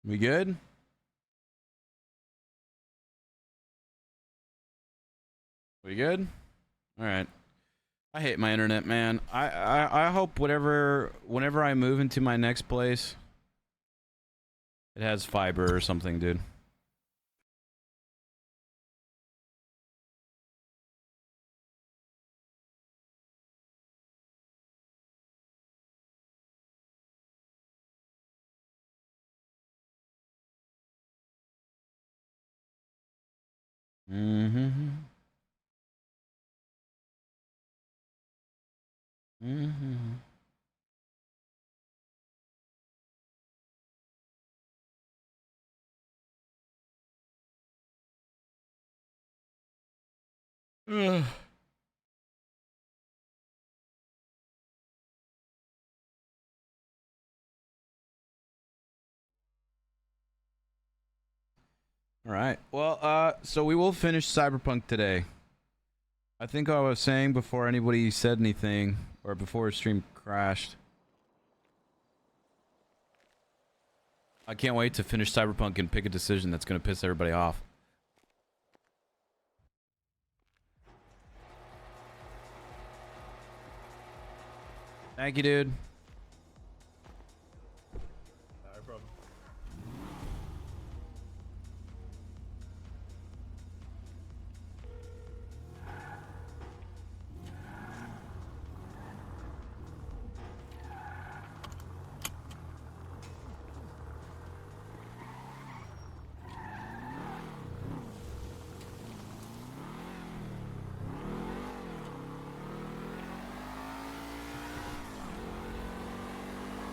We good? We good? All right. I hate my internet, man. I hope whenever I move into my next place, it has fiber or something, dude. Mm-hmm. Mm-hmm. Ugh. All right. Well, so we will finish Cyberpunk today. I think I was saying before anybody said anything, or before stream crashed. I can't wait to finish Cyberpunk and pick a decision that's gonna piss everybody off. Thank you, dude. No problem.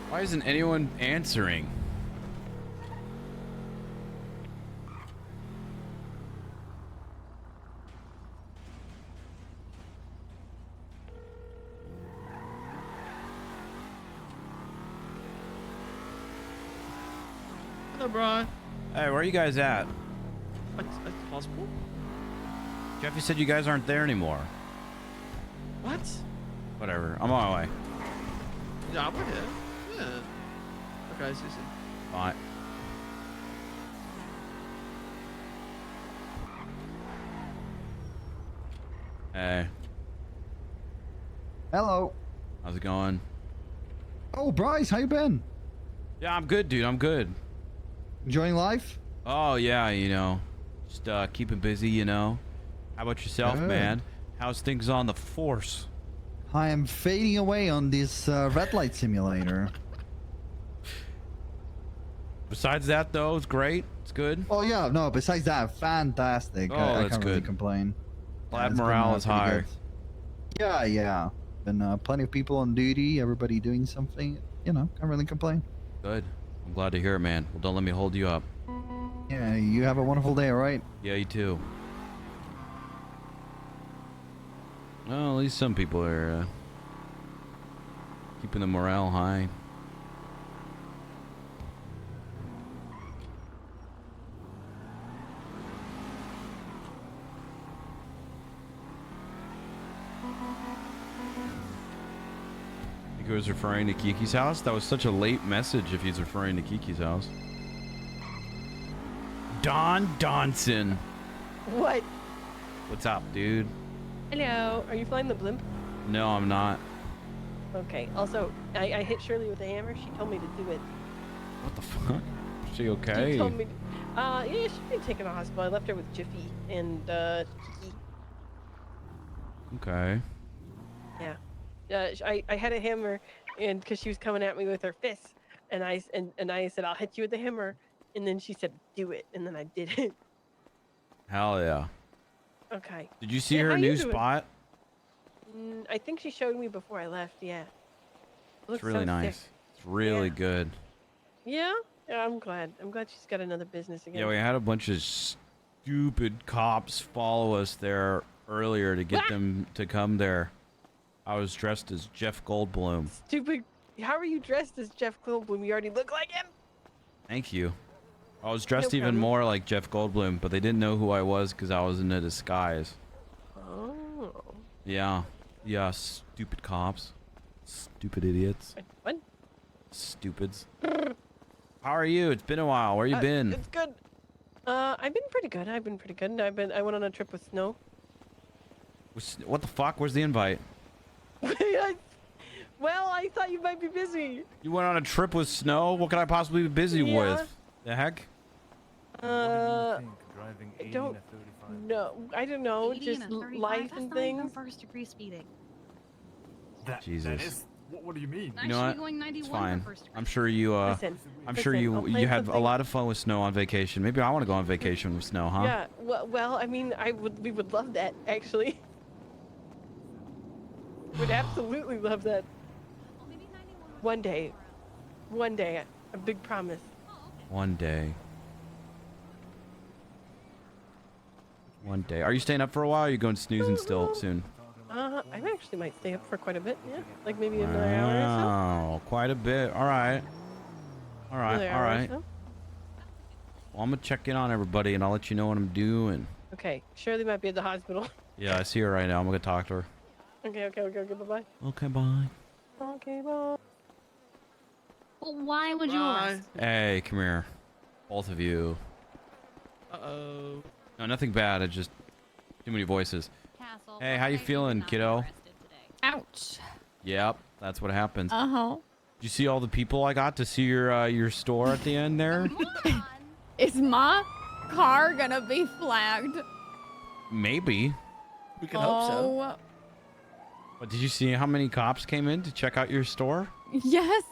Why isn't anyone answering? Hello, Brian. Hey, where are you guys at? That's possible. Jeffy said you guys aren't there anymore. What? Whatever, I'm on my way. Yeah, I'm here. Yeah. Okay, see you soon. Bye. Hey, Hello. how's it going? Oh, Bryce, how you been? Yeah, I'm good, dude. I'm good. Enjoying life? Oh yeah, you know, just keeping busy, you know. How about yourself, Good. man? How's things on the force? I am fading away on this red light simulator. Besides that, though, it's great. It's good. Oh yeah, no. Besides that, fantastic. Oh, I that's can't really good. complain. Glad it's been, morale is pretty high. good. Yeah, yeah. Been plenty of people on duty. Everybody doing something. You know, can't really complain. Good. I'm glad to hear it, man. Well, don't let me hold you up. Yeah, you have a wonderful day, all right? Yeah, you too. Well, at least some people are keeping the morale high. I think he was referring to Kiki's house. That was such a late message if he's referring to Kiki's house. Don Donson. What? What's up, dude? Hello. Are you flying the blimp? No, I'm not. Okay. Also, I hit Shirley with a hammer. She told me to do it. What the fuck? Is she okay? She told me. Yeah, she's been taken to the hospital. I left her with Jiffy and Kiki. Okay. Yeah. I had a hammer, and because she was coming at me with her fist, and I said I'll hit you with the hammer, and then she said do it, and then I did it. Hell yeah. Okay. Did you see Yeah, her how new you doing? spot? I think she showed me before I left. Yeah. It It's looks really so nice. sick. It's really Yeah. good. Yeah. Yeah. I'm glad. I'm glad she's got another business again. Yeah, we had a bunch of stupid cops follow us there earlier to get them to come there. I was dressed as Jeff Goldblum. Stupid. How are you dressed as Jeff Goldblum? You already look like him. Thank you. I was dressed No even problem. more like Jeff Goldblum, but they didn't know who I was because I was in a disguise. Oh. Yeah. Yeah, stupid cops. Stupid idiots. What? Stupids. How are you? It's been a while. Where you been? It's good. I've been pretty good. I went on a trip with Snow. What the fuck? Where's the invite? Well, I thought you might be busy. You went on a trip with Snow? What could I possibly be busy with? The heck? I don't know. I don't know. 80 Just and a 35? life That's and not even things. first-degree speeding. Jesus. What do you mean? You know what? Going 91 It's for fine. first degree. I'm sure you Listen, I'll plan you have a something. lot of fun with Snow on vacation. Maybe I want to go on vacation with Snow, huh? Yeah. Well, I mean, we would love that actually. Would absolutely love that. Well, maybe 91 would One be day. around. One day, a big promise. Oh, okay. One day. One day. Are you staying up for a while? Or are you going snoozing still soon? I actually might stay up for quite a bit. Yeah, like maybe another hour or so. Wow, quite a bit. All right. All right. Another All hour or right. so. Well, I'm gonna check in on everybody and I'll let you know what I'm doing. Okay, Shirley might be at the hospital. Yeah, I see her right now. I'm gonna talk to her. Okay, bye-bye. Okay, bye. Okay, bye. Well, why would you Bye. arrest? Hey, come here. Both of you. Uh-oh. No, nothing bad. It's just too many voices. Castle, Hey, how you why feeling, did not kiddo? get arrested today? Ouch. Yep, that's what happens. Uh-huh. Did you see all the people I got to see your store at the end there? Come on. Is my car gonna be flagged? Maybe. We can hope so. Oh, But did you see how many cops came in to check out your store? yes,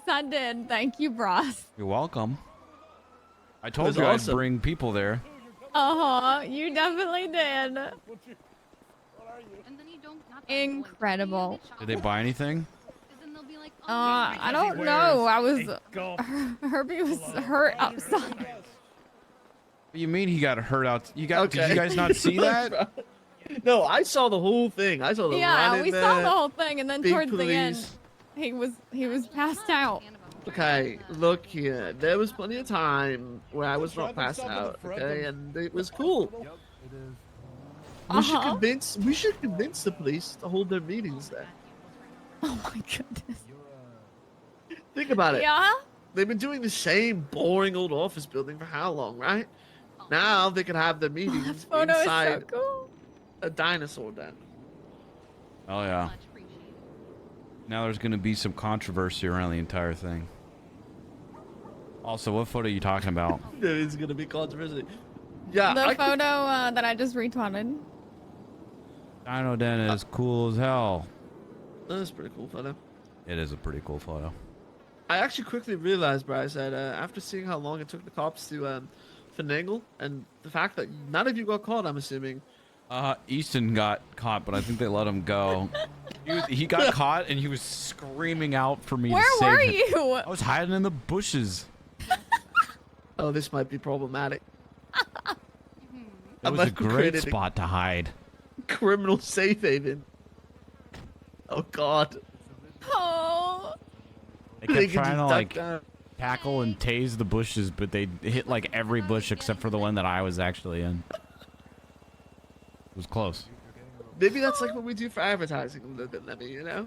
I did. Thank you, Bryce. You're welcome. I told was you awesome. I'd bring people there. Uh-huh, you definitely did. And then you don't not that you went to Incredible. the Did they buy anything? Because then they'll be like, I don't know. I was, Herbie was hurt outside. What do you mean he got hurt out? Did you guys not see Look, that? bro. No, I saw the whole thing. I saw the Yeah, run we in saw there. the whole thing, and then big towards the end, police. he was passed out. Okay, look here. There was plenty of time where I was not passed out. Okay, and it was cool. We should convince the police to hold their meetings there. Oh my goodness. Think about it. Yeah. They've been doing the same boring old office building for how long, right? Now they can have their That meetings photo is so inside cool. a dinosaur den. Oh yeah. Now there's gonna be some controversy around the entire thing. Also, what photo are you talking about? There is gonna be controversy. Yeah, The I photo could- that I just retweeted. Dino Den is cool as hell. That's a pretty cool photo. It is a pretty cool photo. I actually quickly realized, Bryce, that after seeing how long it took the cops to finagle, and the fact that none of you got caught, I'm assuming. Easton got caught, but I think they let him go. He got caught and he was screaming out for me Where to save were him. you? I was hiding in the bushes. Oh, this might be problematic. It was a must have great created a- spot to hide. Criminal safe haven. Oh God. Oh. They They kept could trying just to duck like down. tackle and tase the bushes, but they hit like every bush except for the one that I was actually in. It was close. Maybe that's like what we do for advertising a little bit, Lemmy, you know?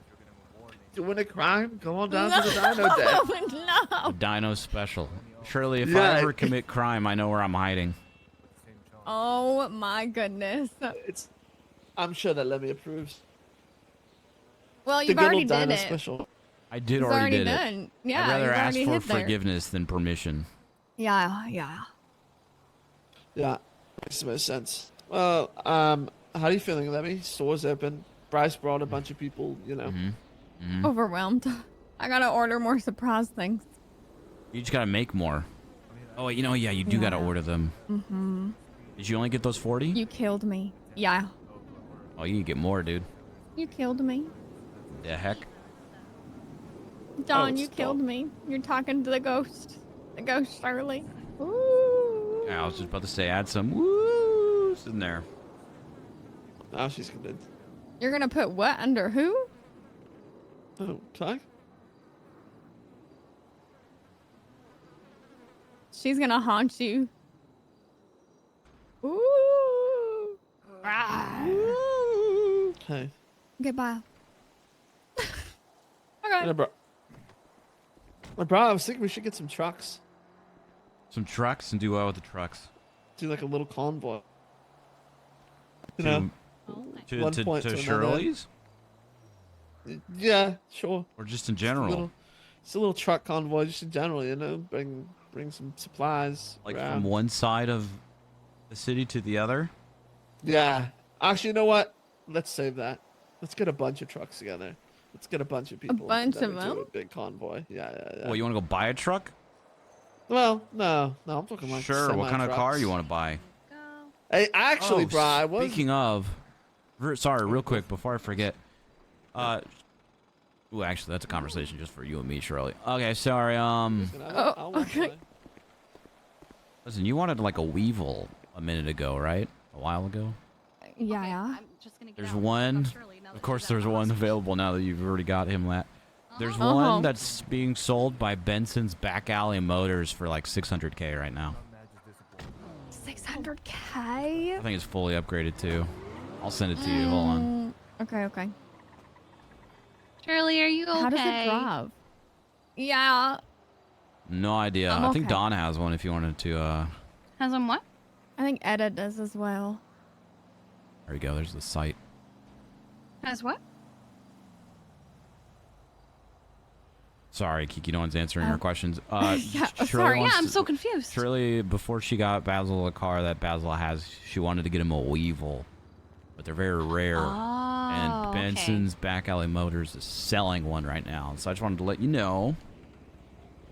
Doing a crime, go on down to the dino den. No. A dino special. Surely, if Yeah, I ever it- commit crime, I know where I'm hiding. Oh my goodness. I'm sure that Lemmy approves. Well, The you've good already old did dino it. special. I did It's already did it. done. Yeah, I'd rather you've ask already for hit there. forgiveness than permission. Yeah. Yeah, makes the most sense. Well, how are you feeling, Lemmy? Store's open. Bryce brought a bunch of people, you know. Hmm. Overwhelmed. I gotta order more surprise things. You just gotta make more. Oh, wait, yeah, you do gotta Yeah. order them. Mm-hmm. Did you only get those 40? You killed me. Yeah. Oh, you can get more, dude. You killed me. The heck? Don, Oh, you stop. killed me. You're talking to the ghost. The ghost Shirley. Ooh. Yeah, I was just about to say, add some woos in there. Now she's convinced. You're gonna put what under who? Oh, sorry? She's gonna haunt you. Ooh. Ah. Hey. Goodbye. Yeah, Okay. bro. My bro, I was thinking we should get some trucks. Some trucks and do well with the trucks. Do like a little convoy. You To, know, Oh, to, one to, point to to another. Shirley's? Yeah, sure. Or just in Just a general? little, just a little truck convoy, just in general. You know, bring some supplies. Like around. from one side of the city to the other? Yeah. Actually, you know what? Let's save that. Let's get a bunch of trucks together. Let's get a bunch of people. bunch together of to do them? a big convoy. Yeah. Well, you want to go buy a truck? Well, no, I'm talking like Sure. What kind of car semi-trucks. you want to buy? go. Hey, actually, Oh, bro, I was. speaking of, sorry, real quick before I forget. Ooh, actually, that's a conversation just for you and me, Shirley. Okay, sorry. Oh, okay. Listen, you wanted like a Weevil a minute ago, right? A while ago. Yeah. Okay, I'm just gonna get There's out and one. pick up Shirley now that Of course, she's out there's of the one hospital. available now that you've already got him. There's Uh-huh. one that's being sold by Benson's Back Alley Motors for like 600K right now. 600K. I think it's fully upgraded too. I'll send it to you. Hold on. Okay. Shirley, are you okay? How does it drive? Yeah. No idea. I'm I think okay. Don has one if you wanted to. Has him what? I think Edda does as well. There you go. There's the site. Has what? Sorry, Kiki. No one's answering her Oh. questions. Yeah, Shirley sorry. wants Yeah, I'm to- so confused. Shirley, before she got Basil a car that Basil has, she wanted to get him a Weevil, but they're very rare. Oh, And Benson's Back Alley Motors is selling one right now. So I just wanted to let you know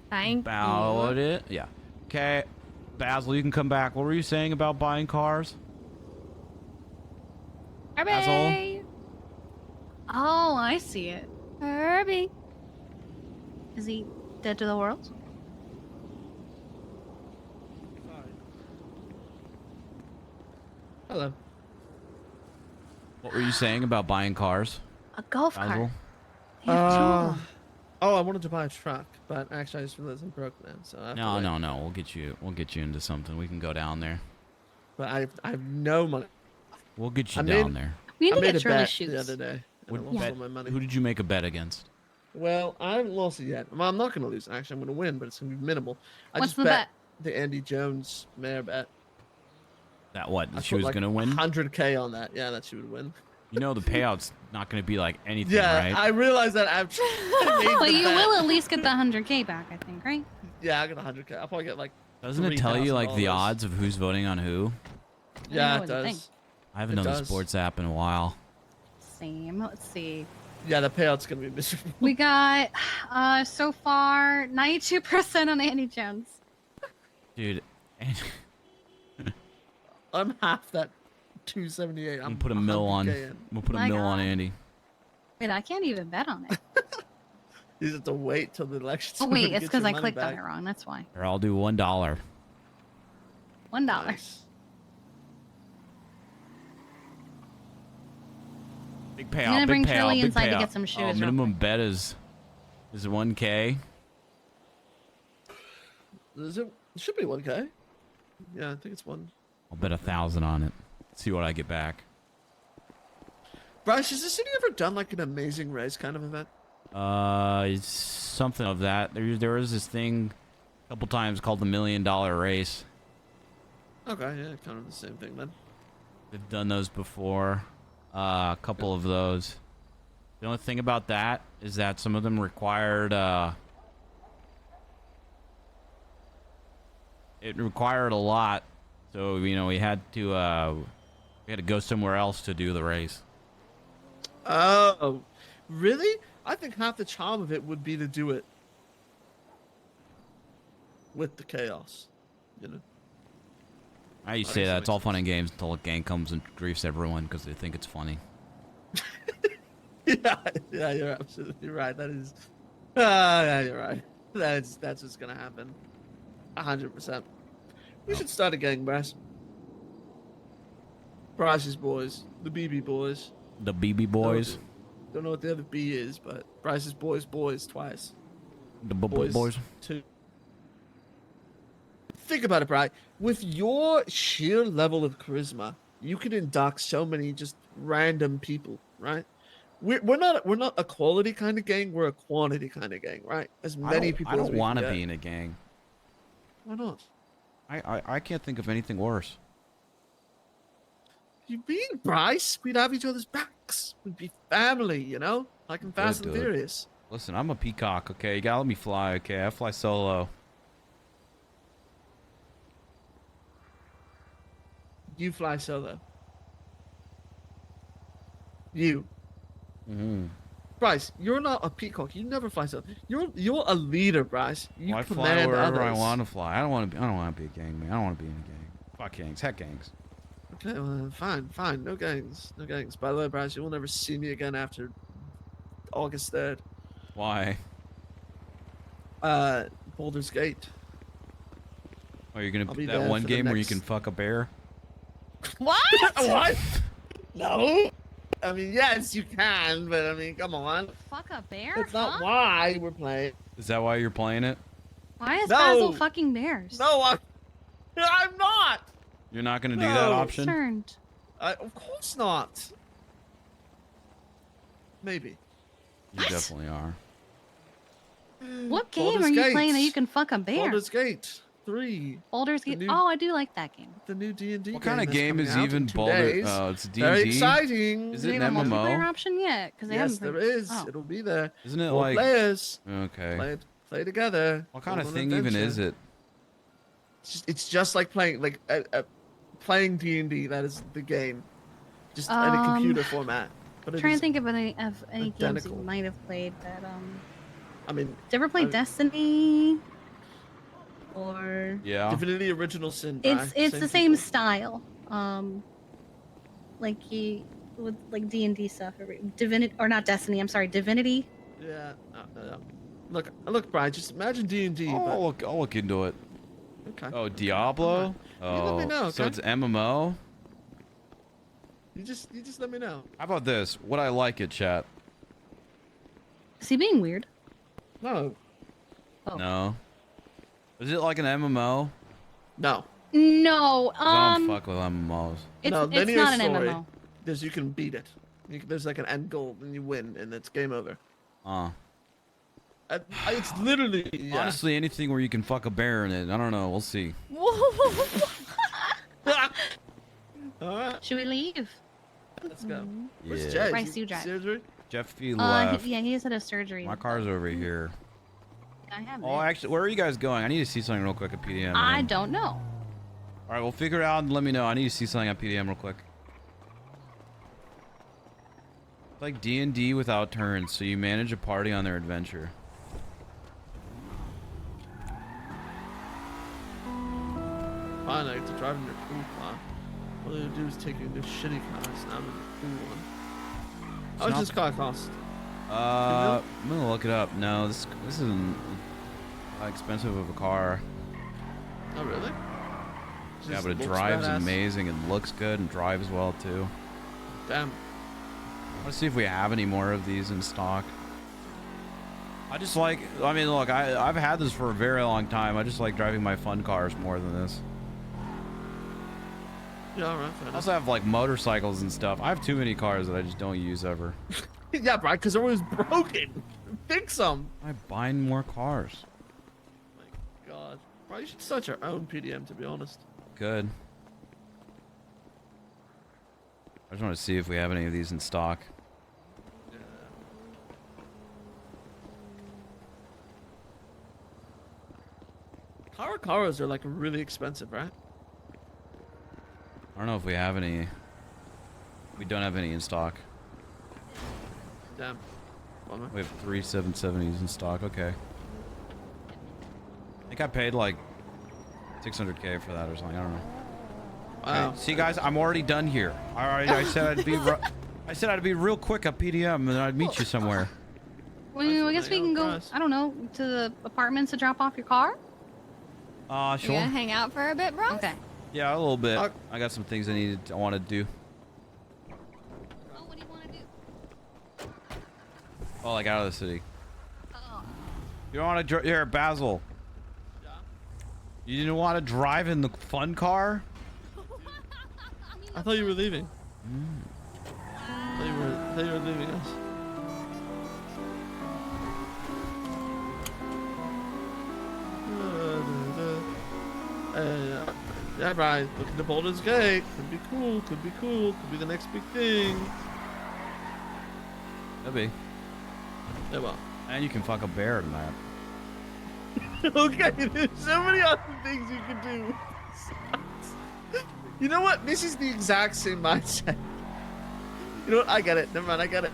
Thank about you. it. Yeah. Okay. Basil, you can come back. What were you saying about buying cars? Herbie. Oh, I see it. Herbie. Is he dead to the world? Hello. What were you saying about buying cars, A golf Basil? cart. You have two of them. Oh, I wanted to buy a truck, but actually I just realized I'm broke now, so I have to wait. No. We'll get you into something. We can go down there. But I have no money. We'll get you I down made- there. We need I to made get a Shirley bet shoes. the other day. And I What lost bet? all my money. Who did you make a bet against? Well, I haven't lost it yet. Well, I'm not going to lose. Actually, I'm going to win, but it's going to be minimal. I What's just the bet bet? the Andy Jones mayor bet. That what? I She put was like gonna win. 100K on that. Yeah, that she would win. You know the payout's not gonna be like anything, Yeah, right? I realized that. I've made But the you bet. will at least get the 100K back, I think, right? Yeah, I got 100K. I'll probably get like. Doesn't it tell you like the $3,000. odds of who's voting on who? Yeah, know it what you think. does. I haven't It done the does. sports app in a while. Same. Let's see. Yeah, the payout's going to be miserable. We got so far 92% on Andy Jones. Dude, I'm half that 278. I'm I'm gonna put a mill on. 100K in. We'll put a My mill on God. Andy. Wait, I can't even bet on it. You just have to wait till the election. Oh wait, it's because I clicked on it wrong. That's why. Or I'll do $1. $1. Nice. Big I'm payout. gonna Big bring payout. Shirley Big inside to payout. get some shoes Oh, real minimum bet is 1K. Is it? It should be 1K. Yeah, I think it's one. I'll bet 1,000 on it. See what I get back. Bryce, has the city ever done like an amazing race kind of event? It's something of that. There was this thing a couple times called the $1 Million Race. Okay, yeah, kind of the same thing then. They've done those before. A couple of those. The only thing about that is that some of them required it required a lot. So, you know, we had to go somewhere else to do the race. Oh, really? I think half the charm of it would be to do it with the chaos, you know? I used to That say makes that so it's much all fun and games until a gang comes and griefs everyone because they think it's funny. Yeah, you're absolutely right. That is, yeah, you're right. That's what's gonna happen. 100%. We should start a gang, Bryce. Bryce's boys, the BB boys. The BB boys. Don't know what the other B is, but Bryce's boys twice. The boys. Two. Think about it, Bryce. With your sheer level of charisma, you can induct so many just random people, right? We're not a quality kind of gang. We're a quantity kind of gang, right? As many people. I as don't we want to can be get. in a gang. Why not? I can't think of anything worse. You mean, Bryce? We'd have each other's backs. We'd be family, you know? Like in Fast and dude. Furious. Listen, I'm a peacock, okay? You gotta let me fly, okay? I fly solo. You fly solo. You. Mm-hmm. Bryce, you're not a peacock. You never fly solo. You're a leader, Bryce. You Well, I fly command wherever I others. want to fly. I don't want to be a gang man. I don't want to be in a gang. Fuck gangs. Heck gangs. Okay, well, fine. No gangs. No gangs. By the way, Bryce, you will never see me again after August 3rd. Why? Baldur's Gate. Are you gonna I'll be be that there one for the game where you next- can fuck a bear? What? What? No. I mean, yes, you can, but I mean, come on. Fuck a bear? That's not huh? why we're playing. Is that why you're playing it? Why is No. Basil fucking bears? No, I'm not. You're not gonna do that No. option? Concerned. Of course not. Maybe. You What? definitely are. What game Baldur's are you Gate. playing that you can fuck a bear? Baldur's Gate 3. Baldur's the Gate. new- Oh, I do like that game. The new D&D What kind of that's game coming is out in even 2 Baldur? days. Oh, it's D&D. Very exciting. Is Do it they an have a multiplayer MMO? option yet? Because they Yes, haven't. there is. Oh. It'll be there. Isn't it 4 like players. okay? Play together. What kind Go of on an thing even is adventure. it? It's just like playing playing D&D. That is the game, just in a Um, computer format. But Trying to it's, think of any games identical. you might have played that. I mean, Did you ever play I- Destiny? Or Yeah. Divinity Original Sin. it's the same people. style. Like he with like D&D stuff. Divinity or not Destiny? I'm sorry, Divinity. Yeah. No. Look, Brian. Just imagine D&D. I'll look into it. But, okay. Oh, Diablo. You let me know, So okay? it's MMO. You just let me know. How about this? Would I like it, chat? Is he being weird? No. Oh. No. Is it like an MMO? No. No. 'Cause I don't fuck with MMOs. It's No, it's linear not an story. MMO. You can beat it. There's like an end goal, and you win, and it's game over. It's literally Honestly, anything where you can fuck a bear in it. I don't know. We'll see. All right, Should we leave? let's go. Mhm. Where's Yeah. Jay? Bryce, Is you he drive. surgery? Jeffy left. Yeah, he has had a surgery. My car's over here. I have Oh, it. actually, where are you guys going? I need to see something real quick at PDM. I man. don't know. All right, we'll figure it out and let me know. I need to see something at PDM real quick. It's like D&D without turns, so you manage a party on their adventure. Fine, I get to drive in your cool car. All you do is take you into shitty cars, and I'm in the cool one. How much not- does this car cost? I'm gonna look it up. No, this isn't that expensive of a car. Oh, really? Yeah, Just but it looks drives badass. amazing and looks good and drives well too. Damn. Let's see if we have any more of these in stock. I just like, I mean, look, I've had this for a very long time. I just like driving my fun cars more than this. Yeah, alright, fair I enough. also have like motorcycles and stuff. I have too many cars that I just don't use ever. Yeah, right, because they're always broken. Fix them. I buy more cars. My God. Probably should start your own PDM, to be honest. Good. I just want to see if we have any of these in stock. Cars are like really expensive, right? I don't know if we have any. We don't have any in stock. Damn. Bummer. We have 3 770s in stock. Okay. I think I paid like 600K for that or something. I don't know. Wow. Okay, see, guys, I'm already done here. All right, I said I'd be. I said I'd be real quick at PDM, and then I'd meet you somewhere. Well, I guess we can go. Nice. I don't know, to the apartments to drop off your car. You Sure. gonna hang out for a bit, bro? Okay. Yeah, a little bit. Uh, I got some things I want to do. Oh, what do you want to do? Oh, like out of the city. Oh. You don't want to here, Basil. Yeah. You didn't want to drive in the fun car? I thought you were leaving. I thought you were leaving us. Yeah, Brian. Looking to Baldur's Gate. Could be cool. Could be cool. Could be the next big thing. Could be. Yeah, well. And you can fuck a bear in that. Okay, there's so many other things you can do. You know what? This is the exact same mindset. You know what? I get it. Never mind. I get it.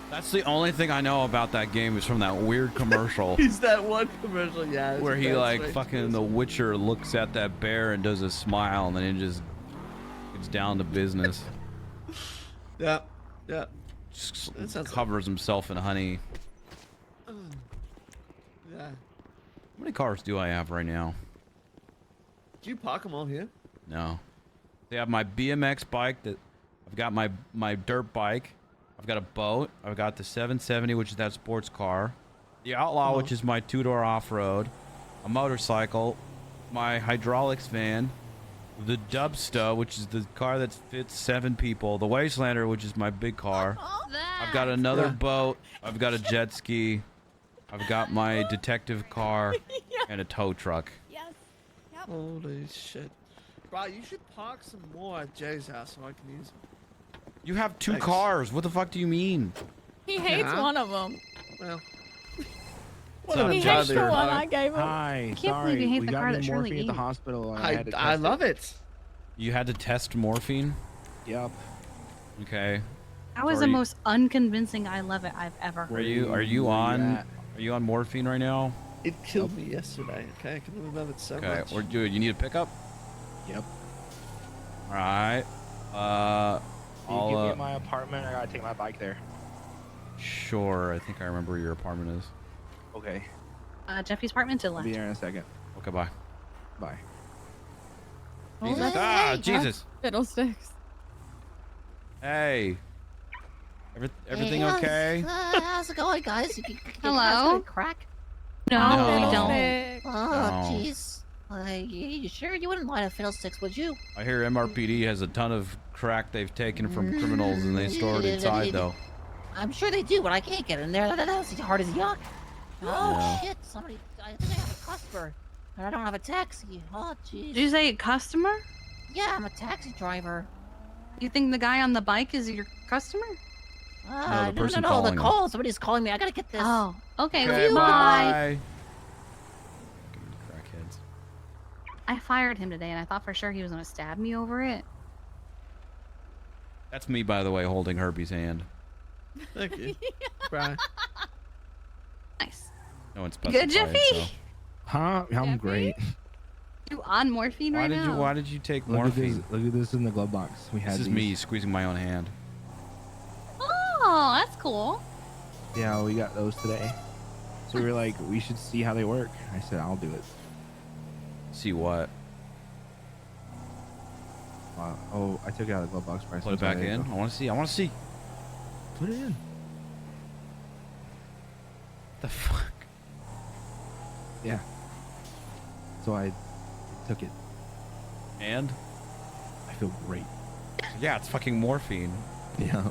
That's the only thing I know about that game is from that weird commercial. He's that one commercial, yeah. Where he like strange fucking commercial. The Witcher looks at that bear and does a smile and then it just gets down to business. Yeah, yeah. Just That sounds covers himself in honey. Yeah. How many cars do I have right now? Do you park them all here? No. They have my BMX bike. That I've got my dirt bike. I've got a boat. I've got the 770, which is that sports car. The Outlaw, which is my two-door off-road. A motorcycle. My hydraulics van. The Dubsta, which is the car that fits 7 people. The Wastelander, which is my big car. I've got another boat. I've got a jet ski. I've got my detective car and a tow truck. Yes. Yep. Holy shit. Bro, you should park some more at Jay's house so I can use them. You have 2 Thanks. cars. What the fuck do you mean? He hates Yeah. one of them. Well. He hates the one I gave him. Hi, can't believe you hate we the got car new that Shirley morphine at the ate. hospital. And I had to I test love it. You had to test morphine? Yep. Okay. That was the Sorry. most unconvincing I love it I've ever Are heard. you Where you on at? are you on morphine right now? It killed me yesterday. Okay, I can love it so Okay. much. Or dude, you need a pickup? Yep. All right. Can you give me I'll my apartment? I gotta take my bike there. sure. I think I remember where your apartment is. Okay. Jeffy's apartment to the I'll left. be there in a second. Okay, bye. Bye. Oh, Jesus. that's- Jesus. Fiddlesticks. Hey. Everything Hey, okay? How's it going, guys? You Hello? Crack? No, No. we don't. Fiddlesticks. Oh, No. jeez. You sure you wouldn't mind a fiddlesticks, would you? I hear MRPD has a ton of crack they've taken from criminals and they store it inside though. I'm sure they do, but I can't get in there. That's hard as yuck. Oh, Yeah. shit. Somebody. I think I have a customer. And I don't have a taxi. Oh, jeez. Did you say customer? Yeah, I'm a taxi driver. You think the guy on the bike is your customer? the person no, calling the him. call. Somebody's calling me. I gotta get this. Oh, okay. Okay, Bye. bye. Crackheads. I fired him today, and I thought for sure he was gonna stab me over it. That's me, by the way, holding Herbie's hand. Thank you. Brian. Nice. No one You specified. good, Jeffy? So. Huh? I'm Jeffy? great. You on morphine right now? Why did you take Look at this. morphine? Look at this in the glove box. We had This is these. me squeezing my own hand. Oh, that's cool. Yeah, we got those today. So we were like, we should see how they work. I said, I'll do it. See what? Oh, I took it out of the glove box. Bryce. Put it back in. I want to see. I want to see. Put it in. The fuck? Yeah. So I took it. And? I feel great. Yeah, it's fucking morphine. Yeah.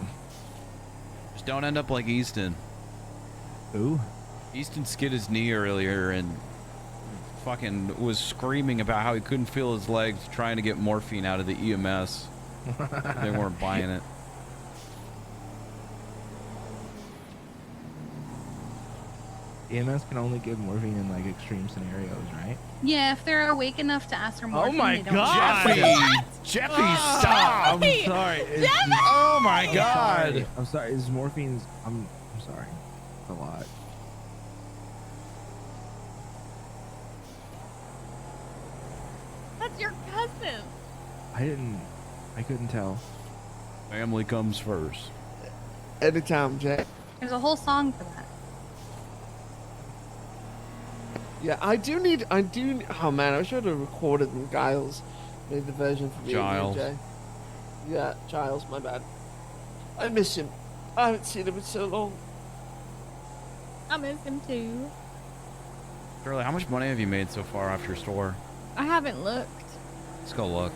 Just don't end up like Easton. Ooh. Easton skid his knee earlier and fucking was screaming about how he couldn't feel his legs trying to get morphine out of the EMS. They weren't buying it. EMS can only give morphine in like extreme scenarios, right? Yeah, if they're awake enough to ask for morphine, they don't Jeffy, Oh, stop! Jeffy! I'm sorry. Oh my I'm god! sorry. I'm sorry. Is morphine's? I'm sorry. It's a lot. That's your cousin. I couldn't tell. Family comes first. Anytime, Jay. There's a whole song for that. Yeah, I do. Oh man, I should have recorded when Giles made the version for me. Giles. And Jay. Yeah, Giles. My bad. I miss him. I haven't seen him in so long. I miss him too. Shirley, how much money have you made so far off your store? I haven't looked. Let's go look.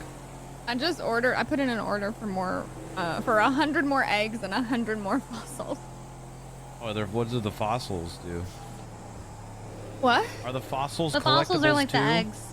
I just ordered. I put in an order for more, for 100 more eggs and 100 more fossils. Oh, what do the fossils do? What? Are the fossils The fossils are collectibles like too? the eggs.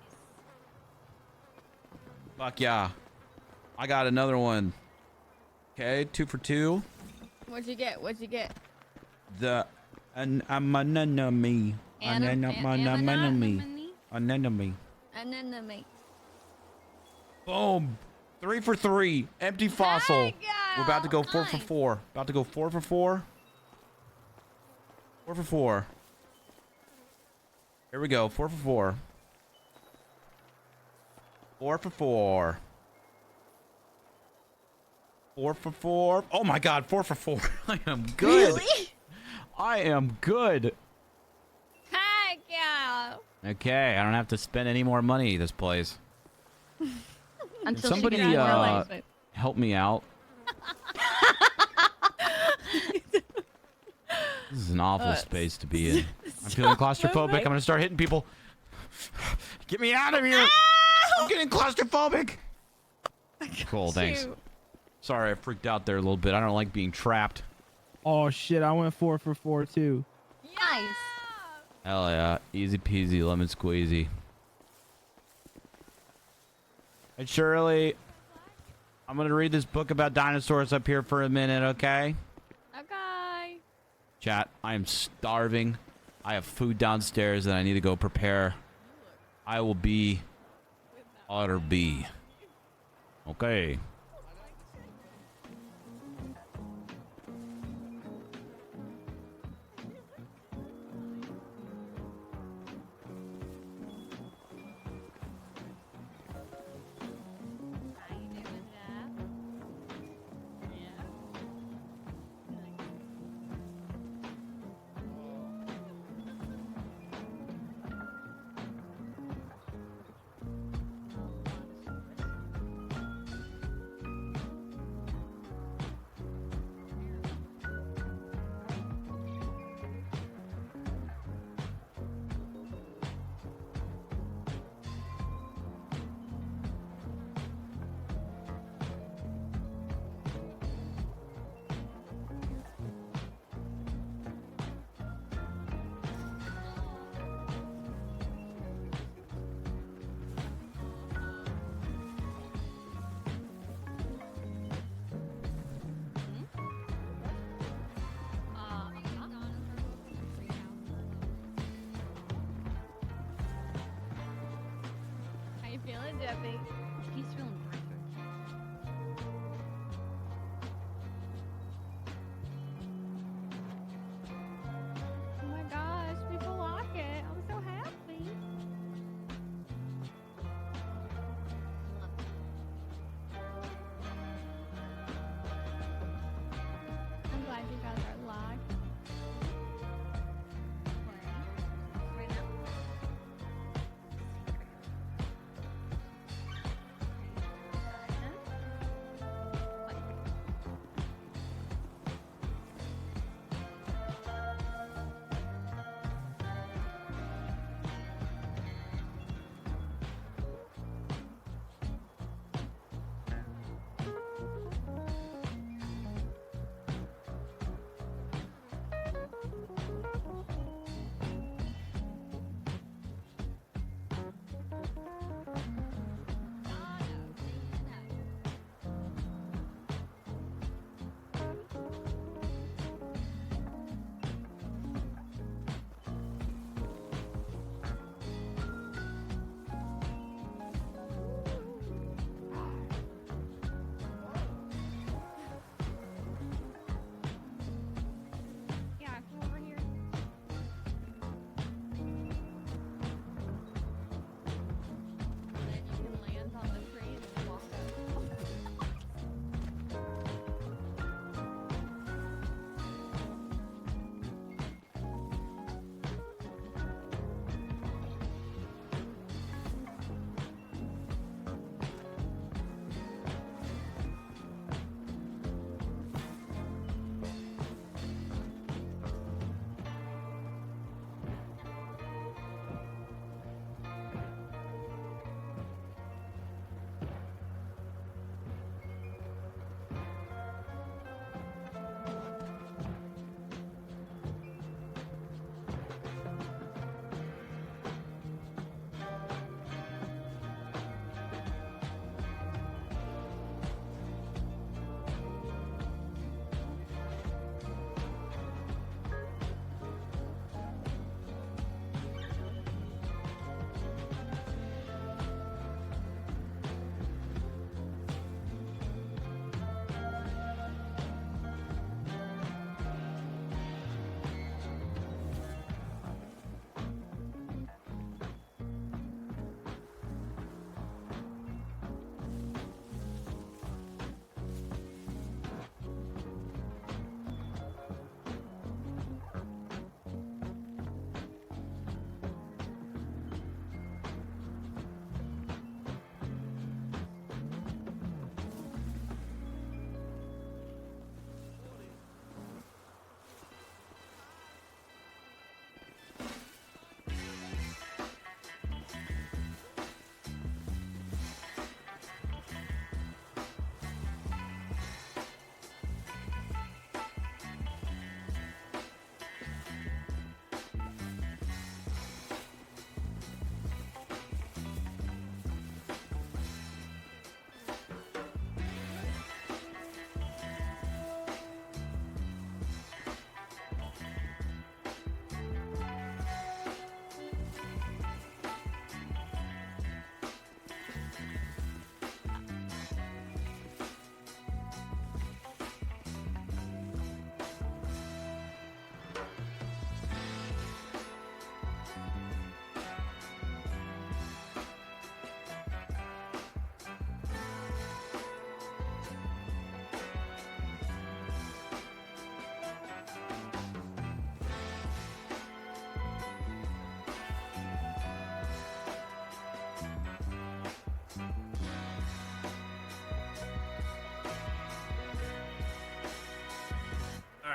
Fuck yeah. I got another one. Okay, 2 for 2. What'd you get? What'd you get? The an anemone. Anemone. Anemone. Anemone. Boom. 3 for 3. Empty fossil. Heck yeah! We're about to go 4 for Nice. 4. About to go 4 for 4. 4 for 4. Here we go. 4 for 4. 4 for 4. 4 for 4. Oh my god, 4 for 4. I am good. Really? I am good. Heck yeah! Okay, I don't have to spend any more money this place. Until somebody, she gets more uh, legs. Help me out. This is an awful space to be in. I'm feeling claustrophobic. I'm gonna start hitting people. Get me out of here! I'm getting claustrophobic. Cool, thanks. Sorry, I freaked out there a little bit. I don't like being trapped. Oh shit! I went 4 for 4 too. Nice. Hell yeah, easy peasy, lemon squeezy. Hey Shirley, I'm gonna read this book about dinosaurs up here for a minute, okay? Okay. Chat, I am starving. I have food downstairs that I need to go prepare. I will be utter B. Okay. How you feeling, Jeffy? He's feeling great. Oh my gosh, people like it. I'm so happy. I'm glad you guys are live. Right now.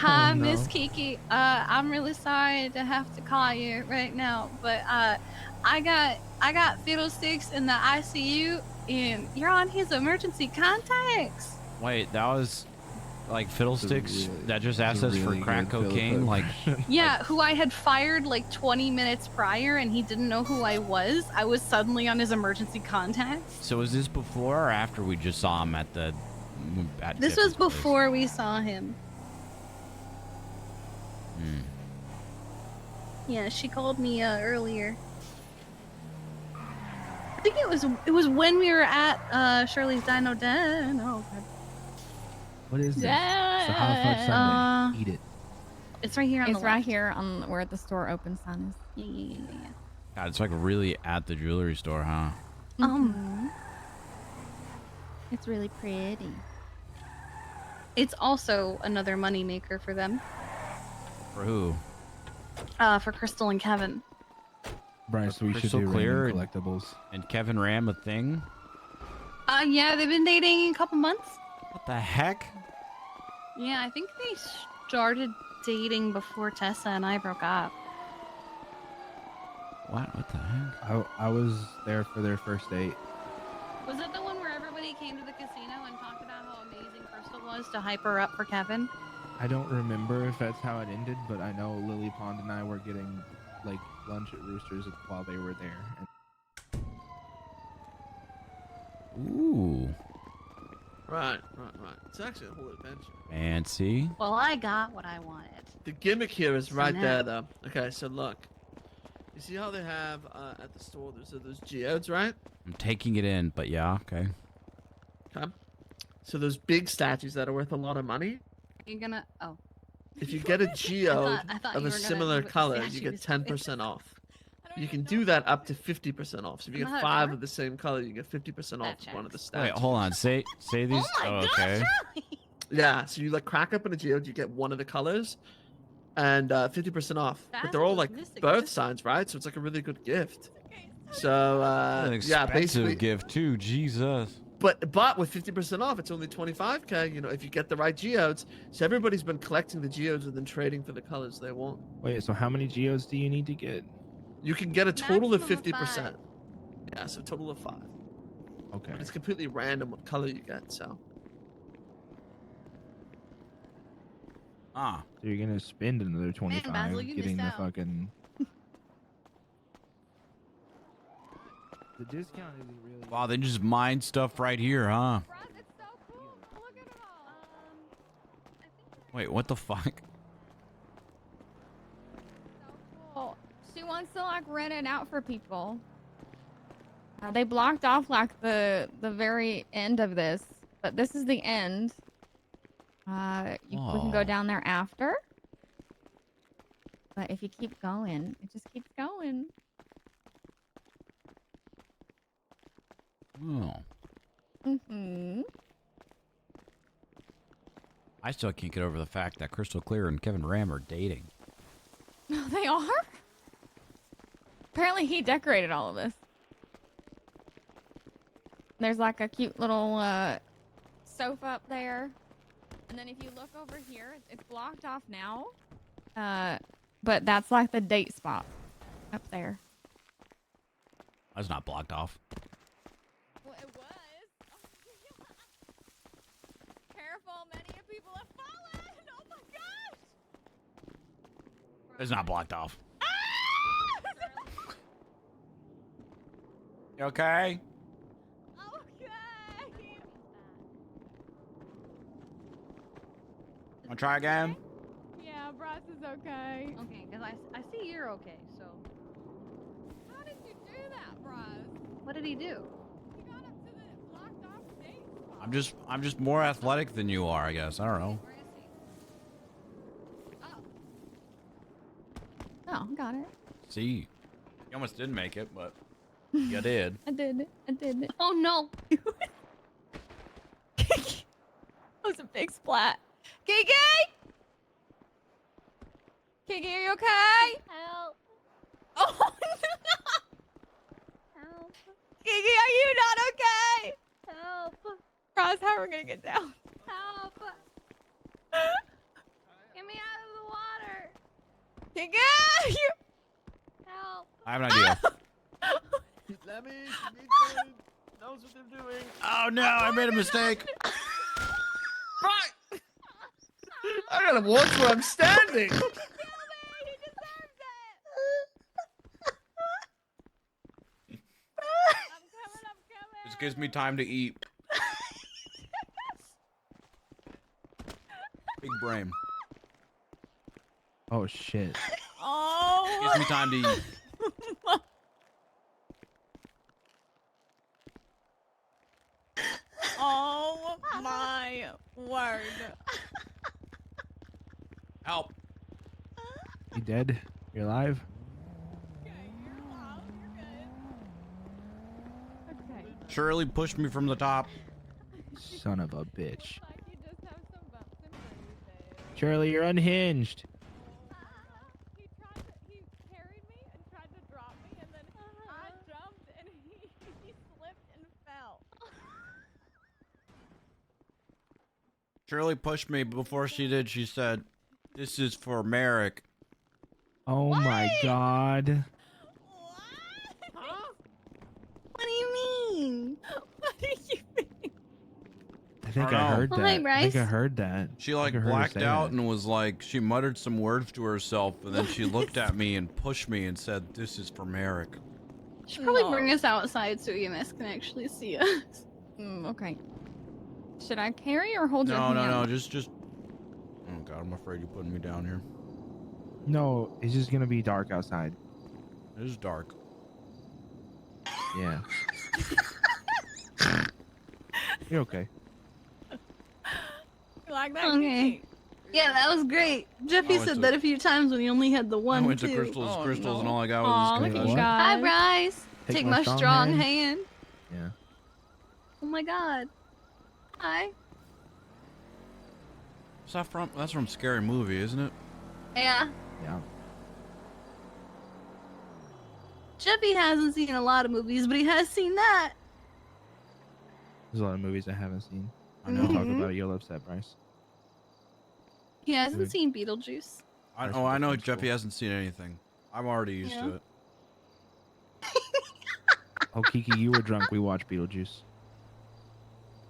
Hi, Oh, Miss no. Kiki. I'm really sorry to have to call you right now, but I got Fiddlesticks in the ICU, and you're on his emergency contacts. Wait, that was like Fiddlesticks that just It's a asked us for really crack good Philip cocaine. Like, impression. Yeah, who I had fired like 20 minutes prior, and he didn't know who I was. I was suddenly on his emergency contacts. so was this before or after we just saw him at the? This was before we saw him. Hmm. Yeah, she called me earlier. I think it was when we were at Shirley's Dino Den. Oh god. What is this? It's a hot fudge sundae. Eat it. It's right here on It's the right left. here on where the store open sign is. Yeah. God, it's like really at the jewelry store, huh? It's really pretty. It's also another money maker for them. For who? For Crystal and Kevin. Bryce, we should Crystal do Clear random collectibles. And Kevin Ram a thing? Yeah, they've been dating a couple months. What the heck? Yeah, I think they started dating before Tessa and I broke up. What the heck? I was there for their first date. Was that the one where everybody came to the casino and talked about how amazing Crystal was to hype her up for Kevin? I don't remember if that's how it ended, but I know Lily Pond and I were getting like lunch at Roosters while they were there. And Ooh, Right. It's actually a whole adventure. fancy. Well, I got what I wanted. The gimmick here is So right now- there, though. Okay, so look. You see how they have at the store, there's those geodes, right? I'm taking it in, but yeah, okay. Okay. So those big statues that are worth a lot of money, You're gonna... Oh. if you get a geode I thought of you a were gonna similar do what the color, you statue get was doing. 10% off. You can do that up to 50% off. So if you Isn't get that how it 5 works? of the same color, you get 50% off That one of the checks. statues. Wait, hold on. Say these. Oh my gosh, okay. Charlie! Yeah, so you like crack up in a geode, you get one of the colors, and 50% off. But That's they're what all was like missing. birth signs, right? So it's like a really good gift. So An yeah, expensive basically, gift too. Jesus. but with 50% off, it's only 25k. You know, if you get the right geodes. So everybody's been collecting the geodes and then trading for the colors they want. wait, so how many geodes do you need to get? You can get a total of Maximum of 50%. 5. Yeah, so a total of 5. Okay. But it's completely random what color you get. So Ah. So you're gonna spend another 25 Basil, you getting missed the out. fucking. The discount isn't really. Wow, they just mine stuff right here, huh? Bro, it's so cool. Look at it all. Wait, what the fuck? So cool. She wants to like rent it out for people. They blocked off like the very end of this, but this is the end. We can go Aw. down there after. But if you keep going, it just keeps going. Oh. Mm-hmm. I still can't get over the fact that Crystal Clear and Kevin Ram are dating. They are? Apparently he decorated all of this. There's like a cute little sofa up there. And then if you look over here, it's blocked off now. But that's like the date spot up there. That's not blocked off. Well, it was. Careful, many of people have fallen. Oh my gosh. It's not blocked off. You okay? Okay. Wanna try again? Yeah, Bryce is okay. Okay, because I see you're okay, so... How did you do that, Bryce? What did he do? You got up to the blocked off date spot. I'm just more athletic than you are, I guess. I don't know. Where is he? Oh, got it. See, you almost didn't make it, but you did. I did it. I did it. Oh no! That was a big splat. Kiki! Kiki, are you okay? Help. Oh, no. Help. Kiki, are you not okay? Help. Roz, how are we gonna get down? Help. Get me out of the water. Kick it! Help. I have an idea. Lemmy, knows what they're doing. Oh no, I made a mistake. Right! I gotta watch where I'm standing. This gives me time to eat. Big brain. Oh shit. Oh. Gives me time to eat. Oh my word. Help. You dead? You're alive? Okay. Shirley pushed me from the top. Son of a bitch. Like you just have some bumps and bruises. Shirley, you're unhinged. He carried me and tried to drop me, and then I jumped and he slipped and fell. Shirley pushed me, but before she did, she said, "This is for Merrick." Oh my god. What do you mean? What do you mean? I think I I don't know. heard Oh, that. hi, I think I Bryce. heard that. She I like think I heard her blacked say out that. and was like, she muttered some words to herself, and then she looked at me and pushed me and said, "This is for Merrick." Should probably No. bring us outside so EMS can actually see us. Okay. Should I carry or hold your No, hand? no, no, just. Oh god, I'm afraid you're putting me down here. No, it's just gonna be dark outside. It is dark. Yeah. You're okay. You like that? Okay. Kiki? Yeah, that was great. Jeffy went said to- that a few times when he only had the I one, went too. to Crystal's, Oh, and no. all I got Aw, was look this at you What? guys. Hi, Bryce. Take my strong hand. Yeah. Oh my god. Hi. What's that from? That's from Scary Movie, isn't it? Yeah. Yeah. Jeffy hasn't seen a lot of movies, but he has seen that. There's a lot of movies I haven't seen. I We'll know. talk Mhm. about it. You'll upset Bryce. He hasn't Good. seen Beetlejuice. I know Jeffy hasn't seen anything. I'm already used Yeah. to it. Oh, Kiki, you were drunk. We watched Beetlejuice.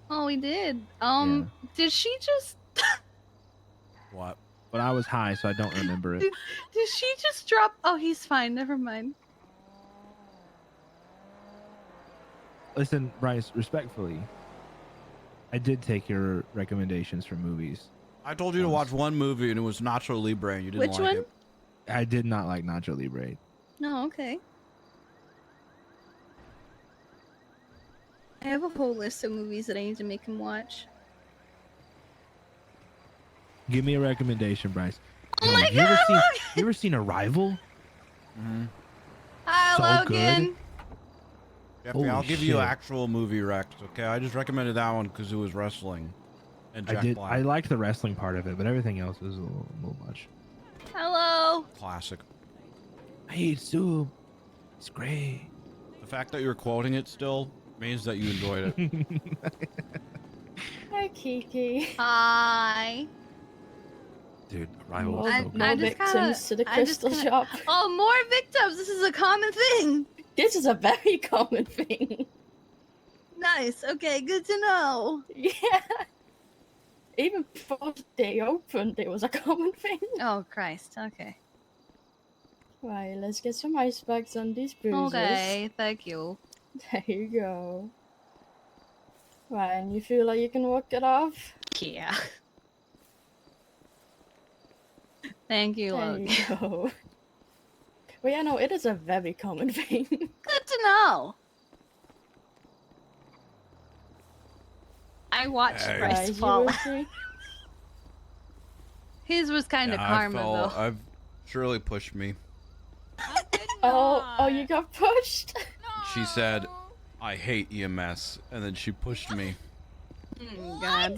Oh, we did. Did she just What? But I was high, so I don't remember it. did she just drop? Oh, he's fine. Never mind. Listen, Bryce, respectfully, I did take your recommendations for movies. I told you to watch one movie, and it was Nacho Libre, and you didn't Which like one? it. I did not like Nacho Libre. No, okay. I have a whole list of movies that I need to make him watch. Give me a recommendation, Bryce. Oh Yo, my you ever god! seen, look! you ever seen Arrival? Mm-hmm. Hi, So Logan. Jeffy, Holy I'll give you shit. actual movie recs, okay? I just recommended that one because it was wrestling. And Jack Black. I liked the wrestling part of it, but everything else was a little much. Hello. Classic. Hey, Sue. It's great. The fact that you're quoting it still means that you enjoyed it. Hi, Kiki. Hi. Dude, Arrival More, was so I- good. more I just victims kinda- to the I just crystal kinda- shop. Oh, more victims. This is a common thing. This is a very common thing. Nice. Okay, good to know. Yeah. Even before they opened, it was a common thing. Oh, Christ. Okay. Right, let's get some ice packs on these bruises. Okay, thank you. There you go. Right, and you feel like you can walk it off? Yeah. Thank you, There Logan. you go. Well, yeah, no, it is a very common thing. Good to know. I watched Hey. Bryce Right, you fall. will see. His was kind of karma, though. I've Shirley pushed me. Oh, you got pushed? She said, "I hate EMS," and then she pushed me. Oh, God.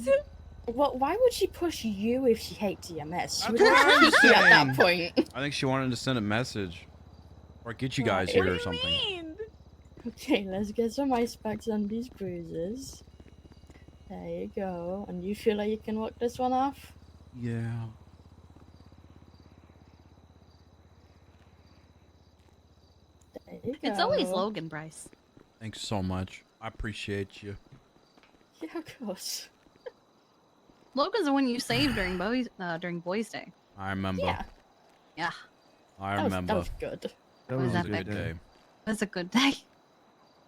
Well, why would she push you if she hates EMS? She That's would what I'm kick you at saying. that point. I think she wanted to send a message, or get you Right. guys What here do or something. Okay, let's get some ice packs on these bruises. There you go. And you feel like you can walk this one off? Yeah. There you It's always go. Logan, Bryce. Thanks so much. I appreciate you. Yeah, of course. Logan's the one you saved during Boys Day. I remember. Yeah, Yeah, I that remember. was good. That was was a epic. good day. that's a good day.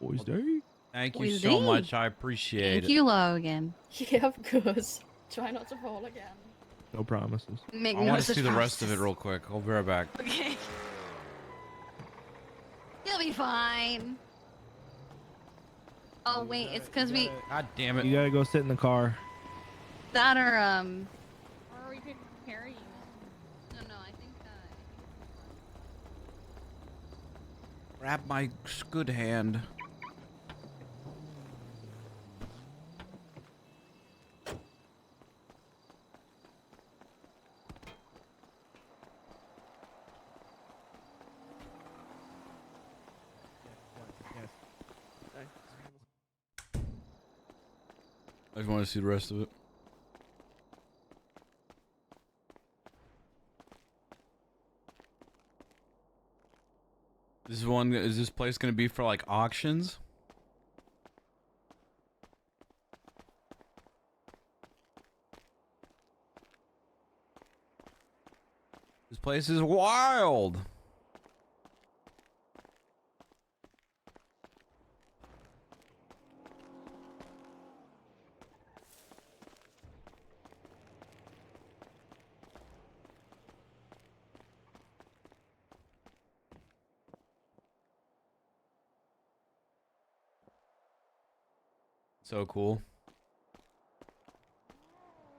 Boys Day. Thank you Boys so Day. much. I appreciate Thank it. you, Logan. Yeah, of course. Try not to fall again. No promises. Make I no want to such see the rest of it promises. real quick. I'll be right back. Okay. You'll be fine. Oh wait, it's because we God damn it. You gotta go sit in the car. that or Or we could carry you. no, I think Grab my good hand. I just want to see the rest of it. Is this place gonna be for like auctions? This place is wild. So cool.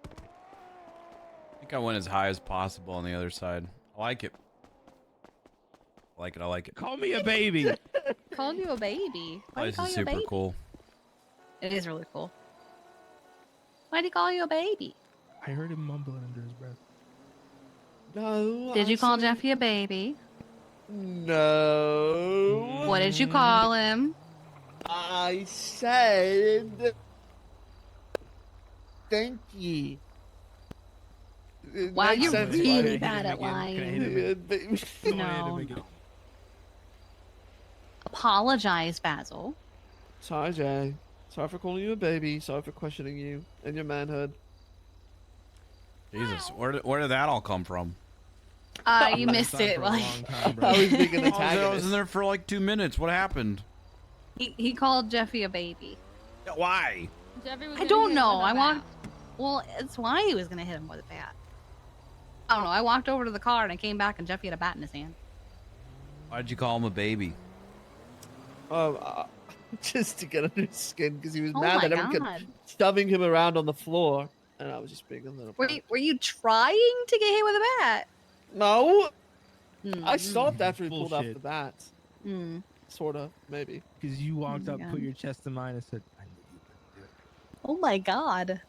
I think I went as high as possible on the other side. I like it. I like it. I like it. Call me a baby. called you a baby. Why do you This call is you a super baby? cool. It is really cool. Why did he call you a baby? I heard him mumbling under his breath. No. Did I you call said- Jeffy a baby? No. What did you call him? I said. Thank you. Wow, Makes you're sense, really buddy. bad at Can I hit him lying. Yeah, baby. No. Apologize, Basil. Sorry, Jay. Sorry for calling you a baby. Sorry for questioning you and your manhood. Jesus, where did that all come from? You missed it. Like I was being an I was in antagonist. there for like 2 minutes. What happened? he called Jeffy a baby. Why? Jeffy was I gonna don't hit him know. with a I bat. walked. Well, it's why he was gonna hit him with a bat. I don't know. I walked over to the car and I came back and Jeffy had a bat in his hand. Why did you call him a baby? Just to get under his skin because he was Oh mad my that everyone God. kept shoving him around on the floor, and I was just being a little. Were you trying to get hit with a bat? No, Hmm. I stopped after he pulled off Bullshit. the bat. Hmm. Sorta, maybe. Because you walked my up, God. put your chest to mine, and said, "I knew you couldn't do it." Oh my God.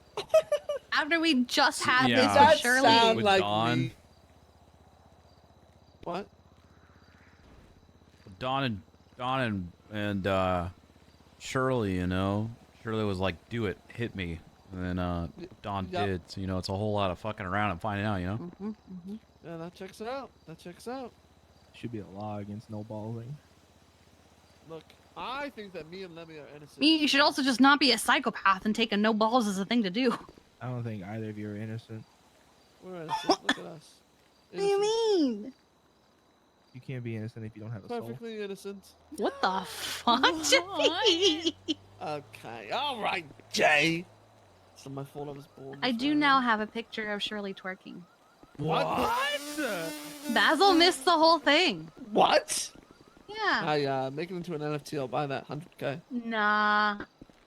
After we just had Yeah. this That with Shirley. sound With like Dawn. me. What? Don and Shirley, you know. Shirley was like, "Do it, hit me," and then Don Yep. did. So you know, it's a whole lot of fucking around and finding out, you know. Mhm, mhm. Yeah, that checks out. That checks out. Should be a law against no balling. Look, I think that me and Lemmy are innocent. You should also just not be a psychopath and take a no balls as a thing to do. I don't think either of you are innocent. We're innocent. Look at us. What do you Innocent. mean? You can't be innocent if you don't have a soul. Perfectly innocent. What the fuck, Jeffy? Okay. All right, Jay. It's not my fault I was born. I this do way. now have a picture of Shirley twerking. What? Basil missed the whole thing. What? Yeah. I make it into an NFT. I'll buy that 100K. Nah.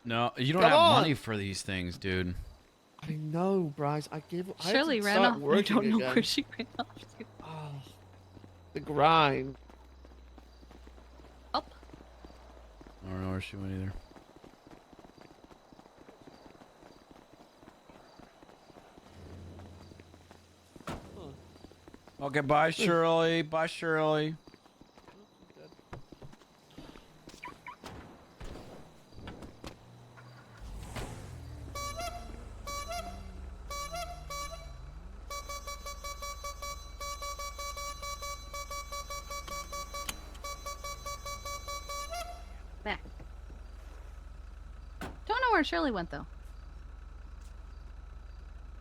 No, you don't Come have on. money for these things, dude. I know, Bryce. I Shirley had to ran start off. I working don't know again. where she ran off to. Oh, the grind. Up. I don't know where she went either. Okay, bye, Shirley. Bye, Shirley. where Shirley went though.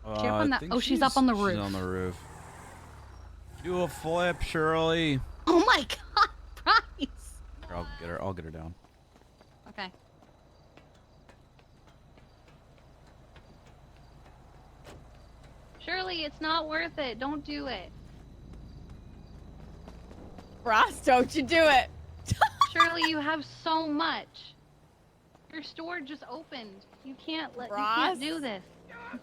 She up I on that- think oh, she's up on the She's roof. on the roof. Do a flip, Shirley. Oh my god, Bryce. Here, I'll get her. I'll get her down. Okay. Shirley, it's not worth it. Don't do it. Ross, don't you do it. Shirley, you have so much. Your store just opened. You can't let. You Ross? can't do this.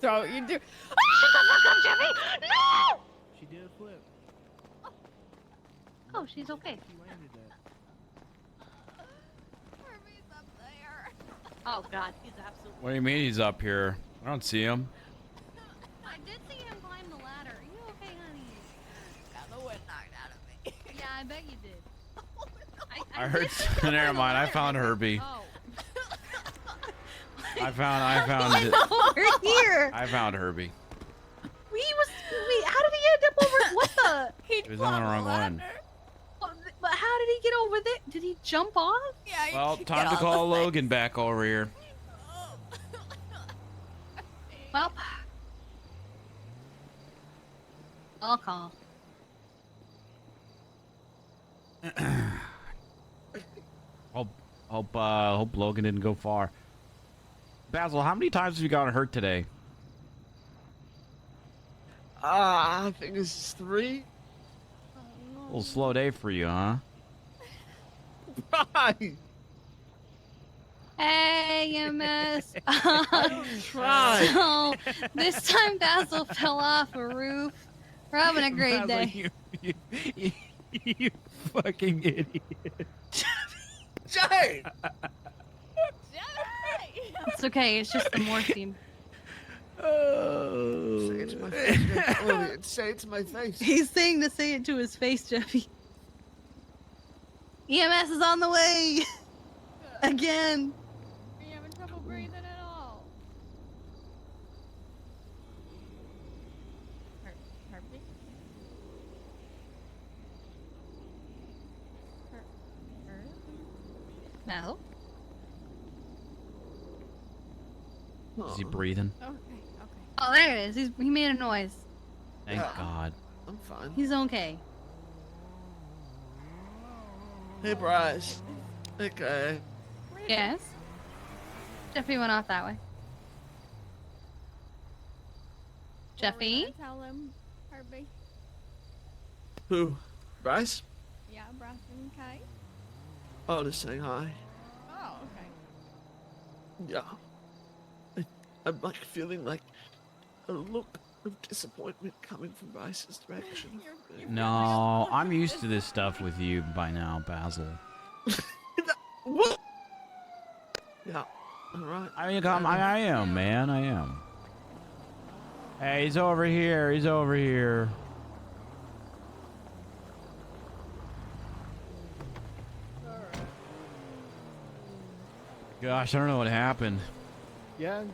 Don't you do. Shut the fuck up, Jeffy! No! She did a flip. Oh, she's okay. She landed that. Herbie's up there. Oh god, he's absolutely. What do you mean he's up here? I don't see him. I did see him climb the ladder. Are you okay, honey? Got the wind knocked out of me. Yeah, I bet you did. I heard. Never mind. I found Herbie. Oh. I found. Over here. I found Herbie. Wait, how did he end up over? What the? He was on the wrong one. But how did he get over there? Did he jump off? Yeah, Well, time to call Logan back over here. Well, I'll call. Hope Logan didn't go far. Basil, how many times have you gotten hurt today? I think it's 3. A little slow day for you, huh? Right. Hey, EMS. Try. So, this time Basil fell off a roof. We're having a great day. You fucking idiot. Jay! It's okay. It's just the morphine. Oh. Say it to my face. Elliot, say it to my face. He's saying to say it to his face, Jeffy. EMS is on the way. Again. Are you having trouble breathing at all? Herbie? No. Is he breathing? Okay. Oh, there it is. He made a noise. Thank Yeah. God. I'm fine. He's okay. Hey, Bryce. Okay. Yes. Jeffy went off that way. Jeffy? Tell him, Herbie. Who? Bryce? Yeah, Bryce and Kai. Oh, just saying hi. Oh, okay. Yeah. I'm like feeling like a look of disappointment coming from Bryce's direction. No, I'm used to this stuff with you by now, Basil. What? Yeah. All right. I mean, I am, man. I am. Hey, he's over here. He's over here. Gosh, I don't know what happened. Yeah, you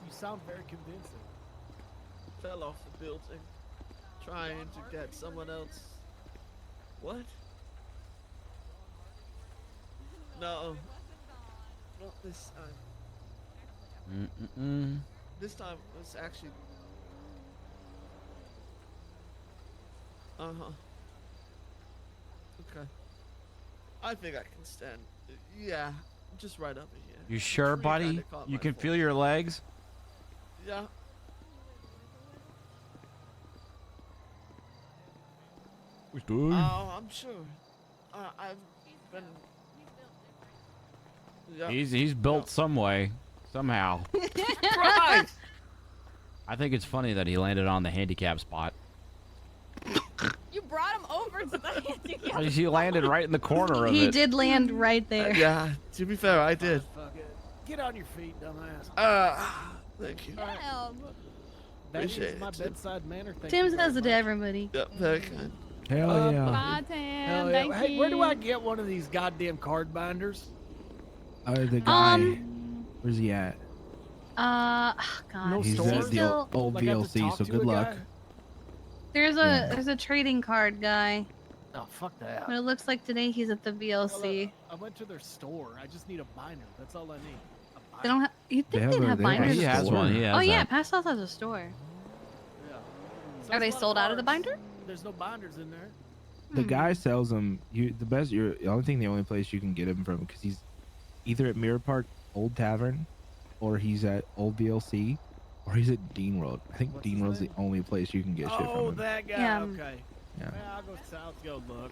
sound very convincing. Fell off the building, trying to get someone else. What? No. Not this time. Mm-mm-mm. This time was actually. Uh-huh. Okay. I think I can stand. Yeah, just right over here. You sure, Tree buddy? kinda caught You my can foot. feel your legs? Yeah. Oh, I'm sure. I've been. Yeah. He's built some way, somehow. Right. I think it's funny that he landed on the handicap spot. You brought him over to the handicap. He landed right in the corner of He it. did land right there. Yeah. To be fair, I did. Fuck it. Get on your feet, dumbass. Thank you. Damn. That is appreciate my it. bedside manner. Thank Tim you very says it to much. everybody. Yep. Very kind. Hell yeah. Bye, Tim. Hell yeah. Thank Hey, you. where do I get one of these goddamn card binders? The guy. Um, Where's he at? God. No He's store? at the old Like, I have to VLC, talk so to good a luck. guy? There's a trading card guy, Oh, fuck that. but it looks like today he's at the Well, VLC. I went to their store. I just need a binder. That's all I need. A They don't have. You They think have they'd a- have they have a binders? He has store. one. He has Oh yeah, that. Past South has a store. Yeah. Are they it's a lot sold out of the cards. binder? There's no binders in there. The guy sells them. The only place you can get him from, because he's either at Mirror Park Old Tavern, or he's at Old VLC, or he's at Dean World. I think What's Dean his World's the name? only place you can get shit from Oh, him. that guy. Yeah. Okay. Yeah. I'll go south. Go look.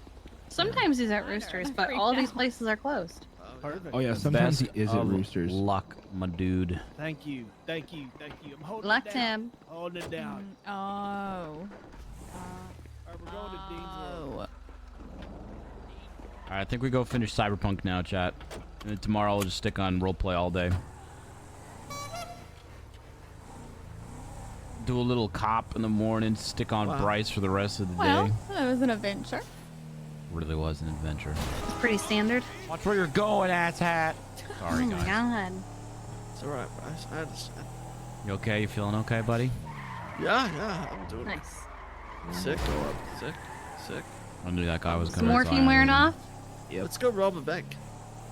Sometimes he's at Roosters, but all these places are closed. Perfect. Oh yeah, sometimes he Best is at of Roosters. Luck, my dude. Thank you. Thank you. Thank you. I'm holding Luck it down. Tim. Holding it down. Oh. All right, we're going to Dean's World. All right, I think we go finish Cyberpunk now, chat. And then tomorrow we'll just stick on roleplay all day. Do a little cop in the morning, stick on Bryce for the rest of the Well, day. that was an adventure. Really was an adventure. It's pretty standard. Watch where you're going, asshat. Sorry, Oh my guys. god. It's alright, Bryce. I understand. You okay? You feeling okay, buddy? Yeah, I'm doing Nice. sick. Sick. I knew that guy was Some coming. morphine wearing off? Let's go rob a bank.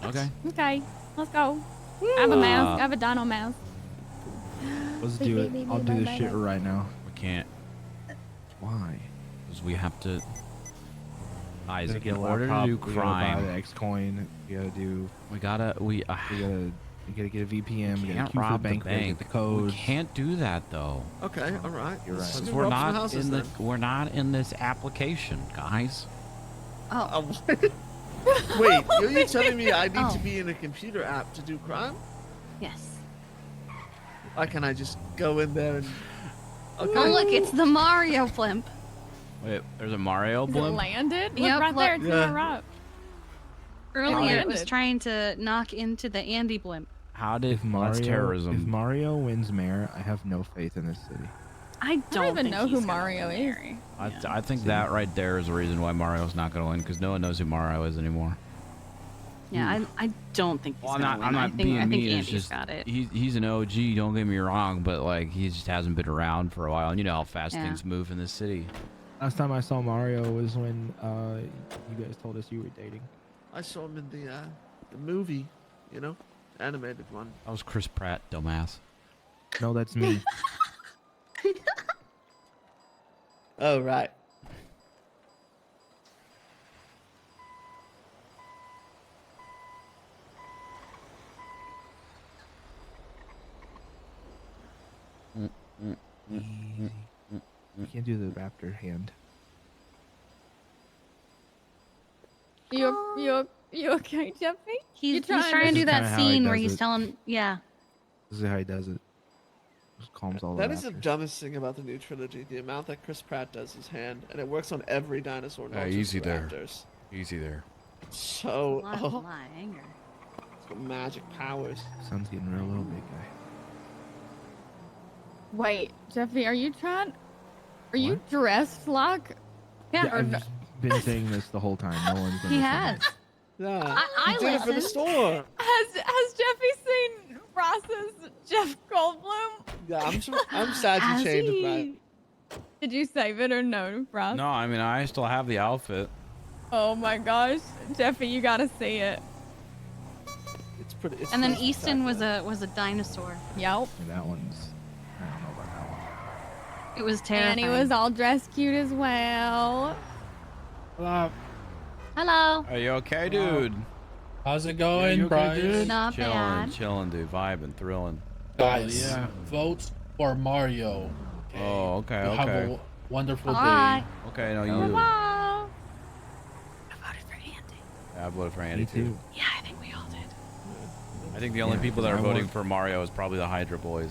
Okay. Okay, let's go. I have a mask. I have a dino mask. Let's do it. I'll do this shit right now. We can't. Why? Because we have to. Guys, Gotta get in a order to laptop, do we gotta buy the crime, X coin. We gotta do. we gotta We gotta get a VPN. We gotta can't queue for rob the bank. the We gotta bank. get the codes. We can't do that though. Okay, alright. You're right. Because Let's we're rob some not houses in the then. we're not in this application, guys. Oh. Wait, you're telling me I need Oh. to be in a computer app to do crime? Yes. Why can't I just go in there and... Okay. Oh look, it's the Mario blimp. Wait, there's a Mario Is it blimp. landed? Look Yep, right look. there. It's Yeah. to my right. Earlier it was landed. trying to knock into the Andy blimp. How did If Mario, that's terrorism? if Mario wins mayor, I have no faith in this city. I don't even think know who he's gonna Mario win is. there. I think that right there is the reason why Mario's not going to win, because no one knows who Mario is anymore. Yeah, I don't think he's Well, I'm gonna not. win. I'm not I think, being I think mean. It's Andy's just got it. he's an OG. Don't get me wrong, but like he just hasn't been around for a while. And you know how fast Yeah. things move in this city. Last time I saw Mario was when you guys told us you were dating. I saw him in the movie, you know? Animated one. That was Chris Pratt, dumbass. No, that's me. Oh, right. You can't do the raptor hand. You okay, Jeffy? He's trying trying This to is do kinda that how he scene where does he's it. telling, yeah. This is how he does it. Just calms all That the is the raptors. dumbest thing about the new trilogy. The amount that Chris Pratt does his hand, and it works on every dinosaur. Not just easy there. raptors. Easy there. So, A lot of anger. it's got magic powers. Sun's getting real low, big guy. Wait, Jeffy, are you What? dressed like? Yeah, or I've no- been saying this the whole time. No one's been he listening. has. Yeah, I he did it for the listened. store. Has Jeffy seen Ross's Jeff Goldblum? Yeah, I'm sad you Has changed it, he? Brad. Did you save it or no, Ross? No, I mean I still have the outfit. Oh my gosh, Jeffy, you gotta see it. It's pretty. It's And then pretty Easton was spectacular. a dinosaur. Yep. And that one's. I don't know about that one. It was terrifying. And he was all dressed cute as well. Hello. Hello. Are you okay, dude? How's it going, Bryce? Not Chilling, bad. chilling, dude. Vibing, thrilling. Guys, yeah. vote for Mario. Okay. Oh, okay, You have okay. a wonderful Bye. day. Okay, no, Oh, you. Wow. I voted for Andy. Yeah, I voted for Andy Me too. too. Yeah, I think we all did. I think the only Yeah, people that are I voting want- for Mario is probably the Hydra boys.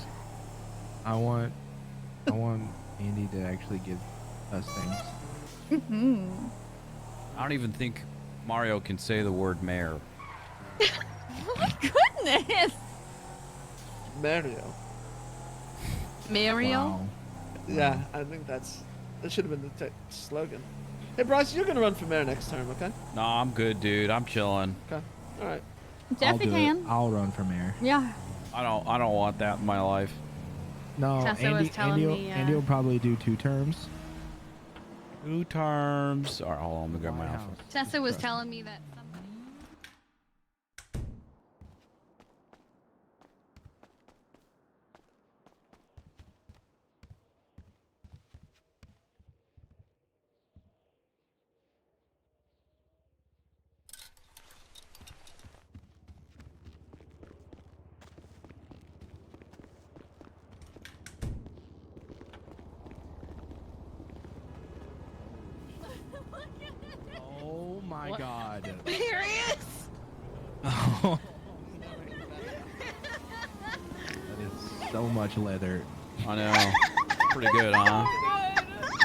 I want Andy to actually give us things. Hmm. I don't even think Mario can say the word mayor. Oh my goodness. Mario. Mario. Wow. Yeah, I think that should have been the slogan. Hey, Bryce, you're gonna run for mayor next term, okay? No, I'm good, dude. I'm chilling. Okay. All right. I'll Jeffy do it. can. I'll run for mayor. Yeah. I don't want that in my life. No, Tessa was telling me, Andy will probably do 2 terms. 2 terms. All right, hold on. Let me grab my outfit. Tessa was telling me that my What? god. Here he is. Oh. That is so much leather. I know. Pretty good, huh?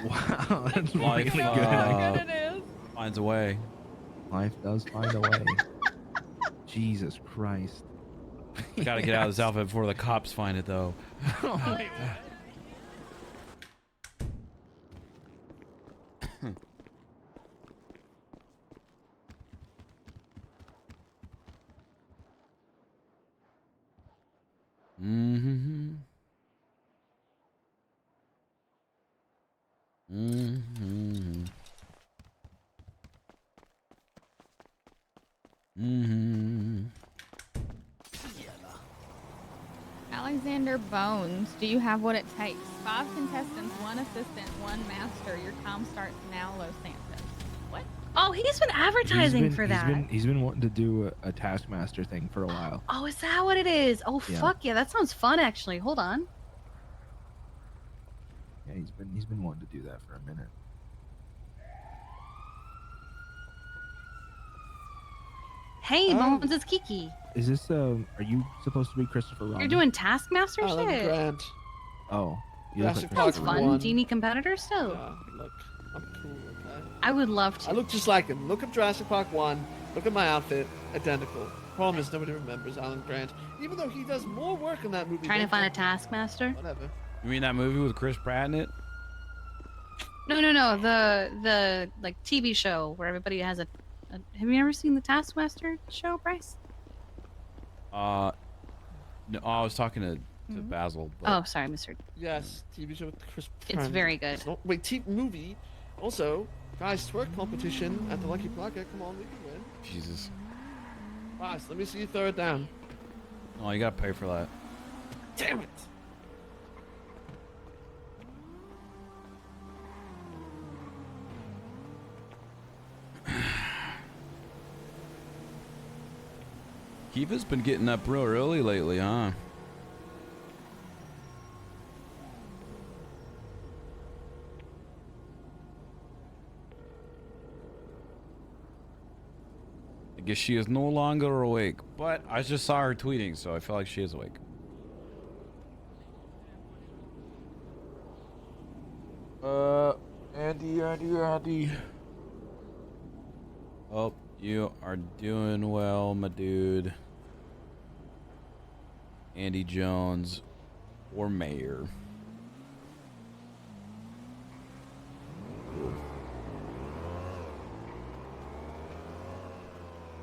Wow, that's Life, really good. How good it is. Finds a way. Life does find a way. Jesus Christ. Gotta get out of this outfit before the cops find it, though. Mm-hmm. Mm-hmm. Mm-hmm. Alexander Bones, do you have what it takes? 5 contestants, 1 assistant, 1 master. Your comm starts now, Los Santos. What? Oh, he's been advertising for that. He's been wanting to do a Taskmaster thing for a while. Oh, is that what it is? Oh, Yeah. fuck yeah. That sounds fun, actually. Hold on. Yeah, he's been wanting to do that for a minute. Hey, Oh. Bones, it's Kiki. Is this are you supposed to be Christopher Robin? You're doing Taskmaster Alan shit? Grant. Oh, you look like Jurassic Sounds Park Christopher fun. Robin. one. Do you need competitors still? Yeah, look, I'm cool, okay? I would love to. I look just like him. Look at Jurassic Park 1. Look at my outfit. Identical. Problem is, nobody remembers Alan Grant. Even though he does more work in that movie. Trying to than- find a Taskmaster? Whatever. You mean that movie with Chris Pratt in it? No. The like TV show where everybody has a. Have you ever seen the Taskmaster show, Bryce? No, I was talking to Mhm. Basil. But Oh, sorry, Mr. Yes, TV show with Chris It's Pratt. very good. It's not- wait, movie. Also, guys, twerk competition at the Lucky Plaza. Come on, we can win. Jesus. Boss, let me see you throw it down. Oh, you gotta pay for that. Damn it! Kiva's been getting up real early lately, huh? I guess she is no longer awake, but I just saw her tweeting, so I feel like she is awake. Andy. Hope you are doing well, my dude. Andy Jones or Mayor.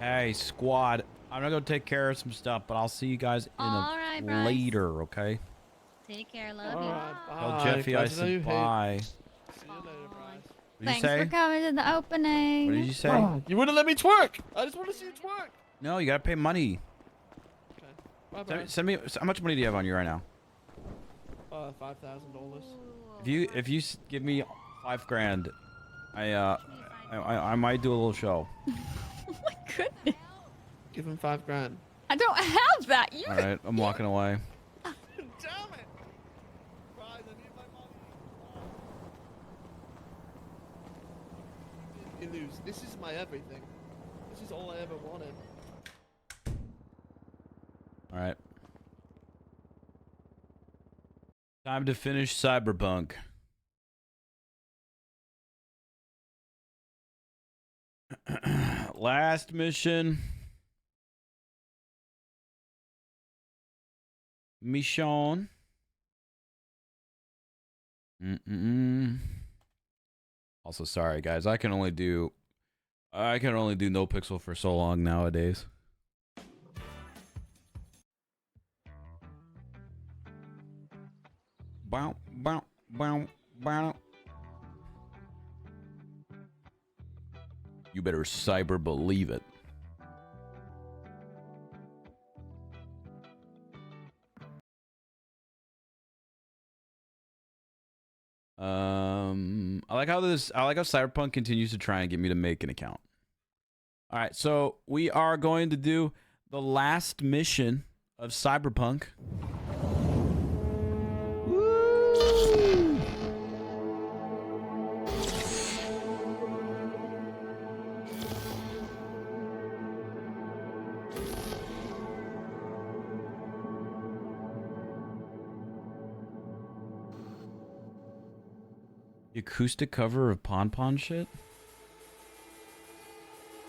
Hey, squad. I'm gonna go take care of some stuff, but I'll see you guys in All right, Bryce. later, okay? Take care, love All you. right, Tell bye. Jeffy I Glad to know you said hate- bye. See you later, Bryce. What did you Thanks say? for coming to the opening. What did you say? Oh, you wouldn't let me twerk. I just want to see you twerk. No, you gotta pay money. Okay. Bye bye. Send me. How much money do you have on you right now? $5,000. If you give me $5 grand, I might do a little show. Oh my goodness. Give him $5 grand. I don't have that. You All right, I'm walking away. Damn it! Bryce, I need my money. You lose. This is my everything. This is all I ever wanted. All right. Time to finish Cyberpunk. Last mission. Mission. Also, sorry guys, I can only do Nopixel for so long nowadays. Bow, bow, bow, bow. You better cyber believe it. I like how Cyberpunk continues to try and get me to make an account. All right, so we are going to do the last mission of Cyberpunk. The acoustic cover of Pon Pon shit?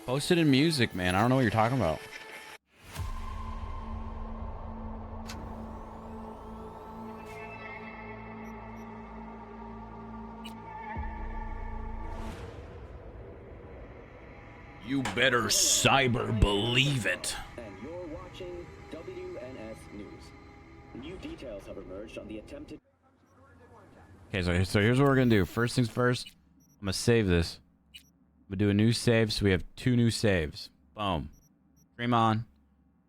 Post it in music, man. I don't know what you're talking about. You better cyber believe it. And you're watching WNS News. New details have emerged on the attempted... Okay, so here's what we're gonna do. First things first, I'm gonna save this. I'm gonna do a new save, so we have 2 new saves. Boom. Dream on.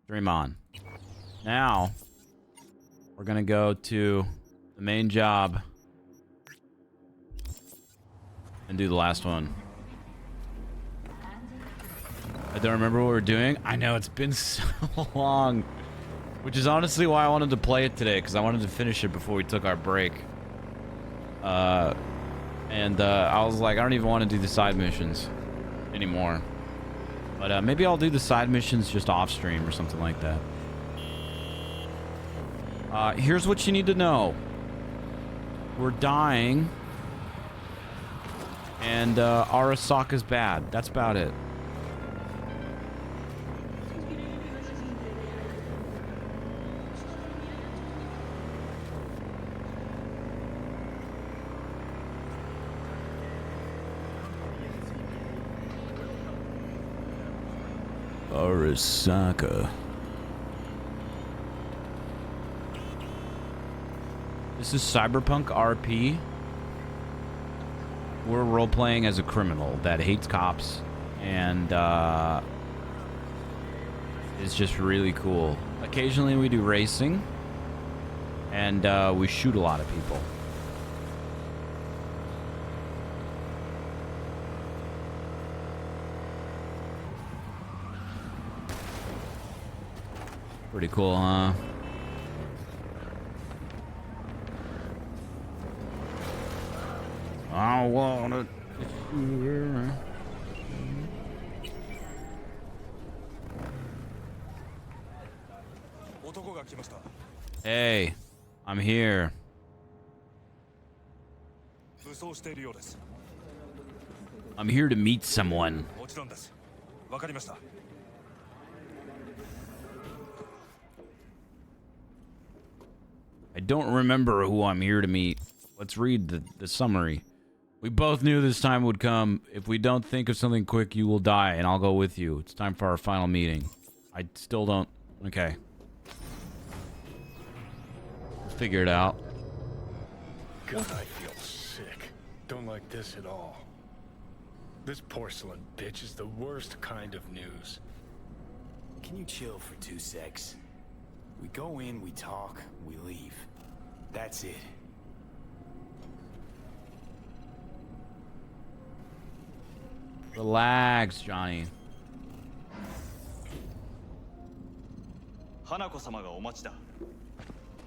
Dream on. Now, we're gonna go to the main job and do the last one. I don't remember what we're doing. I know, it's been so long. Which is honestly why I wanted to play it today, because I wanted to finish it before we took our break. I was like, I don't even want to do the side missions anymore. But maybe I'll do the side missions just off stream or something like that. Here's what you need to know. We're dying. And Arasaka's bad. That's about it. Arasaka. This is Cyberpunk RP. We're role-playing as a criminal that hates cops and is just really cool. Occasionally we do racing and we shoot a lot of people. Pretty cool, huh? I wanna... Hey, I'm here. I'm here to meet someone. I don't remember who I'm here to meet. Let's read the summary. We both knew this time would come. If we don't think of something quick, you will die, and I'll go with you. It's time for our final meeting. I still don't... Okay. We'll figure it out. God, I feel sick. Don't like this at all. This porcelain bitch is the worst kind of news. Can you chill for 2 secs? We go in, we talk, we leave. That's it. Relax, Johnny.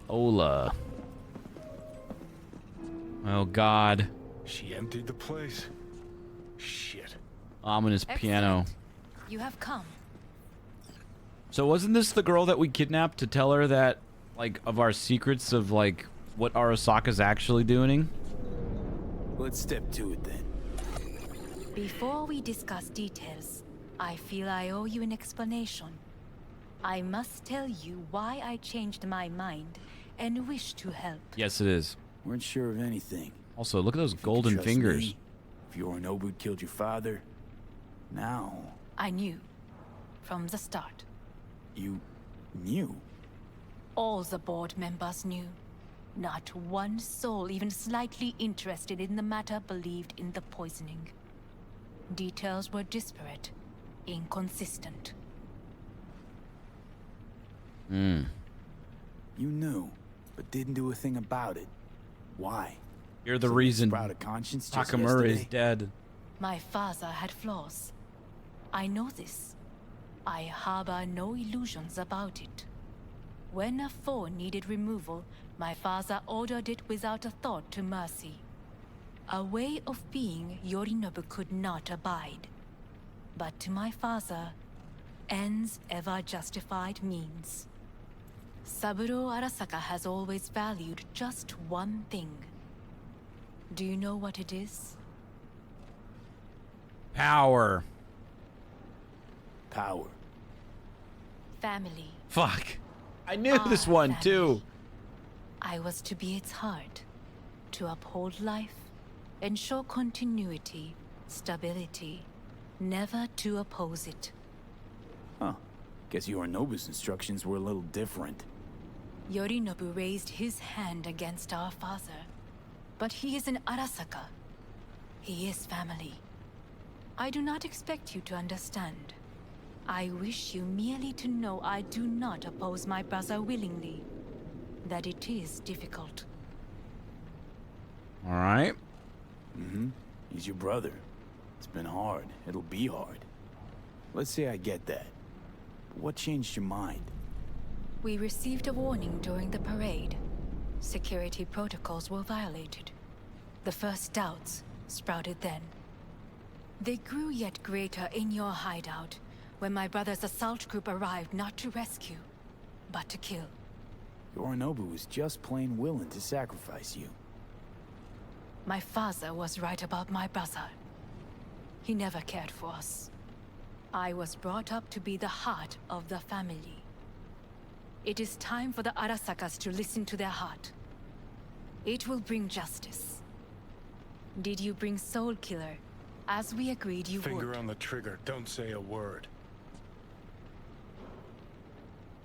Ola. Oh God. She emptied the place. Shit. Ominous piano. You have come. So wasn't this the girl that we kidnapped to tell her that, like, of our secrets of, like, what Arasaka's actually doing? Let's step to it then. Before we discuss details, I feel I owe you an explanation. I must tell you why I changed my mind and wish to help. Yes, it is. Weren't sure of anything. Also, look at those golden Trust fingers. me, if Yorinobu killed your father, now... I knew. From the start. You knew? All the board members knew. Not one soul even slightly interested in the matter believed in the poisoning. Details were disparate, inconsistent. You knew, but didn't do a thing about it. Why? You're the So reason sprout a conscience just Takamura is yesterday? dead. My father had flaws. I know this. I harbor no illusions about it. When a foe needed removal, my father ordered it without a thought to mercy. A way of being Yorinobu could not abide. But to my father, ends ever justified means. Saburo Arasaka has always valued just one thing. Do you know what it is? Power. Power. Family. Fuck. I knew this one too. I was to be its heart, to uphold life, ensure continuity, stability, never to oppose it. Huh. Guess Yorinobu's instructions were a little different. Yorinobu raised his hand against our father, but he is an Arasaka. He is family. I do not expect you to understand. I wish you merely to know I do not oppose my brother willingly. That it is difficult. All right. Mm-hmm. He's your brother. It's been hard. It'll be hard. Let's say I get that. What changed your mind? We received a warning during the parade. Security protocols were violated. The first doubts sprouted then. They grew yet greater in your hideout when my brother's assault group arrived not to rescue, but to kill. Yorinobu was just plain willing to sacrifice you. My father was right about my brother. He never cared for us. I was brought up to be the heart of the family. It is time for the Arasakas to listen to their heart. It will bring justice. Did you bring Soul Killer, as we agreed you would? Finger on the trigger. Don't say a word.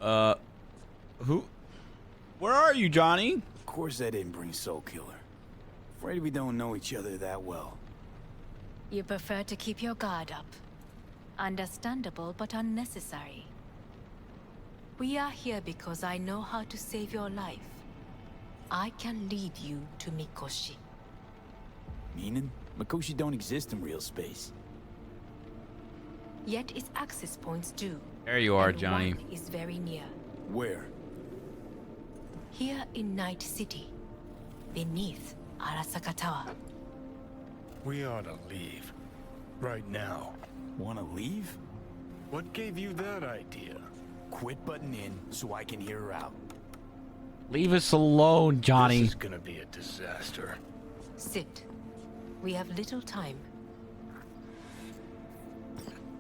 Who? Where are you, Johnny? Of course I didn't bring Soul Killer. Afraid we don't know each other that well. You prefer to keep your guard up. Understandable, but unnecessary. We are here because I know how to save your life. I can lead you to Mikoshi. Meaning? Mikoshi don't exist in real space. Yet its access points do. There you are, and Johnny. one is very near. Where? Here in Night City, beneath Arasaka Tower. We ought to leave. Right now. Wanna leave? What gave you that idea? Quit butting in so I can hear her out. Leave us alone, Johnny. This is gonna be a disaster. Sit. We have little time.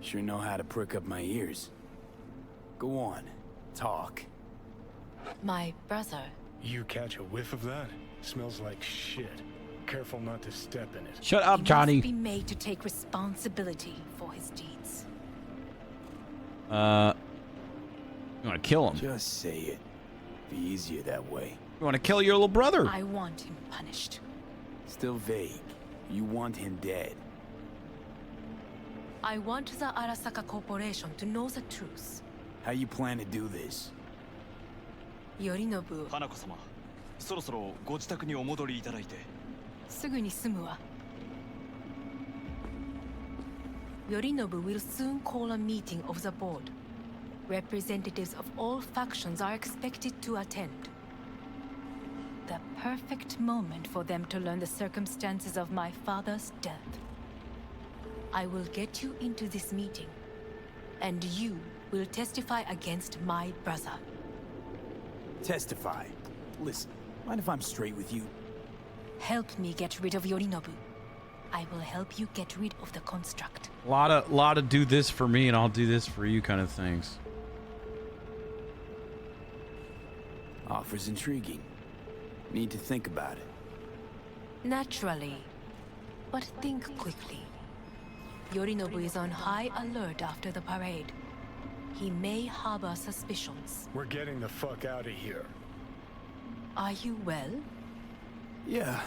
Sure know how to prick up my ears. Go on. Talk. My brother. You catch a whiff of that? Smells like shit. Careful not to step in it. Shut up, He Johnny. must be made to take responsibility for his deeds. You want to kill him? Just say it. Be easier that way. You want to kill your little brother? I want him punished. Still vague. You want him dead. I want the Arasaka Corporation to know the truth. How you plan to do this? Yorinobu. 花子様、そろそろご自宅にお戻りいただいて。すぐに済むわ。Yorinobu will soon call a meeting of the board. Representatives of all factions are expected to attend. The perfect moment for them to learn the circumstances of my father's death. I will get you into this meeting, and you will testify against my brother. Testify. Listen, mind if I'm straight with you? Help me get rid of Yorinobu. I will help you get rid of the construct. Lot of do this for me and I'll do this for you kind of things. Offer's intriguing. Need to think about it. Naturally. But think quickly. Yorinobu is on high alert after the parade. He may harbor suspicions. We're getting the fuck out of here. Are you well? Yeah.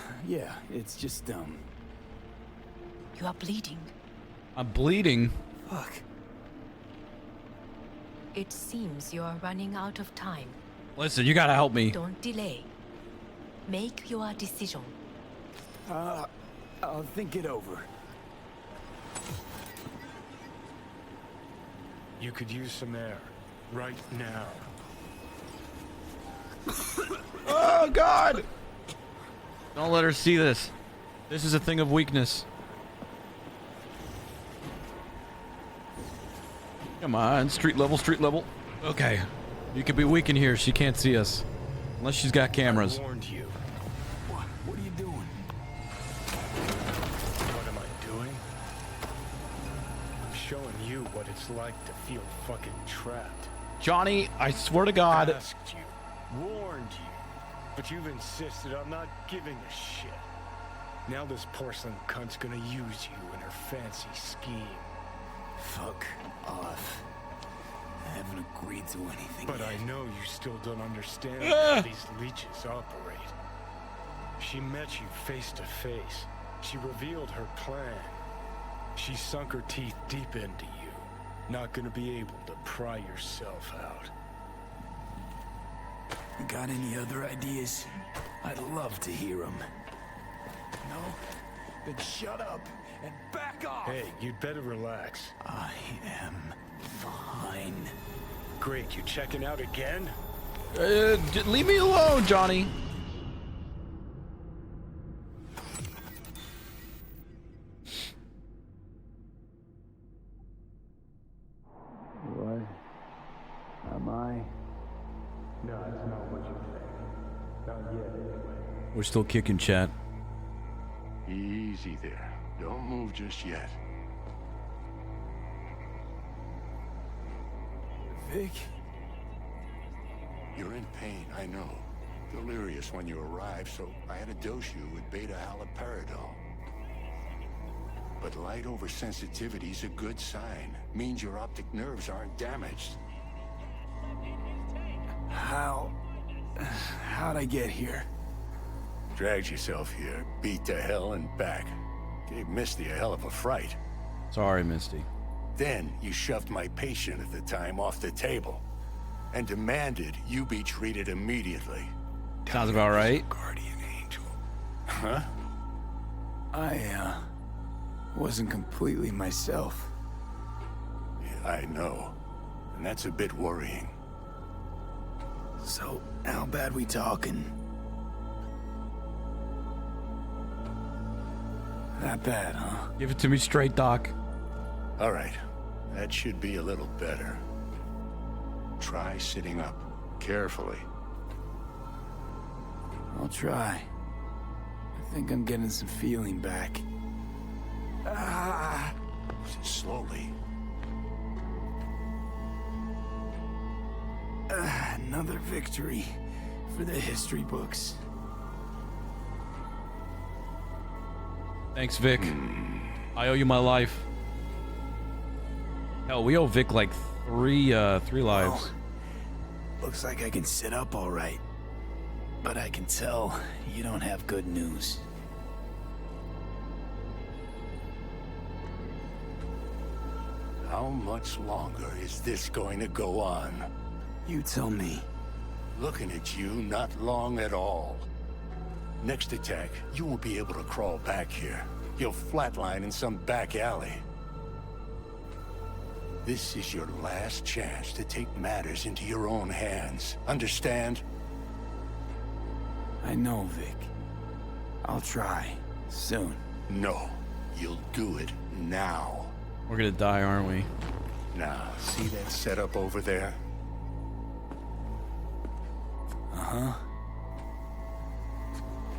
It's just, You are bleeding. I'm bleeding. Fuck. It seems you are running out of time. Listen, you gotta help me. Don't delay. Make your decision. I'll think it over. You could use some air. Right now. Oh, God! Don't let her see this. This is a thing of weakness. Come on, street level, street level. Okay. You could be weak in here. She can't see us. Unless she's got cameras. I warned you. What are you doing? it's like to feel fucking trapped. Johnny, I swear to God. Asked you, warned you, but you've insisted on not giving a shit. Now this porcelain cunt's gonna use you in her fancy scheme. Fuck off. I haven't agreed to anything But yet. I know you still don't understand how these leeches operate. She met you face to face. She revealed her plan. She sunk her teeth deep into you. Not gonna be able to pry yourself out. Got any other ideas? I'd love to hear them. No? Then shut up and back off! Hey, you'd better relax. I am fine. Great, you checking out again? Leave me alone, Johnny. What am I? No, that's not what you think. Not yet, anyway. We're still kicking, chat. Easy there. Don't move just yet. Vic? You're in pain, I know. Delirious when you arrived, so I had to dose you with beta-haloperidol. But light oversensitivity's a good sign. Means your optic nerves aren't damaged. How'd I get here? Dragged yourself here, beat to hell and back. Gave Misty a hell of a fright. Sorry, Misty. Then you shoved my patient at the time off the table and demanded you be treated immediately. Sounds about right. Guardian angel. Huh? I wasn't completely myself. Yeah, I know. And that's a bit worrying. So, how bad we talking? That bad, huh? Give it to me straight, Doc. All right. That should be a little better. Try sitting up. Carefully. I'll try. I think I'm getting some feeling back. Slowly. Another victory for the history books. Thanks, Vic. I owe you my life. Hell, we owe Vic like three lives. Looks like I can sit up all right. But I can tell you don't have good news. How much longer is this going to go on? You tell me. Looking at you, not long at all. Next attack, you won't be able to crawl back here. You'll flatline in some back alley. This is your last chance to take matters into your own hands. Understand? I know, Vic. I'll try. Soon. No. You'll do it now. We're gonna die, aren't we? Now, see that setup over there? Uh-huh.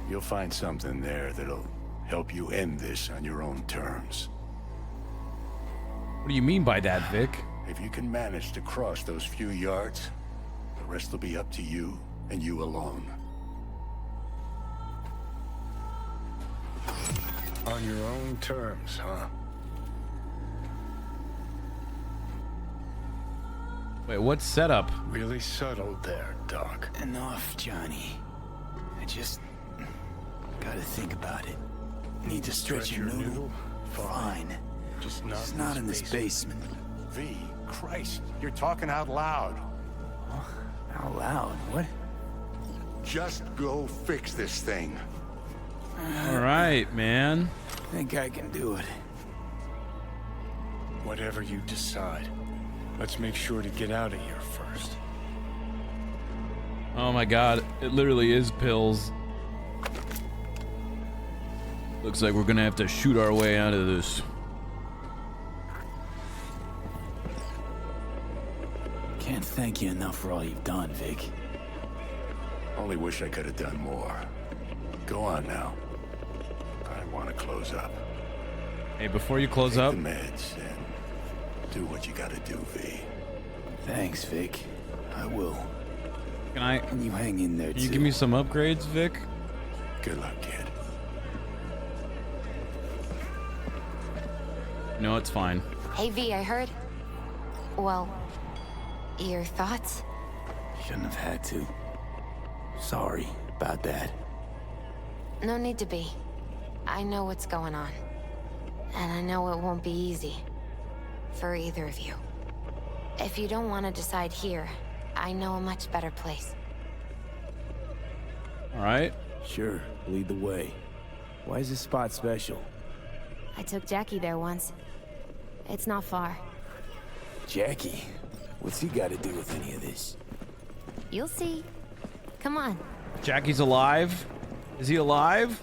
You'll find something there that'll help you end this on your own terms. What do you mean by that, Vic? If you can manage to cross those few yards, the rest will be up to you and you alone. On your own terms, huh? Wait, what's setup? Really subtle there, Doc. Enough, Johnny. I just gotta think about it. Need to stretch your noodle? Fine. Just not in this basement. V, Christ, you're talking out loud. Out loud? What? Just go fix this thing. All right, man. Think I can do it. Whatever you decide. Let's make sure to get out of here first. Oh my god, it literally is pills. Looks like we're gonna have to shoot our way out of this. Can't thank you enough for all you've done, Vic. Only wish I could have done more. Go on now. I want to close up. Hey, before you close Take up, the meds and Do what you gotta do, V. Thanks, Vic. I will. Can you hang in there, Can you give me some upgrades, Vic? Good luck, kid. No, it's fine. Hey V, I heard. Well, your thoughts? Shouldn't have had to. Sorry about that. No need to be. I know what's going on. And I know it won't be easy. For either of you. If you don't want to decide here, I know a much better place. Alright. Sure, lead the way. Why is this spot special? I took Jackie there once. It's not far. Jackie? What's he got to do with any of this? You'll see. Come on. Jackie's alive? Is he alive?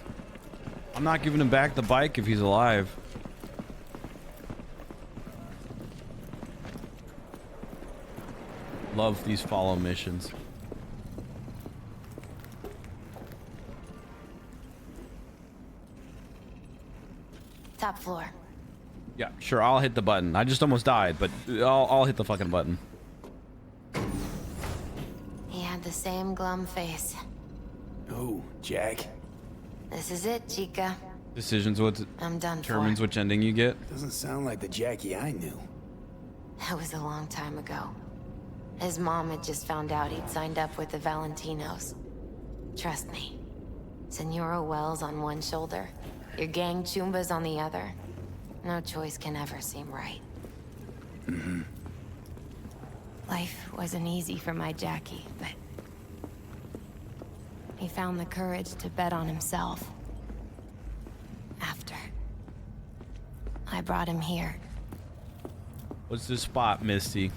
I'm not giving him back the bike if he's alive. Love these follow missions. Top floor. Yeah, sure, I'll hit the button. I just almost died, but I'll hit the fucking button. He had the same glum face. Who, Jack? This is it, Chica. Decisions what I'm done determines which ending you get. Doesn't sound like the Jackie I knew. That was a long time ago. His mom had just found out he'd signed up with the Valentinos. Trust me. Senora Wells on one shoulder, your gang Chumbas on the other. No choice can ever seem right. Life wasn't easy for my Jackie, but he found the courage to bet on himself. After I brought him here. What's this spot, Misty?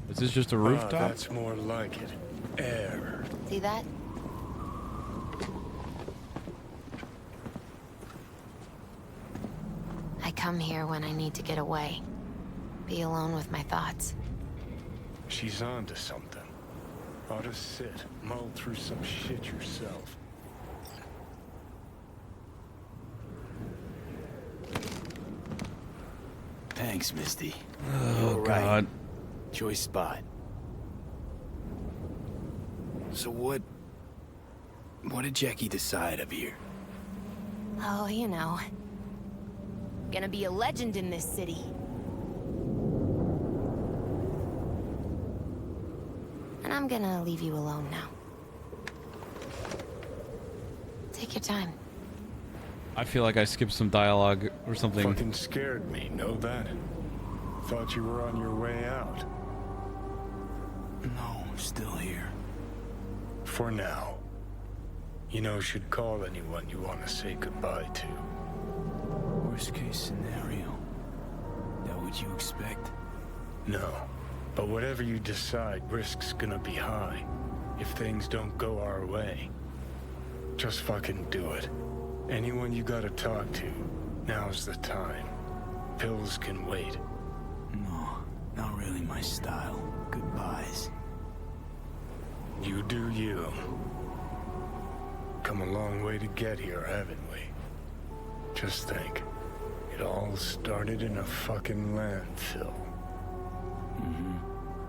Is this just a rooftop? That's more like it. Air. See that? I come here when I need to get away. Be alone with my thoughts. She's onto something. Ought to sit, mull through some shit yourself. Thanks, Misty. Oh, You're right. God. Choice spot. So what did Jackie decide up here? Oh, you know. Gonna be a legend in this city. And I'm gonna leave you alone now. Take your time. I feel like I skipped some dialogue or something. Fucking scared me, know that? Thought you were on your way out. No, still here. For now. You know, should call anyone you want to say goodbye to. Worst case scenario. That what you expect? No. But whatever you decide, risk's gonna be high. If things don't go our way. Just fucking do it. Anyone you gotta talk to, now's the time. Pills can wait. No, not really my style. Goodbyes. You do you. Come a long way to get here, haven't we? Just think. It all started in a fucking landfill.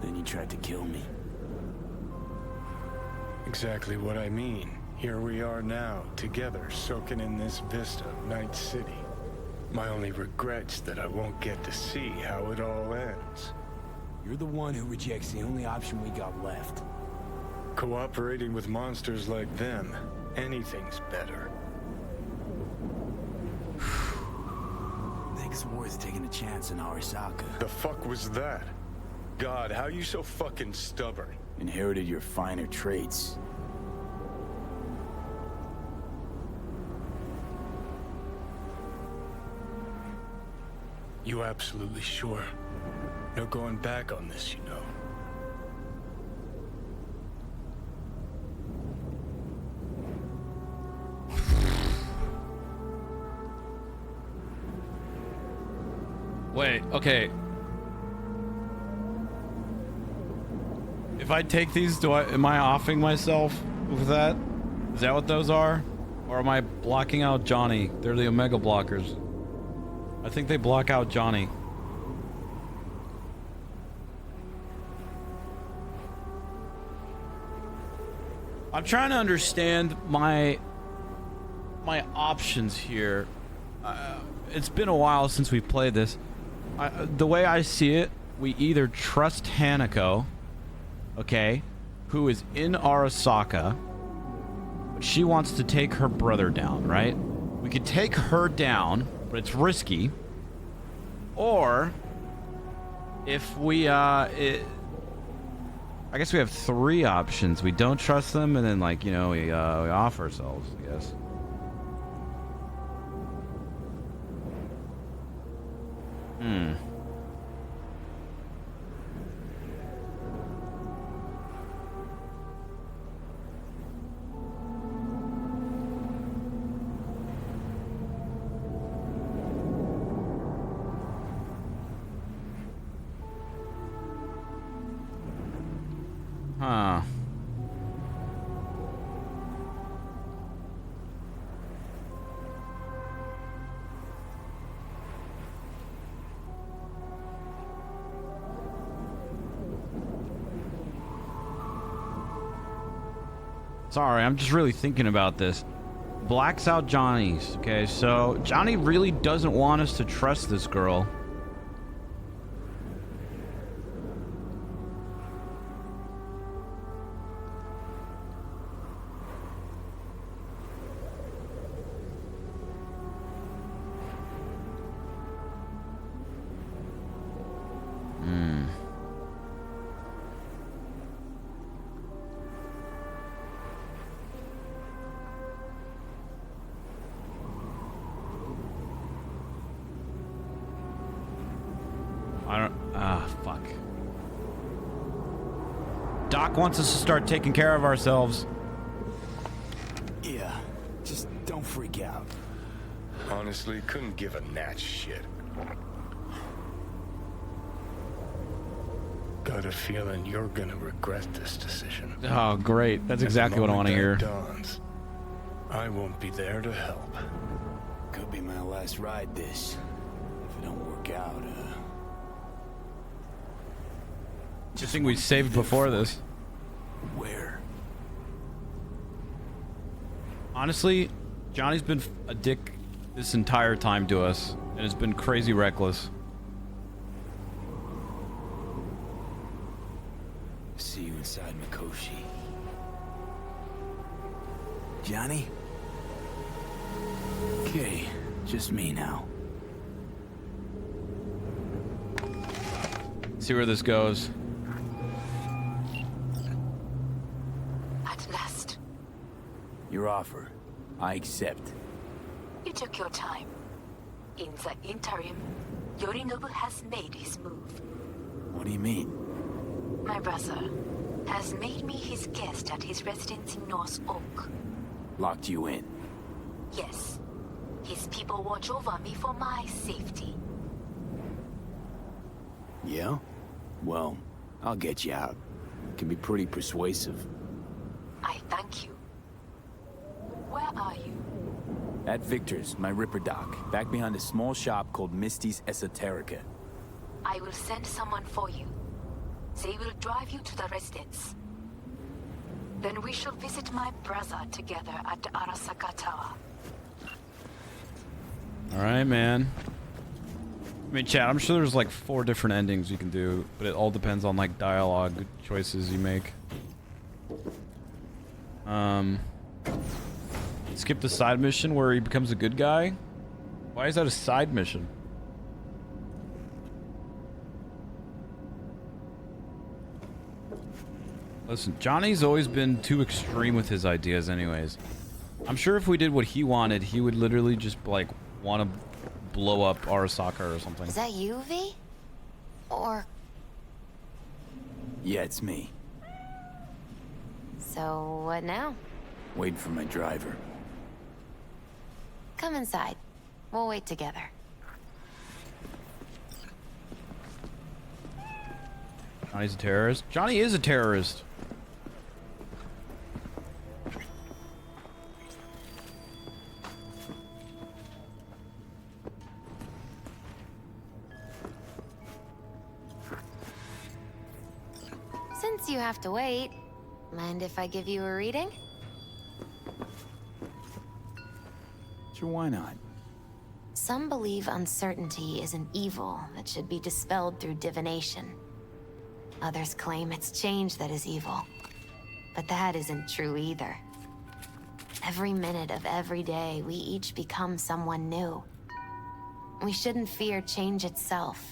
Then you tried to kill me. Exactly what I mean. Here we are now, together, soaking in this vista of Night City. My only regret's that I won't get to see how it all ends. You're the one who rejects the only option we got left. Cooperating with monsters like them, anything's better. Think it's worth taking a chance in Arisaka. The fuck was that? God, how you so fucking stubborn? Inherited your finer traits. You absolutely sure? No going back on this, you know. Wait, okay. If I take these, am I offing myself with that? Is that what those are? Or am I blocking out Johnny? They're the Omega blockers. I think they block out Johnny. I'm trying to understand my options here. It's been a while since we've played this. The way I see it, we either trust Hanako, okay, who is in Arasaka, but she wants to take her brother down, right? We could take her down, but it's risky. Or if we I guess we have 3 options. We don't trust them, and then, like, you know, we off ourselves, I guess. Huh. Sorry, I'm just really thinking about this. Blacks out Johnny's. Okay, so Johnny really doesn't want us to trust this girl. Fuck. Doc wants us to start taking care of ourselves. Yeah, just don't freak out. Honestly, couldn't give a gnat's shit. Got a feeling you're gonna regret this decision. Oh, great. That's exactly what I want to hear. Dawns, I won't be there to help. Could be my last ride this. If it don't work out, Just think we saved before this. Where? Honestly, Johnny's been a dick this entire time to us, and has been crazy reckless. See you inside Mikoshi. Johnny? Okay, just me now. See where this goes. At last. Your offer. I accept. You took your time. In the interim, Yorinobu has made his move. What do you mean? My brother has made me his guest at his residence in North Oak. Locked you in. Yes. His people watch over me for my safety. Yeah? Well, I'll get you out. Can be pretty persuasive. I thank you. Where are you? At Victor's, my Ripper Dock, back behind a small shop called Misty's Esoterica. I will send someone for you. They will drive you to the residence. Then we shall visit my brother together at Arasaka Tower. Alright, man. I mean, chat, I'm sure there's like 4 different endings you can do, but it all depends on like dialogue choices you make. Skip the side mission where he becomes a good guy? Why is that a side mission? Listen, Johnny's always been too extreme with his ideas anyways. I'm sure if we did what he wanted, he would literally just like want to blow up Arasaka or something. Is that you, V? Or... Yeah, it's me. So, what now? Waiting for my driver. Come inside. We'll wait together. Johnny's a terrorist? Johnny is a terrorist. Since you have to wait, mind if I give you a reading? Sure, why not? Some believe uncertainty is an evil that should be dispelled through divination. Others claim it's change that is evil. But that isn't true either. Every minute of every day, we each become someone new. We shouldn't fear change itself,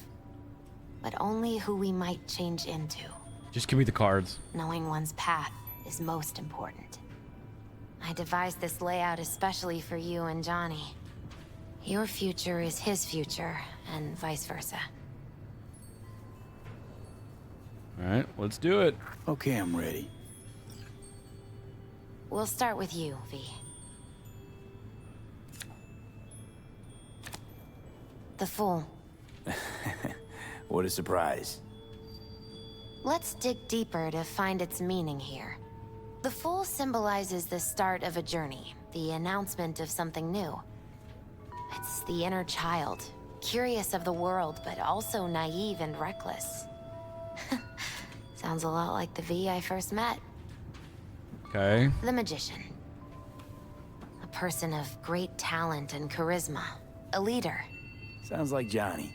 but only who we might change into. Just give me the cards. Knowing one's path is most important. I devised this layout especially for you and Johnny. Your future is his future, and vice versa. Alright, let's do it. Okay, I'm ready. We'll start with you, V. The Fool. What a surprise. Let's dig deeper to find its meaning here. The Fool symbolizes the start of a journey, the announcement of something new. It's the inner child, curious of the world, but also naive and reckless. Sounds a lot like the V I first met. Okay. The Magician. A person of great talent and charisma. A leader. Sounds like Johnny.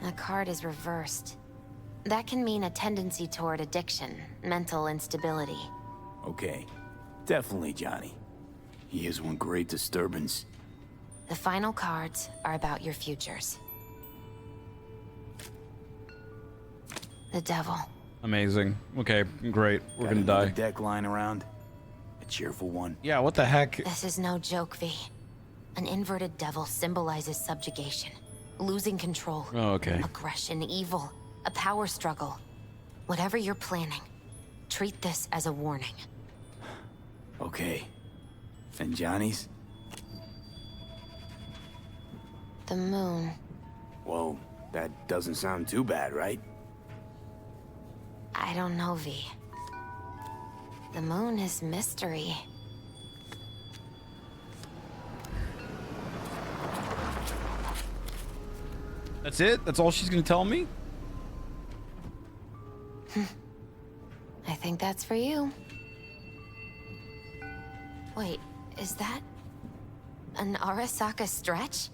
The card is reversed. That can mean a tendency toward addiction, mental instability. Okay, definitely Johnny. He is one great disturbance. The final cards are about your futures. The Devil. Amazing. Okay, great. We're Got gonna another die. deck lying around. A cheerful one. Yeah, what the heck? This is no joke, V. An inverted devil symbolizes subjugation, losing control, Oh, okay. aggression, evil, a power struggle. Whatever you're planning, treat this as a warning. Okay. And Johnny's? The Moon. Whoa, that doesn't sound too bad, right? I don't know, V. The Moon is mystery. That's it? That's all she's gonna tell me? I think that's for you. Wait, is that an Arasaka stretch?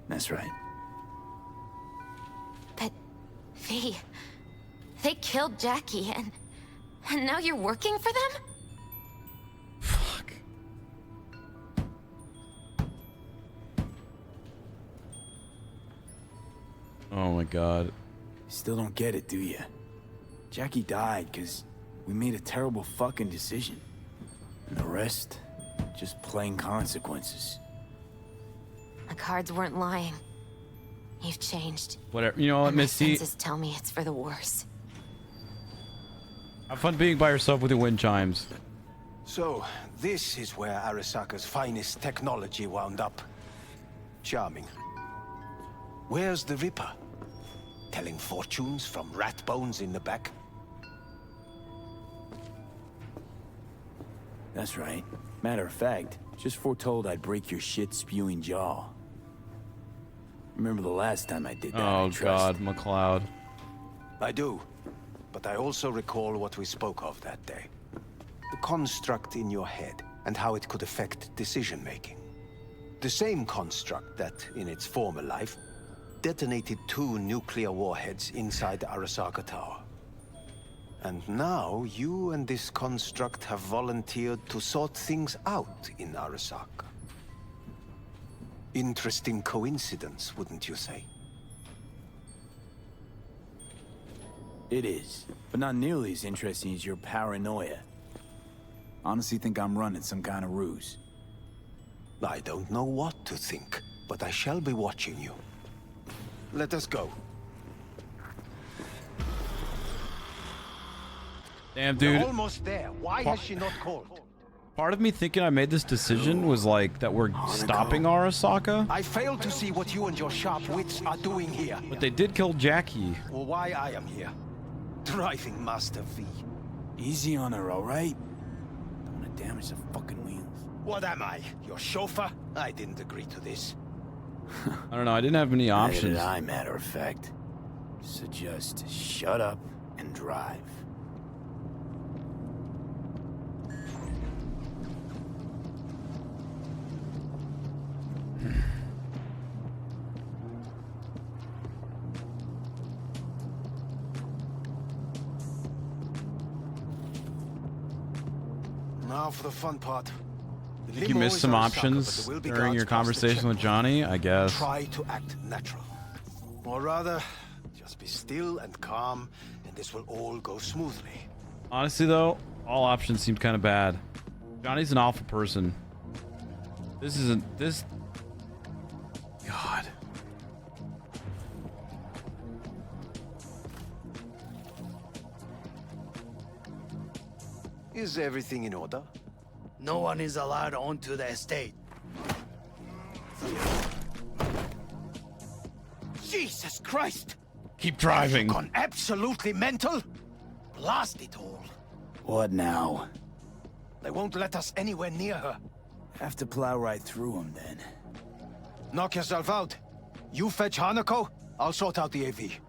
That's right. But, V, they killed Jackie and now you're working for them? Fuck. Oh my god. Still don't get it, do you? Jackie died because we made a terrible fucking decision. And the rest, just plain consequences. The cards weren't lying. You've changed. Whatever. You know what, And my Misty? senses tell me it's for the worse. Have fun being by yourself with your wind chimes. So, this is where Arasaka's finest technology wound up. Charming. Where's the Ripper? Telling fortunes from rat bones in the back? That's right. Matter of fact, just foretold I'd break your shit-spewing jaw. Remember the last time I did that? Oh I trust. god, McLeod. I do. But I also recall what we spoke of that day. The construct in your head, and how it could affect decision-making. The same construct that, in its former life, detonated 2 nuclear warheads inside the Arasaka Tower. And now, you and this construct have volunteered to sort things out in Arasaka. Interesting coincidence, wouldn't you say? It is, but not nearly as interesting as your paranoia. Honestly think I'm running some kind of ruse. I don't know what to think, but I shall be watching you. Let us go. Damn, dude. We're almost there. Why has she not called? Part of me thinking I made this decision was like that we're stopping Arasaka. I fail to see what you and your sharp wits are doing here. But they did kill Jackie. Or why I am here. Driving Master V. Easy on her, alright? Don't want to damage the fucking wheels. What am I? Your chauffeur? I didn't agree to this. I don't know, I didn't have many options. Neither did I, matter of fact. So just shut up and drive. Now for the fun part. The Think you limo missed is some Arasaka, but options there will be during your guards past the conversation with Johnny, I guess. Try to act natural. Or rather, just be still and calm, and this will all go smoothly. Honestly, though, all options seem kind of bad. Johnny's an awful person. This isn't... This... God. Is everything in order? No one is allowed onto the estate. Jesus Christ! Keep driving. Have you gone absolutely mental? Blast it all. What now? They won't let us anywhere near her. Have to plow right through them then. Knock yourself out. You fetch Hanako, I'll sort out the AV.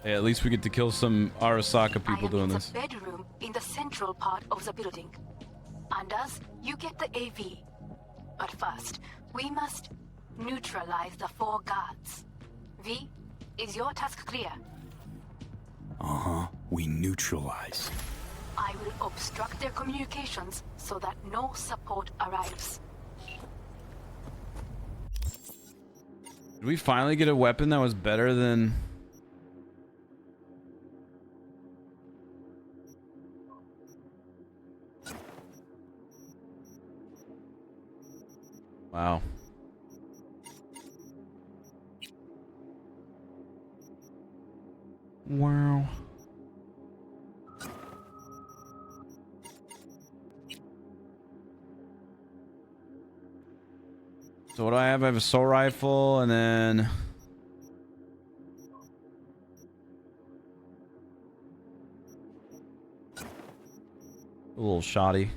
Hey, at least we get to kill some Arasaka people doing this. Bedroom in the central part of the building. Anders, you get the AV. But first, we must neutralize the 4 guards. V, is your task clear? Uh-huh. We neutralize. I will obstruct their communications so that no support arrives. Did we finally get a weapon that was better than... Wow. Wow. So what do I have? I have a assault rifle and then... a little shoddy.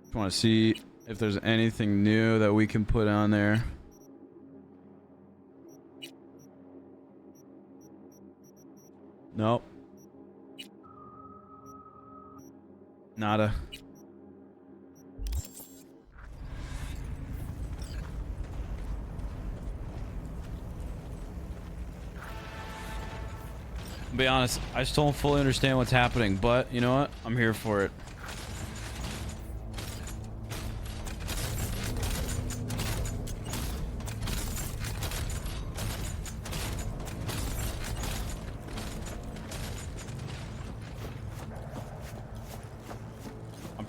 Just want to see if there's anything new that we can put on there. Nope. Nada. To be honest, I still don't fully understand what's happening, but you know what? I'm here for it.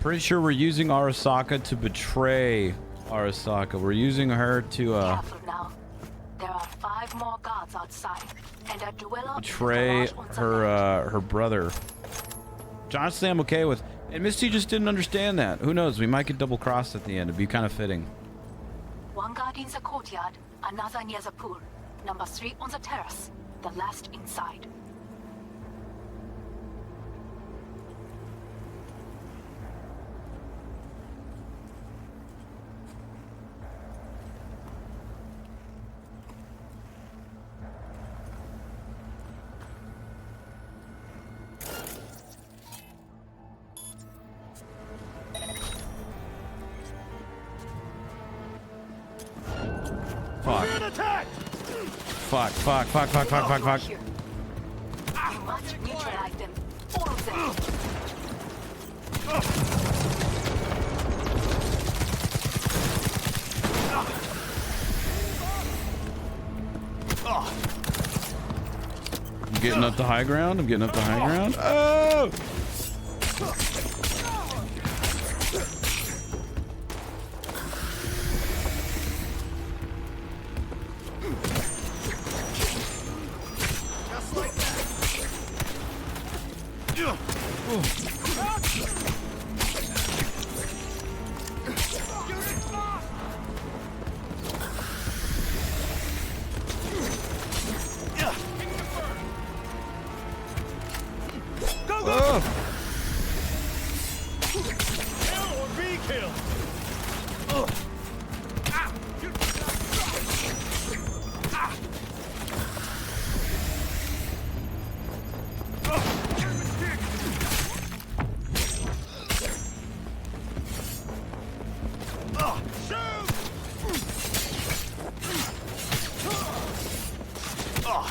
Pretty sure we're using Arasaka to betray Arasaka. We're using her to Careful now. There are 5 more guards outside, and a dweller betray her brother. Which honestly, I'm okay with. And Misty just didn't understand that. Who knows? We might get double crossed at the end. It'd be kind of fitting. 1 guard in the courtyard, another near the pool. Number 3 on the terrace, the last inside. Fuck. Fuck. You must neutralize them. All of them. I'm getting up the high ground. Oh!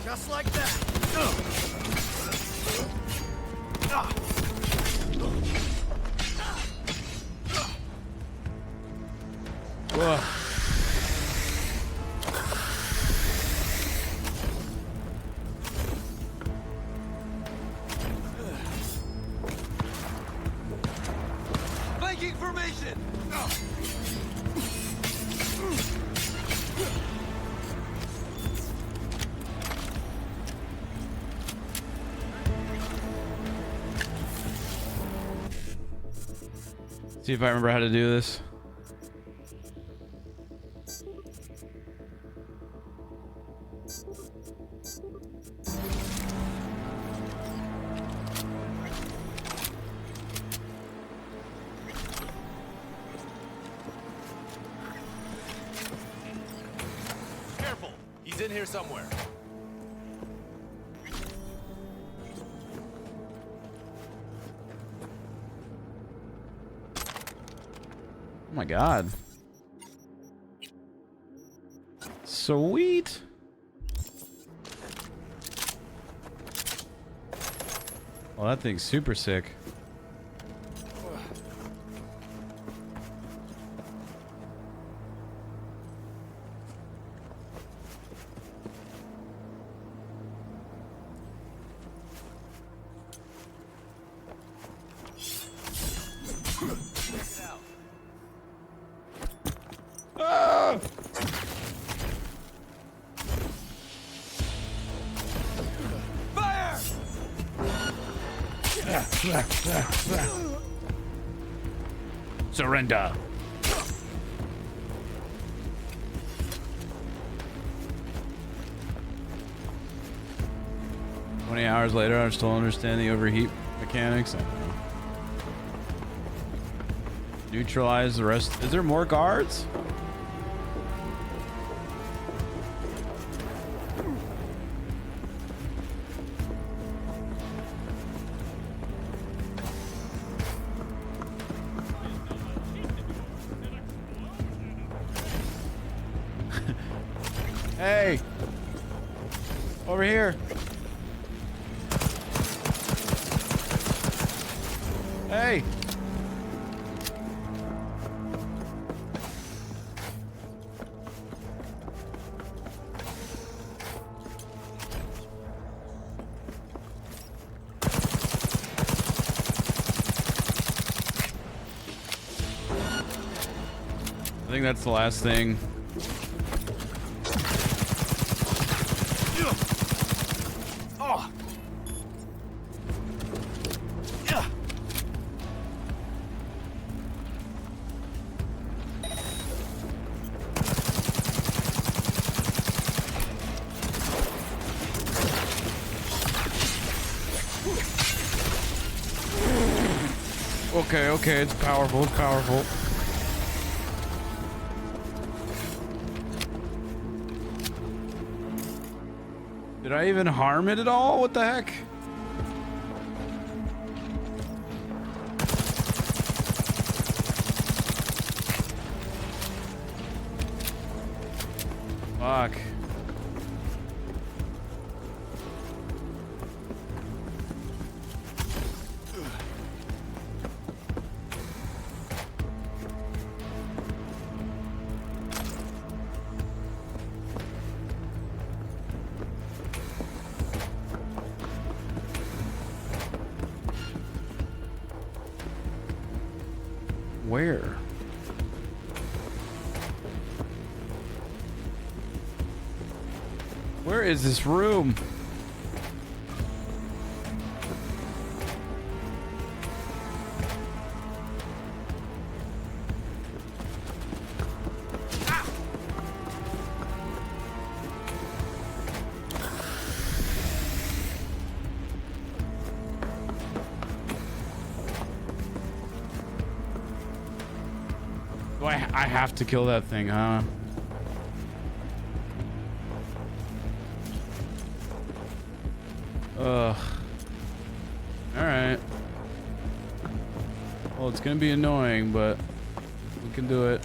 Just like that. Whoa. Flanking formation. See if I remember how to do this. Careful. He's in here somewhere. Oh my god. Sweet. Well, that thing's super sick. Ah! Fire! Surrender. Hours later, I still understand the overheat mechanics. I don't know. Neutralize the rest. Is there more guards? Hey! Over here! Hey! I think that's the last thing. Oh. Yeah. Okay, it's powerful, it's powerful. Did I even harm it at all? What the heck? Fuck. Where? Where is this room? I have to kill that thing, huh? Ugh. Alright. Well, it's gonna be annoying, but we can do it.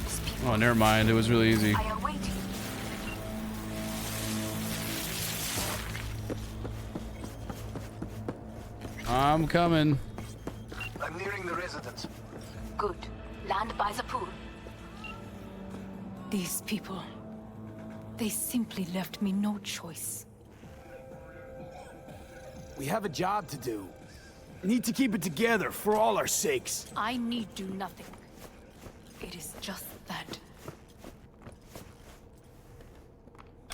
townspeople. Oh, never mind. It was really easy. I await you. I'm coming. I'm nearing the residence. Good. Land by the pool. These people, they simply left me no choice. We have a job to do. Need to keep it together for all our sakes. I need do nothing. It is just that.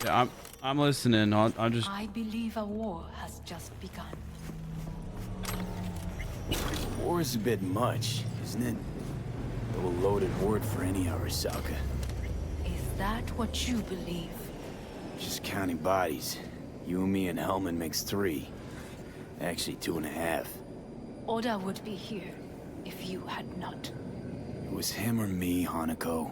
Yeah, I'm listening. I'll just. I believe a war has just begun. War is a bit much, isn't it? A loaded word for any Arasaka. Is that what you believe? Just counting bodies. You and me and Hellman makes 3. Actually, 2.5. Oda would be here if you had not. It was him or me, Hanako.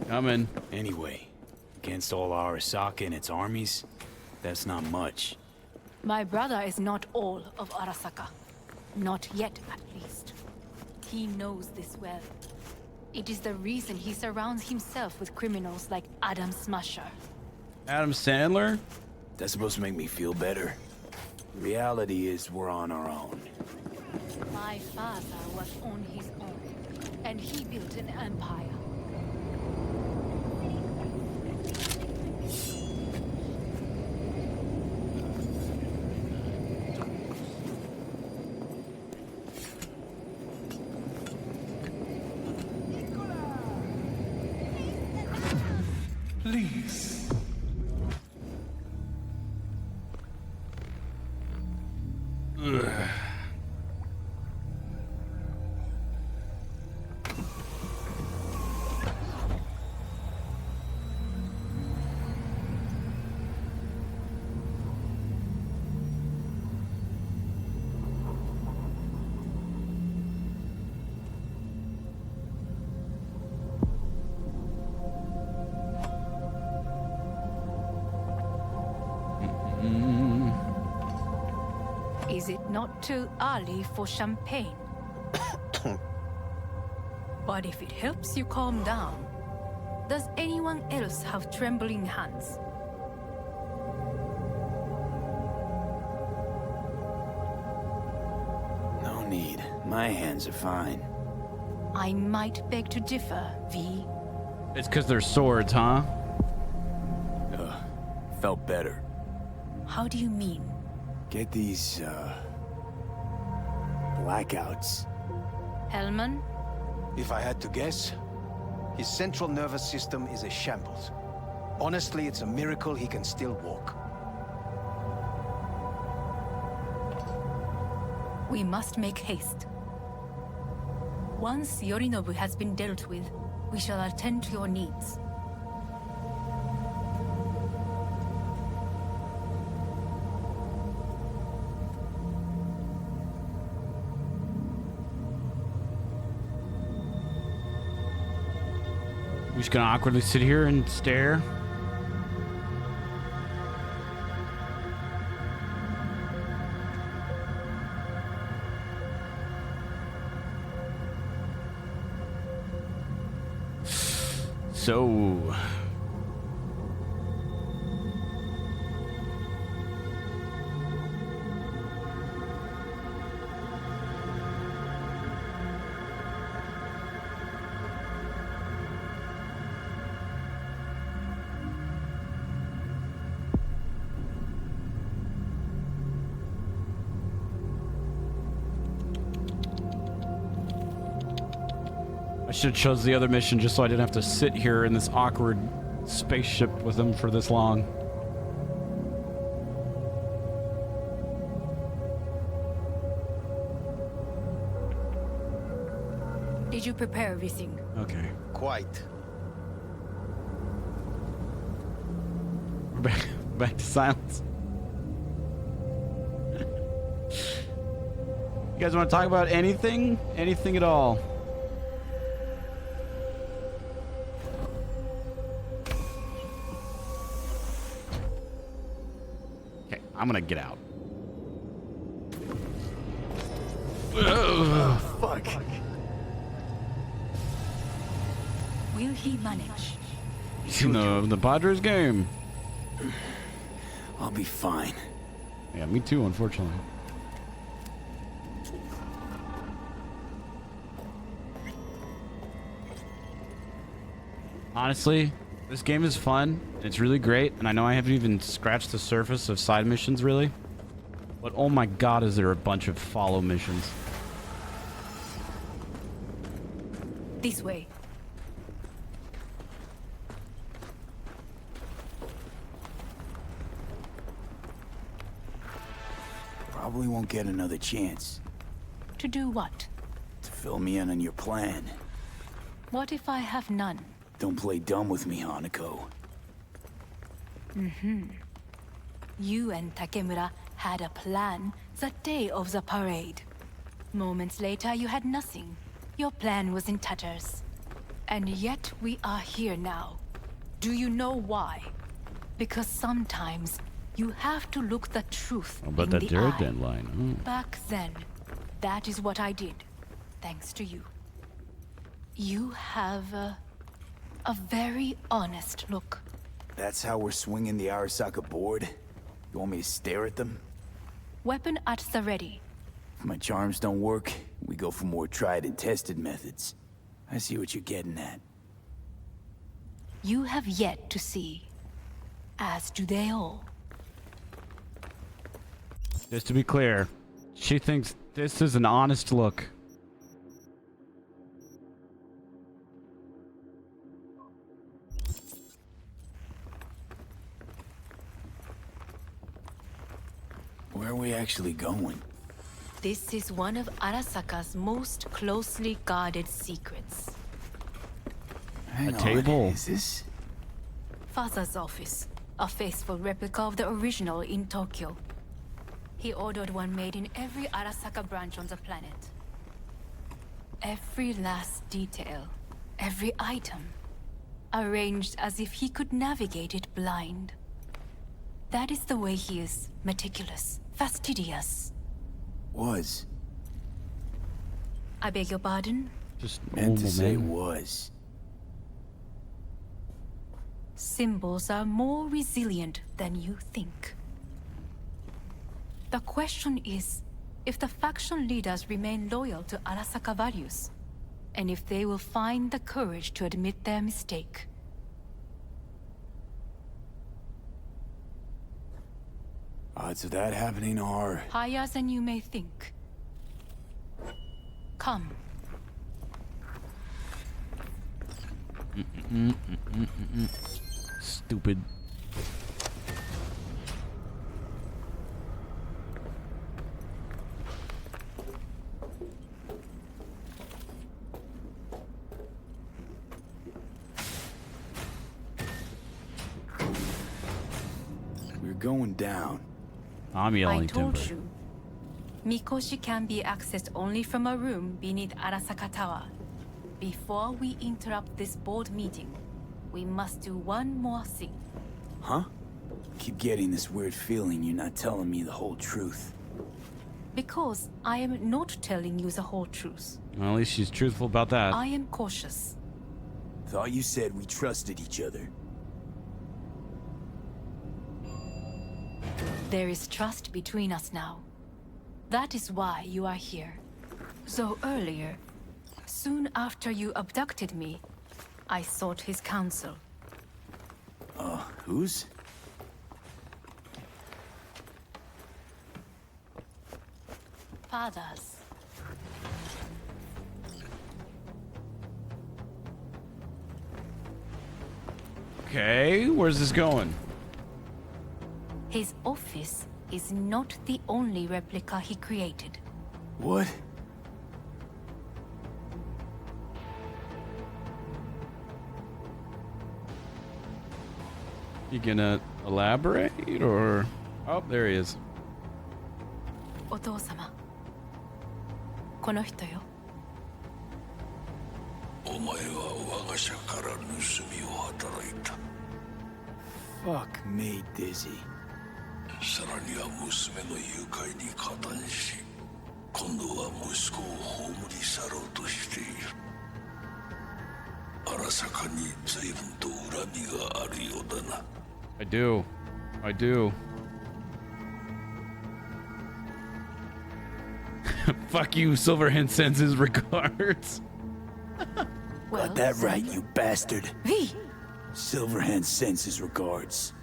Coming. Anyway, against all Arasaka and its armies, that's not much. My brother is not all of Arasaka. Not yet, at least. He knows this well. It is the reason he surrounds himself with criminals like Adam Smasher. Adam Sandler? That's supposed to make me feel better. Reality is we're on our own. My father was on his own, and he built an empire. Please. Ugh. Is it not too early for champagne? But if it helps you calm down, does anyone else have trembling hands? No need. My hands are fine. I might beg to differ, V. It's because they're swords, huh? Felt better. How do you mean? Get these, blackouts. Hellman? If I had to guess, his central nervous system is a shambles. Honestly, it's a miracle he can still walk. We must make haste. Once Yorinobu has been dealt with, we shall attend to your needs. We're just gonna awkwardly sit here and stare. So I should have chose the other mission just so I didn't have to sit here in this awkward spaceship with him for this long. Did you prepare everything? Okay. Quite. We're back to silence. You guys want to talk about anything? Anything at all? Okay, I'm gonna get out. Oh, fuck. Will he manage? In the Padres game. I'll be fine. Yeah, me too, unfortunately. Honestly, this game is fun. It's really great, and I know I haven't even scratched the surface of side missions, really. But oh my god, is there a bunch of follow missions. This way. Probably won't get another chance. To do what? To fill me in on your plan. What if I have none? Don't play dumb with me, Hanako. You and Takemura had a plan the day of the parade. Moments later, you had nothing. Your plan was in tatters. And yet we are here now. Do you know why? Because sometimes you have to look the truth How about in that the dirt eye. den line? Back then, that is what I did, thanks to you. You have a very honest look. That's how we're swinging the Arasaka board? You want me to stare at them? Weapon at the ready. If my charms don't work, we go for more tried and tested methods. I see what you're getting at. You have yet to see, as do they all. Just to be clear, she thinks this is an honest look. Where are we actually going? This is one of Arasaka's most closely guarded secrets. Hang on, table. Is this? Father's office, a faithful replica of the original in Tokyo. He ordered one made in every Arasaka branch on the planet. Every last detail, every item, arranged as if he could navigate it blind. That is the way he is, meticulous, fastidious. Was. I beg your pardon? Just Meant to say man. was. Symbols are more resilient than you think. The question is, if the faction leaders remain loyal to Arasaka values, and if they will find the courage to admit their mistake. Odds of that happening are... Higher than you may think. Come. Stupid. We're going down. I'm yelling I told timber. you. Mikoshi can be accessed only from a room beneath Arasaka Tower. Before we interrupt this board meeting, we must do one more thing. Huh? Keep getting this weird feeling you're not telling me the whole truth. Because I am not telling you the whole truth. Well, at least she's truthful about that. I am cautious. Thought you said we trusted each other. There is trust between us now. That is why you are here. So earlier, soon after you abducted me, I sought his counsel. Whose? Father's. Okay, where's this going? His office is not the only replica he created. What? You gonna elaborate or? Oh, there he is. お父様。この人よ。お前は我が社から盗みを働いた。 Fuck me, Dizzy. さらには娘の誘拐に加担し、今度は息子を葬り去ろうとしている。荒坂に随分と恨みがあるようだな。I do. I do. Fuck you, Silverhand sends his regards. Got that right, you bastard. V. Silverhand sends his regards.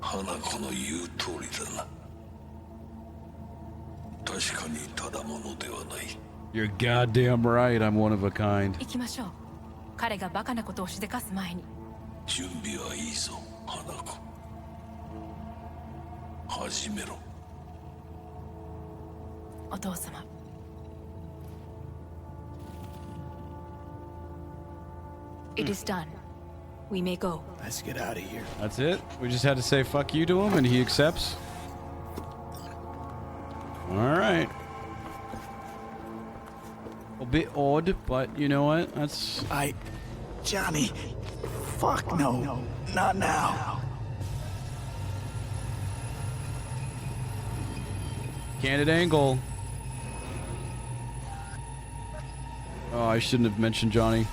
花子の言う通りだな。確かにただものではない。 You're goddamn right. I'm one of a kind. 行きましょう。彼がバカなことをしでかす前に。準備はいいぞ、花子。始めろ。お父様。It is done. We may go. Let's get out of here. That's it? We just had to say fuck you to him and he accepts? Alright. A bit odd, but you know what? That's... Johnny. Fuck no. Not now. Candid angle. Oh, I shouldn't have mentioned Johnny.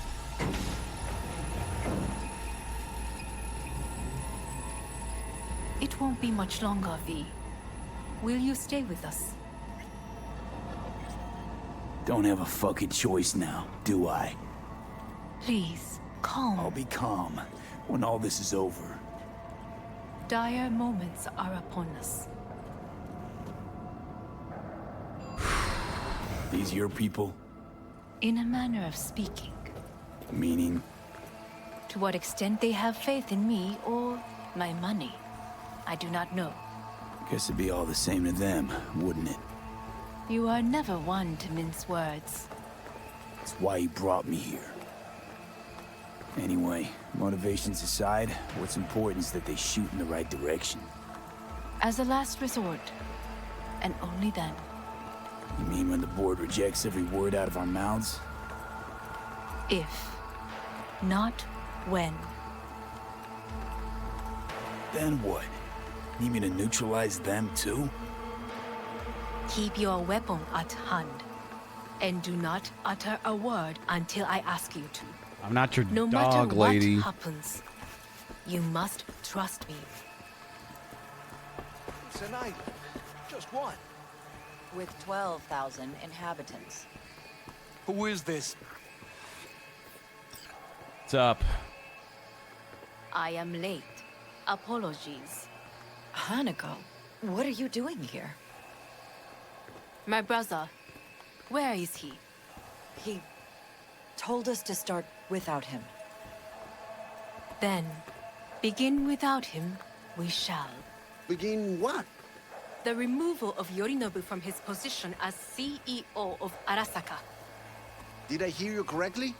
It won't be much longer, V. Will you stay with us? Don't have a fucking choice now, do I? Please, calm. I'll be calm when all this is over. Dire moments are upon us. These your people? In a manner of speaking. Meaning? To what extent they have faith in me or my money, I do not know. Guess it'd be all the same to them, wouldn't it? You are never one to mince words. That's why you brought me here. Anyway, motivations aside, what's important is that they shoot in the right direction. As a last resort, and only then. You mean when the board rejects every word out of our mouths? If, not when. Then what? Need me to neutralize them too? Keep your weapon at hand, and do not utter a word until I ask you to. I'm not your No dog, matter lady. what happens, you must trust me. It's an island. Just one. With 12,000 inhabitants. Who is this? What's up? I am late. Apologies. Hanako, what are you doing here? My brother, where is he? He told us to start without him. Then, begin without him, we shall. Begin what? The removal of Yorinobu from his position as CEO of Arasaka. Did I hear you correctly?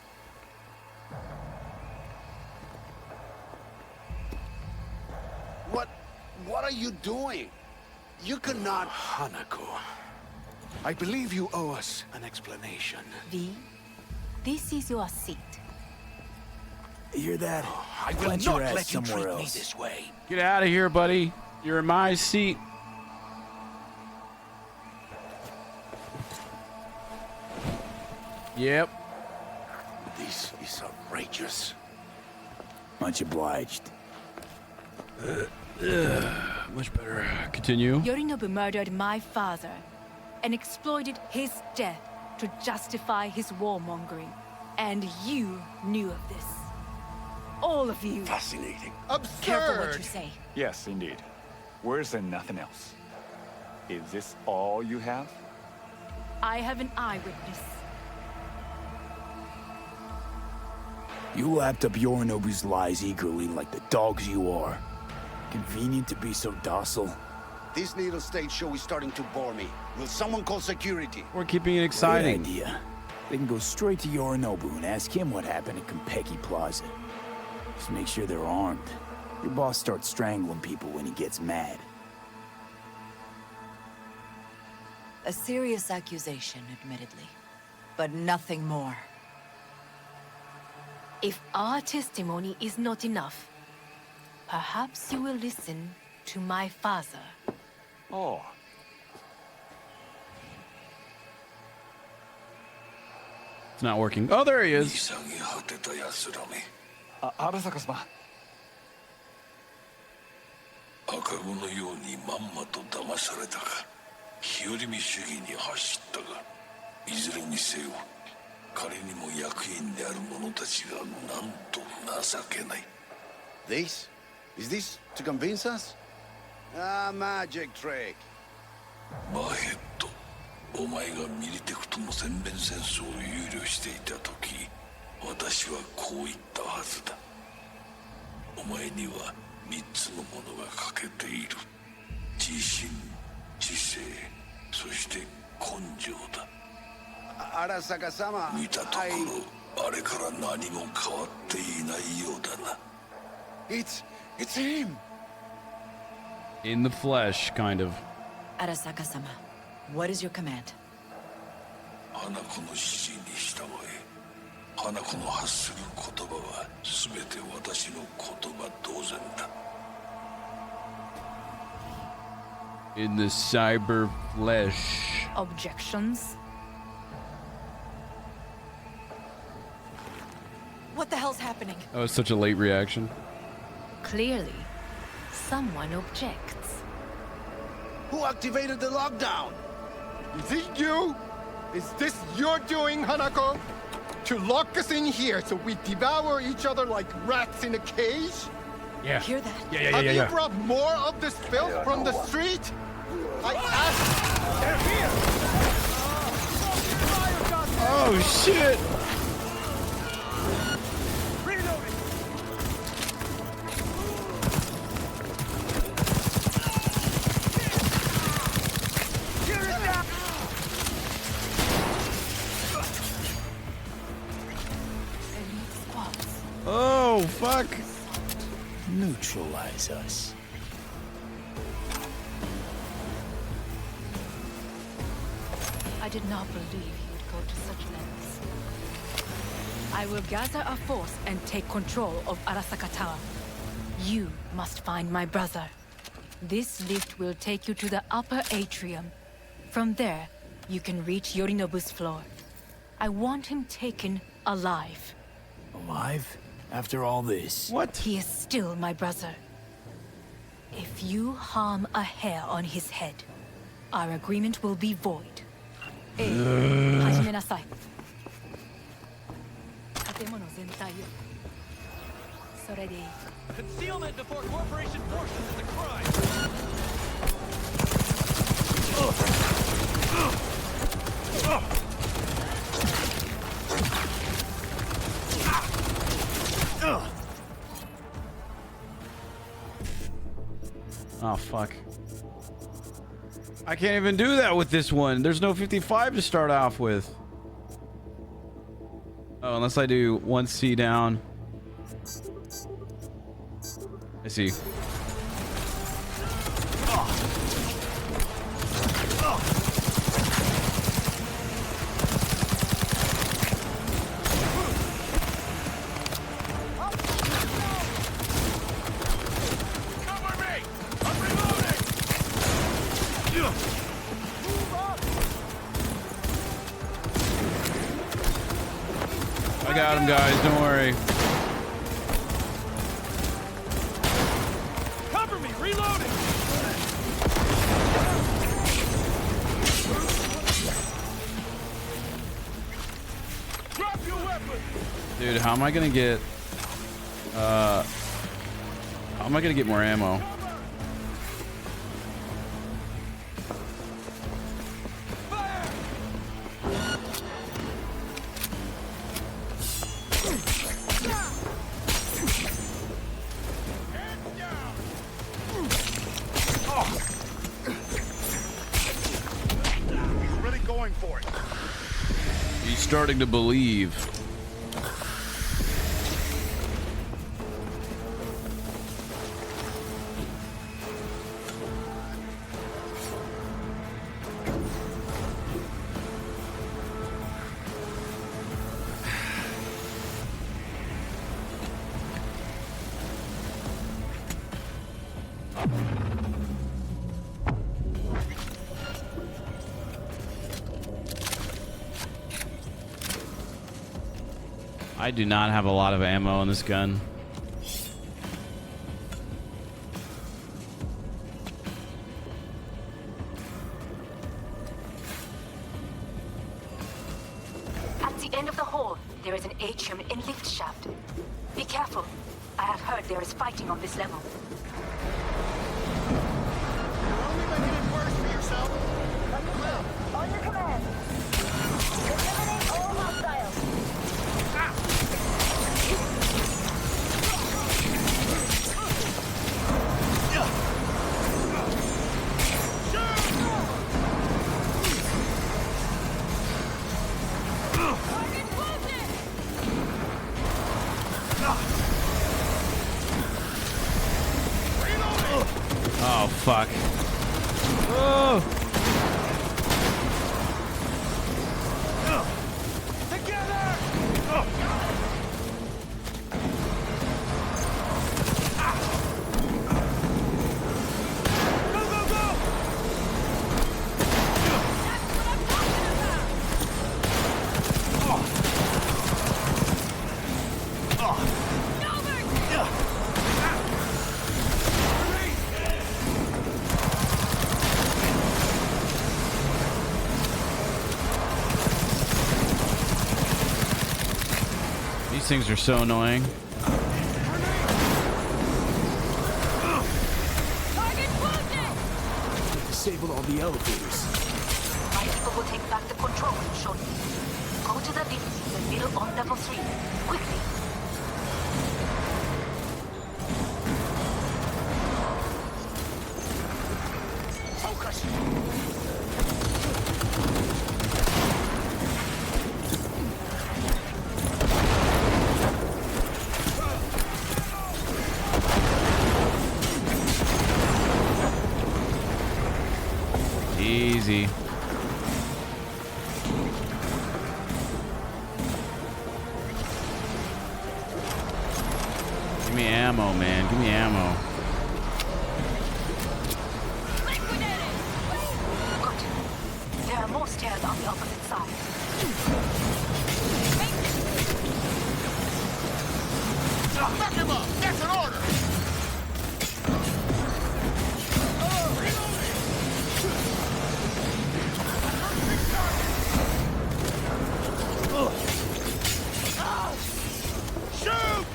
What are you doing? You cannot... Hanako, I believe you owe us an explanation. V, this is your seat. You hear that? I will Plant not your ass let you somewhere treat me else. this way. Get out of here, buddy. You're in my seat. Yep. This is outrageous. Much obliged. Much better. Continue. Yorinobu murdered my father and exploited his death to justify his warmongering. And you knew of this. All of you. Fascinating. Absurd! Careful what you say. Yes, indeed. Worse than nothing else. Is this all you have? I have an eyewitness. You lapped up Yorinobu's lies eagerly like the dogs you are. Convenient to be so docile. This little stage show is starting to bore me. Will someone call security? We're keeping it exciting. Great idea. They can go straight to Yorinobu and ask him what happened at Konpeki Plaza. Just make sure they're armed. Your boss starts strangling people when he gets mad. A serious accusation, admittedly. But nothing more. If our testimony is not enough, perhaps you will listen to my father. Oh. It's not working. Oh, there he is. Arasaka-sama. 赤子のようにまんまと騙されたか日和見主義に走ったがいずれにせよ彼にも役員である者たちがなんと情けない This? Is this to convince us? Ah, magic trick. マーヘッドお前がミリテクとの全面戦争を憂慮していた時私はこう言ったはずだお前には3つのものが欠けている自信知性そして根性だ見たところあれから何も変わっていないようだな It's him! In the flesh, kind of. Arasaka-sama, what is your command? 花子の指示に従え花子の発する言葉は全て私の言葉同然だ In the cyber flesh. Objections? What the hell's happening? That was such a late reaction. Clearly, someone objects. Who activated the lockdown? Is it you? Is this your doing, Hanako? To lock us in here so we devour each other like rats in a cage? Yeah. Hear that? Yeah. Have you brought more of this filth from the street? I asked. They're here. Oh shit! Oh, fuck. Neutralize us. I did not believe he would go to such lengths. I will gather a force and take control of Arasaka Tower. You must find my brother. This lift will take you to the upper atrium. From there, you can reach Yorinobu's floor. I want him taken alive. Alive? After all this? What? He is still my brother. If you harm a hair on his head, our agreement will be void. Hajime nasai. Tatemono zentai yo. Sore de ii. Concealment before corporation forces is a crime. Oh, fuck. I can't even do that with this one. There's no 55 to start off with. Oh, unless I do 1C down. I see. I got him, guys. Don't worry. Cover me, reloading. Drop your weapon. Dude, how am I gonna get how am I gonna get more ammo? Really going for it. He's starting to believe. I do not have a lot of ammo on this gun. At the end of the hall, there is an atrium and lift shaft. Be careful. I have heard there is fighting on this level. You're only making it worse for yourself. On your command. Eliminate all hostiles. Oh, fuck. Oh. These things are so annoying. Disable all the elevators. My people will take back the control room shortly. Go to the lift in the middle on level 3. Quickly. Focus. Easy. Give me ammo, man. Give me ammo. Good. There are more stairs on the opposite side. Fuck him up! That's an order! Shoot!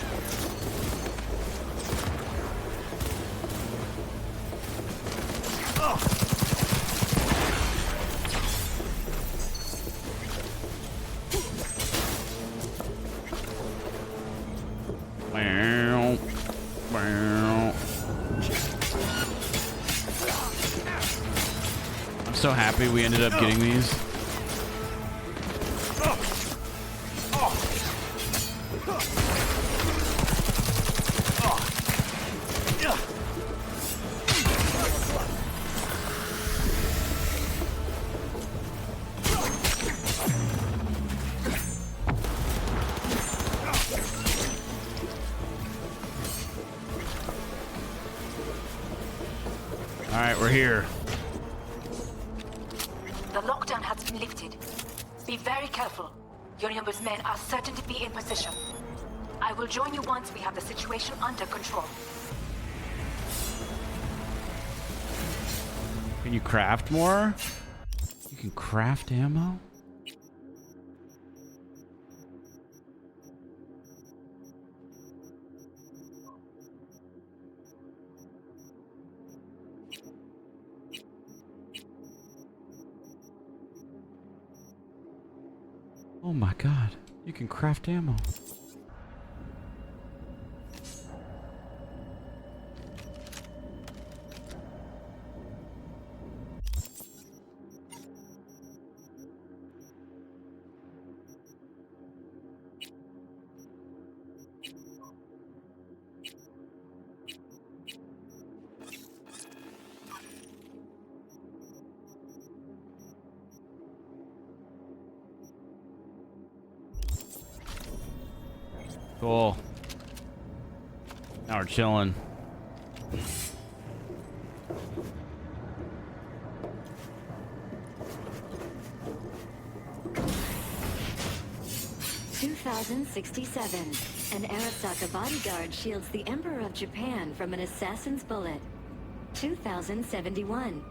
Wow. Wow. I'm so happy we ended up getting these. All right, we're here. The lockdown has been lifted. Be very careful. Yorinobu's men are certain to be in position. I will join you once we have the situation under control. Can you craft more? You can craft ammo? Oh my god, you can craft ammo. Cool. Now we're chilling. 2067. An Arasaka bodyguard shields the Emperor of Japan from an assassin's bullet. 2071.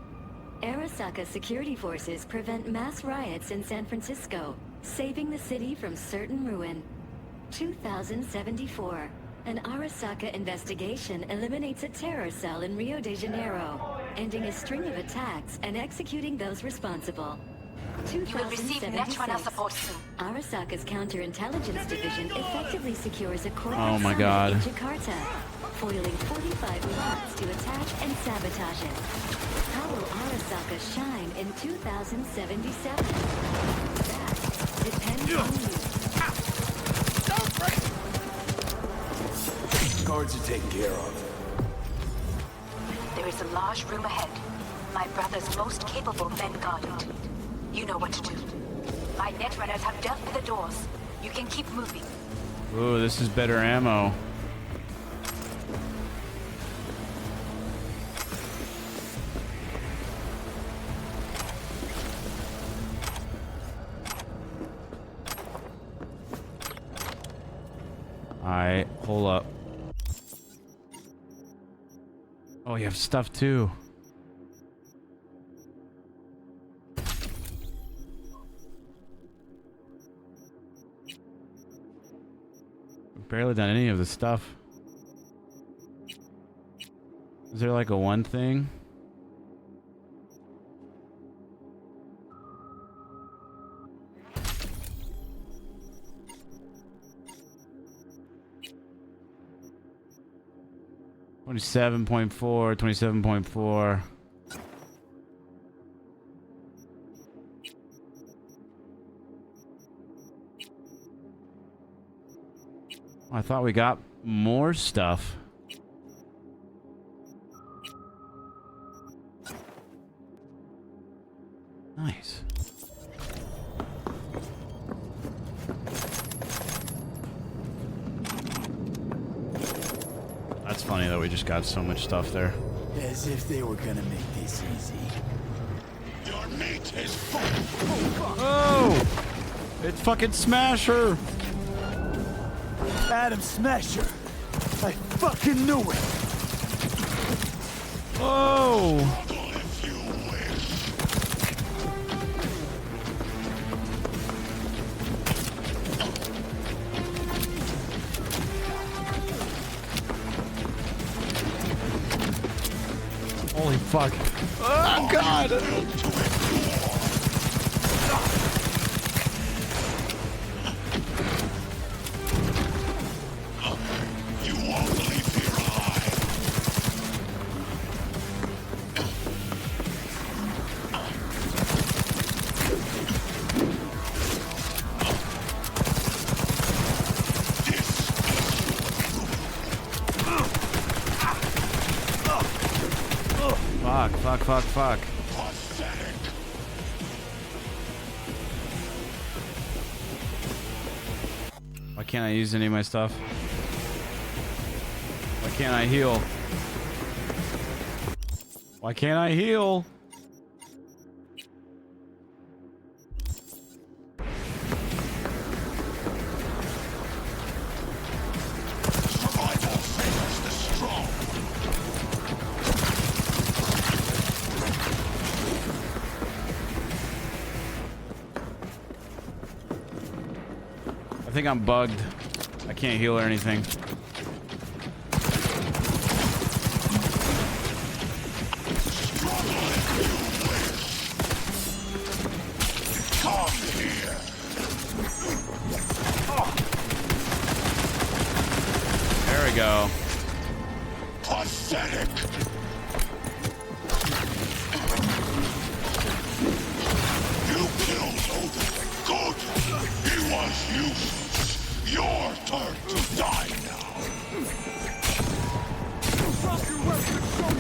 Arasaka security forces prevent mass riots in San Francisco, saving the city from certain ruin. 2074. An Arasaka investigation eliminates a terror cell in Rio de Janeiro, ending a string of attacks and executing those responsible. You will receive network support soon. Arasaka's counterintelligence division effectively secures a corporate Oh my summit God. in Jakarta, foiling 45 plots to attack and sabotage it. How will Arasaka shine in 2077? That depends on you. Guards are taken care of. There is a large room ahead. My brother's most capable men guard it. You know what to do. My netrunners have dealt with the doors. You can keep moving. Ooh, this is better ammo. Alright, hold up. Oh, you have stuff too. We've barely done any of the stuff. Is there like a one thing? $27.4, $27.4. I thought we got more stuff. Nice. That's funny that we just got so much stuff there. As if they were gonna make this easy. Your meat is full. Oh! It's fucking Smasher! Adam Smasher! I fucking knew it! Oh! Holy fuck. Oh god! You won't leave here alive. Fuck. Pathetic. Why can't I use any of my stuff? Why can't I heal? Why can't I heal? Survival favors the strong. I think I'm bugged. I can't heal or anything. Come here. There we go. Pathetic. You killed Odin. Good. He was useless. Your turn to die now. Drop your weapon and show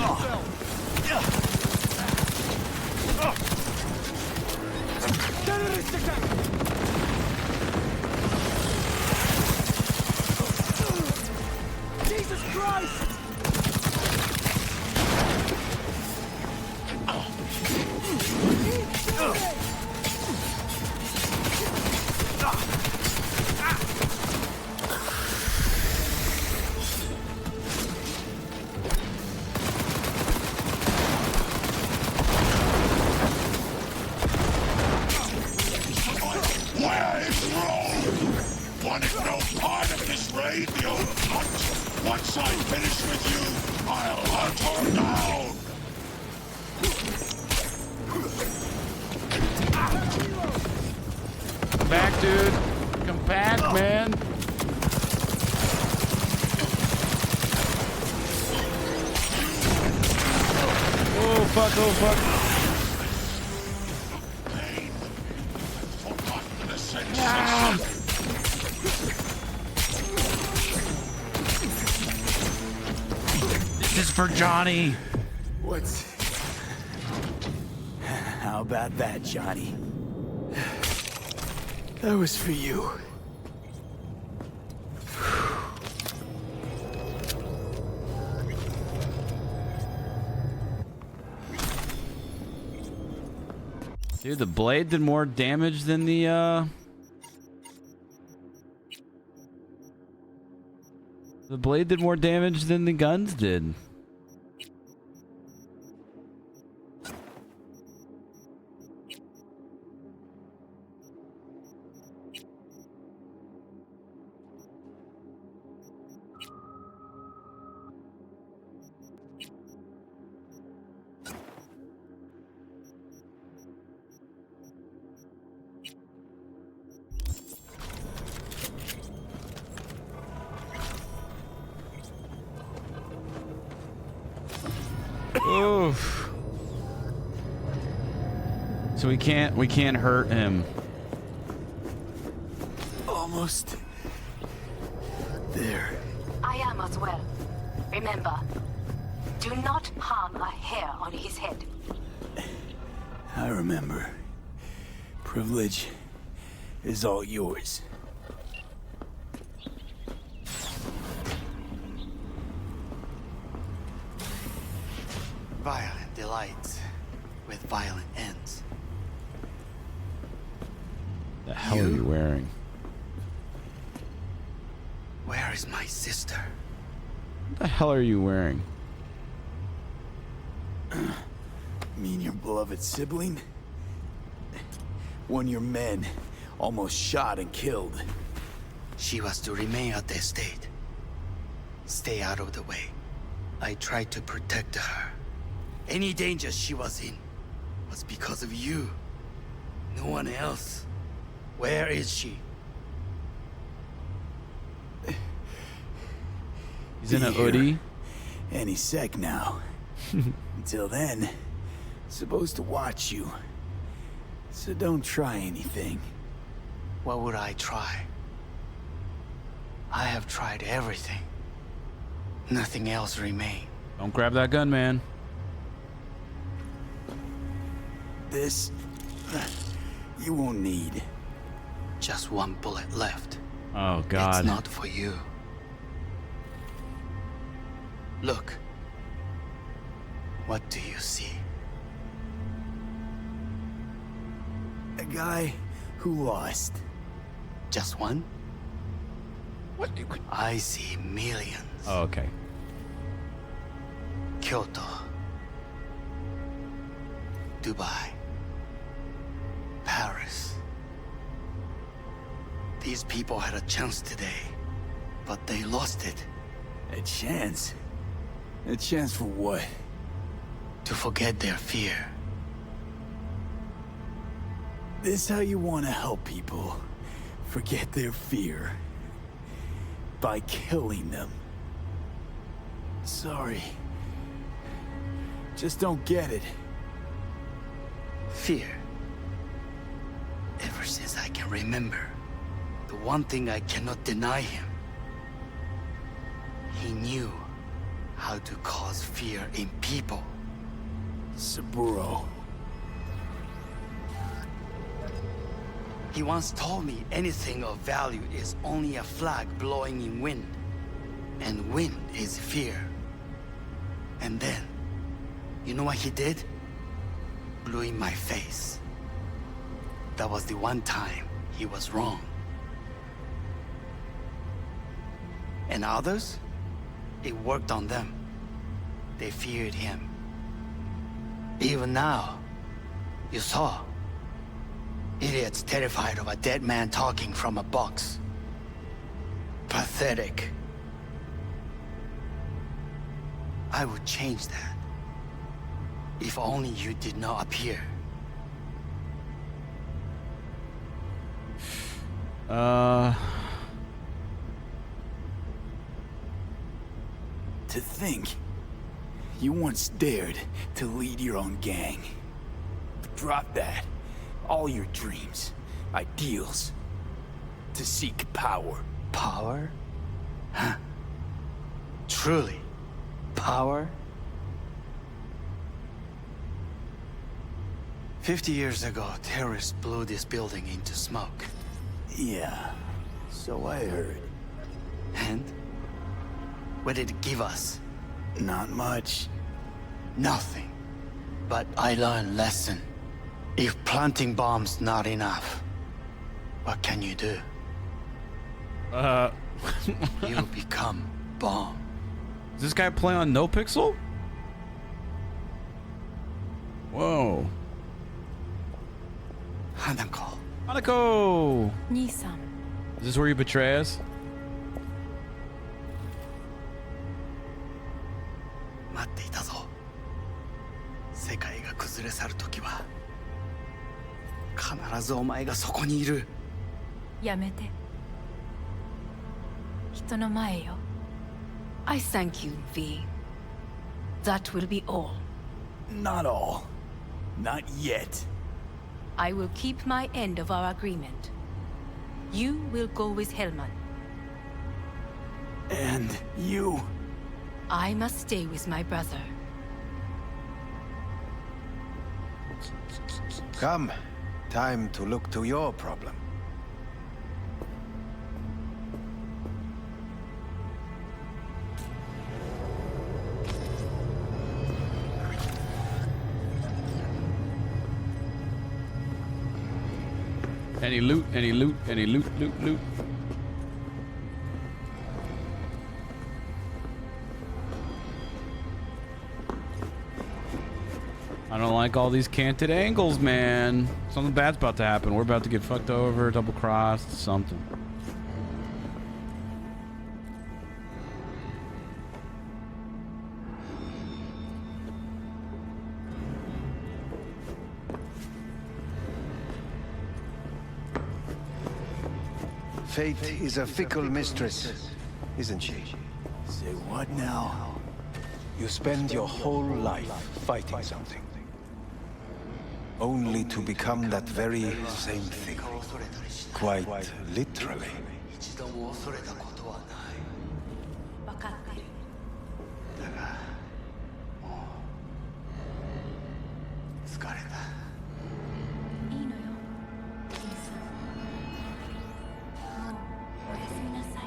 yourself! Jesus Christ! afraid the old hunt? Once I finish with you, I'll hunt her down! Come back, dude. Come back, man. Oh, fuck, oh, fuck. Ah. This is for Johnny. What's... How about that, Johnny? That was for you. Dude, the blade did more damage than the blade did more damage than the guns did. Oof. So we can't hurt him. Almost there. I am as well. Remember, do not harm a hair on his head. I remember. Privilege is all yours. Violent delights with violent ends. The hell are you wearing? Where is my sister? What the hell are you wearing? Mean your beloved sibling? One your men almost shot and killed. She was to remain at the estate. Stay out of the way. I tried to protect her. Any danger she was in was because of you. No one else. Where is she? He's in a hoodie. Any sec now. Until then, supposed to watch you. So don't try anything. What would I try? I have tried everything. Nothing else remains. Don't grab that gun, man. This... you won't need. Just one bullet left. Oh, God. It's not for you. Look. What do you see? A guy who lost. Just one? What? I see millions. Oh, okay. Kyoto. Dubai. Paris. These people had a chance today, but they lost it. A chance? A chance for what? To forget their fear. This how you want to help people forget their fear? By killing them. Sorry. Just don't get it. Fear. Ever since I can remember, the one thing I cannot deny him. He knew how to cause fear in people. Saburo. He once told me anything of value is only a flag blowing in wind. And wind is fear. And then, you know what he did? Blew in my face. That was the one time he was wrong. And others? It worked on them. They feared him. Even now, you saw. Idiots terrified of a dead man talking from a box. pathetic. I would change that. If only you did not appear. To think, you once dared to lead your own gang. Drop that. All your dreams, ideals. To seek power. Power? Huh. Truly, power? 50 years ago, terrorists blew this building into smoke. Yeah, so I heard. And? What did it give us? Not much. Nothing. But I learned lesson. If planting bombs not enough, what can you do? You become bomb. Does this guy play on Nopixel? Whoa. Hanako. Hanako! Nisan. Is this where you betray us? 待っていたぞ。世界が崩れ去る時は必ずお前がそこにいる。やめて。人の前よ。I thank you, V. That will be all. Not all. Not yet. I will keep my end of our agreement. You will go with Hellman. And you? I must stay with my brother. Come. Time to look to your problem. Any loot, any loot, any loot, loot. I don't like all these canted angles, man. Something bad's about to happen. We're about to get fucked over, double crossed, something. Fate is a fickle mistress, isn't she? Say what now? You spend your whole life fighting something, only to become that very same thing. Quite literally. 一度も恐れたことはない。分かってる。だが、もう疲れた。いいのよ。兄さん。おやすみなさい。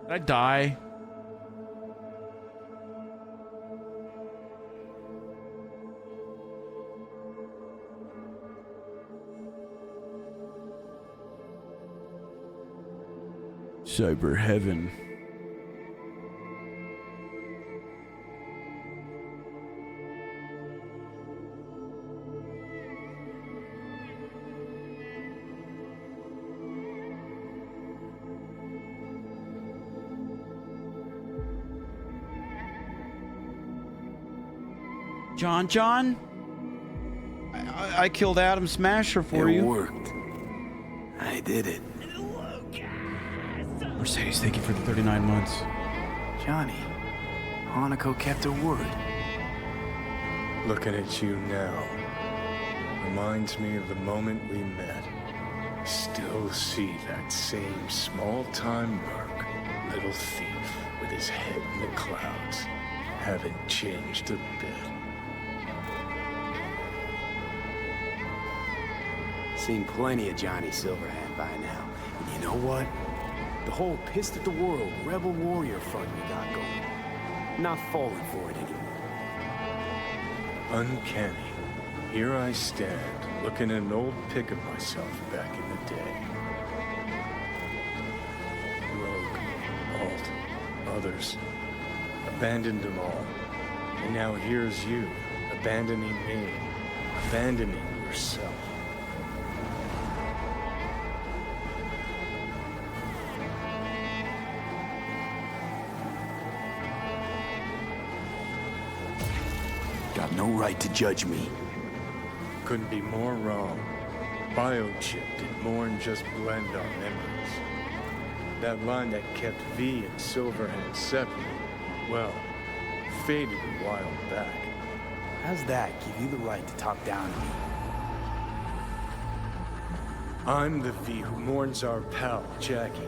Did I die? Cyber heaven. John? I killed Adam Smasher for you. It worked. I did it. Mercedes, thank you for the 39 months. Johnny, Hanako kept her word. Looking at you now reminds me of the moment we met. Still see that same small-time merc, little thief with his head in the clouds. Haven't changed a bit. Seen plenty of Johnny Silverhand by now. And you know what? The whole pissed at the world rebel warrior front we got going. Not falling for it anymore. Uncanny. Here I stand, looking at an old pic of myself back in the day. Rogue, Alt, others. Abandoned them all. And now here's you, abandoning me, abandoning yourself. Got no right to judge me. Couldn't be more wrong. Biochip did more than just blend our memories. That line that kept V and Silverhand separate, well, faded a while back. How's that give you the right to talk down to me? I'm the V who mourns our pal, Jackie.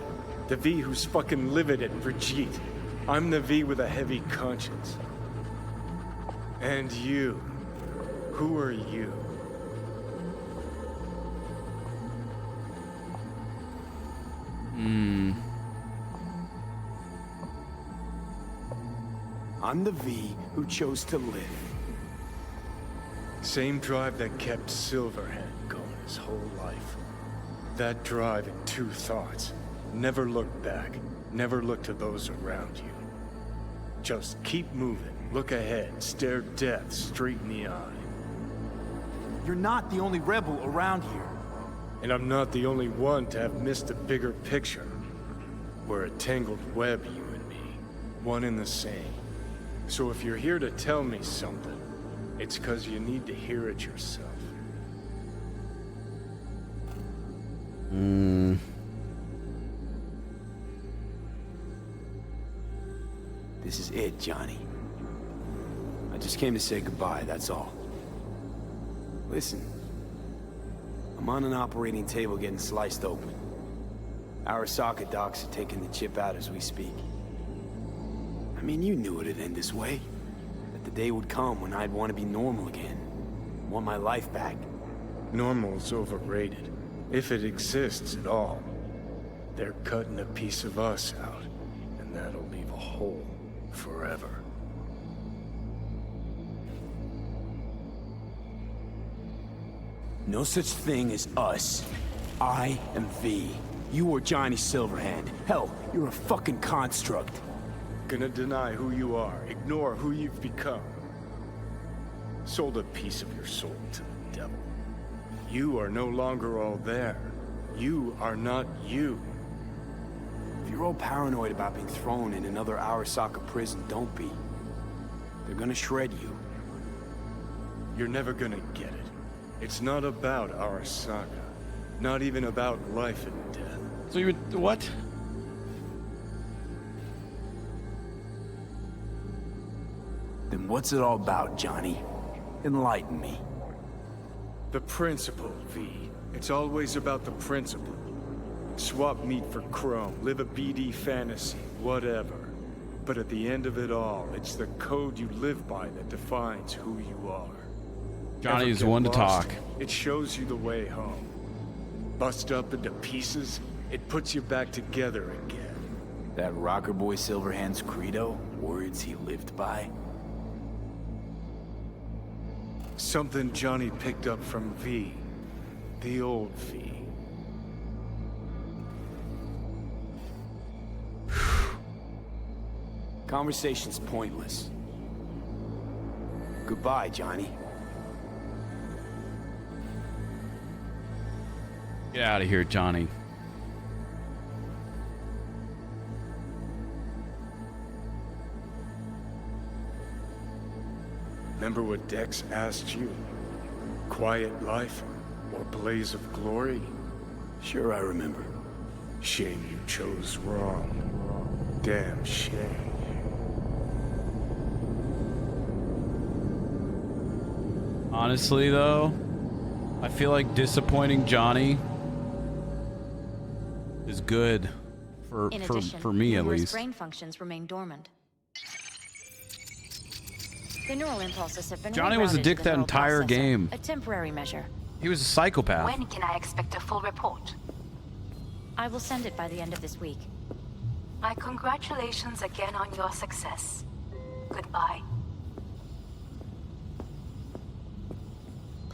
The V who's fucking livid at Brigitte. I'm the V with a heavy conscience. And you. Who are you? I'm the V who chose to live. Same drive that kept Silverhand going his whole life. That drive in two thoughts. Never look back. Never look to those around you. Just keep moving. Look ahead. Stare death straight in the eye. You're not the only rebel around here. And I'm not the only one to have missed the bigger picture. We're a tangled web, you and me. One and the same. So if you're here to tell me something, it's 'cause you need to hear it yourself. This is it, Johnny. I just came to say goodbye, that's all. Listen, I'm on an operating table getting sliced open. Arasaka docs are taking the chip out as we speak. I mean, you knew it'd end this way. That the day would come when I'd want to be normal again. Want my life back. Normal's overrated. If it exists at all. They're cutting a piece of us out, and that'll leave a hole forever. No such thing as us. I am V. You are Johnny Silverhand. Hell, you're a fucking construct. Gonna deny who you are, ignore who you've become. Sold a piece of your soul to the devil. You are no longer all there. You are not you. If you're all paranoid about being thrown in another Arasaka prison, don't be. They're gonna shred you. You're never gonna get it. It's not about Arasaka. Not even about life and death. So you would... what? Then what's it all about, Johnny? Enlighten me. The principle, V. It's always about the principle. Swap meat for chrome, live a BD fantasy, whatever. But at the end of it all, it's the code you live by that defines who you are. Johnny is Ever get one to lost? talk. It shows you the way home. Bust up into pieces, it puts you back together again. That rocker boy Silverhand's credo? Words he lived by? Something Johnny picked up from V. The old V. Conversation's pointless. Goodbye, Johnny. Get out of here, Johnny. Remember what Dex asked you? Quiet life or blaze of glory? Sure, I remember. Shame you chose wrong. Damn shame. Honestly, though, I feel like disappointing Johnny is good for In addition, for me at numerous least. brain functions remain dormant. The neural impulses have been Johnny was a rerouted dick to the that neural entire processor, game. A temporary measure. He was a psychopath. When can I expect a full report? I will send it by the end of this week. My congratulations again on your success. Goodbye.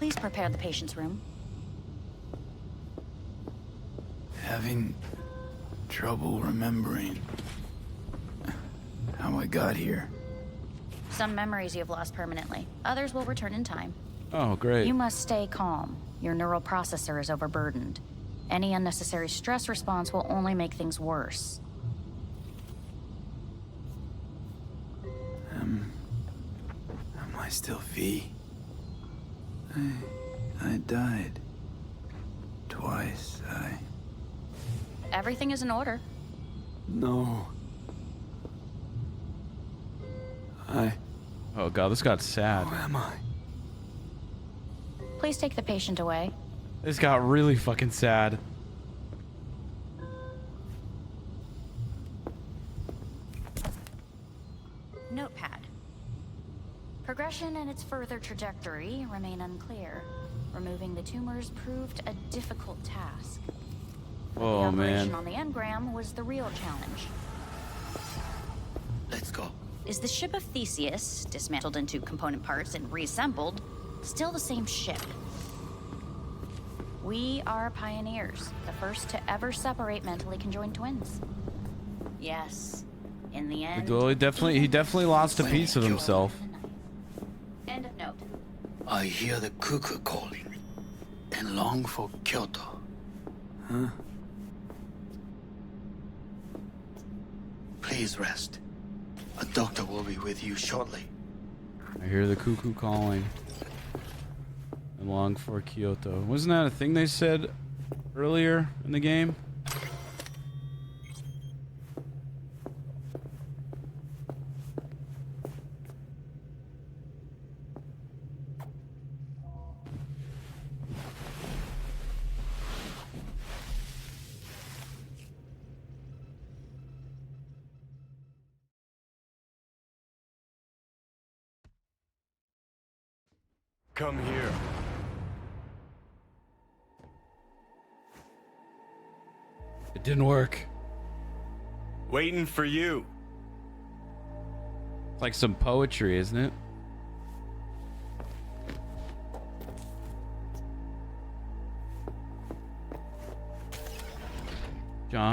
Please prepare the patient's room. Having trouble remembering how I got here. Some memories you have lost permanently. Others will return in time. Oh, great. You must stay calm. Your neural processor is overburdened. Any unnecessary stress response will only make things worse. Am I still V? I died. Twice. Everything is in order. No. Oh god, this got sad. Who am I? Please take the patient away. This got really fucking sad. Notepad. Progression and its further trajectory remain unclear. Removing the tumors proved a difficult task. Oh The man. operation on the engram was the real challenge. Let's go. Is the ship of Theseus, dismantled into component parts and reassembled, still the same ship? We are pioneers, the first to ever separate mentally conjoined twins. Yes, in the end. Well, he definitely lost a piece of himself. End of note. I hear the cuckoo calling and long for Kyoto. Huh? Please rest. A doctor will be with you shortly. I hear the cuckoo calling. And long for Kyoto. Wasn't that a thing they said earlier in the game? Come here. It didn't work. Waiting for you. It's like some poetry, isn't it?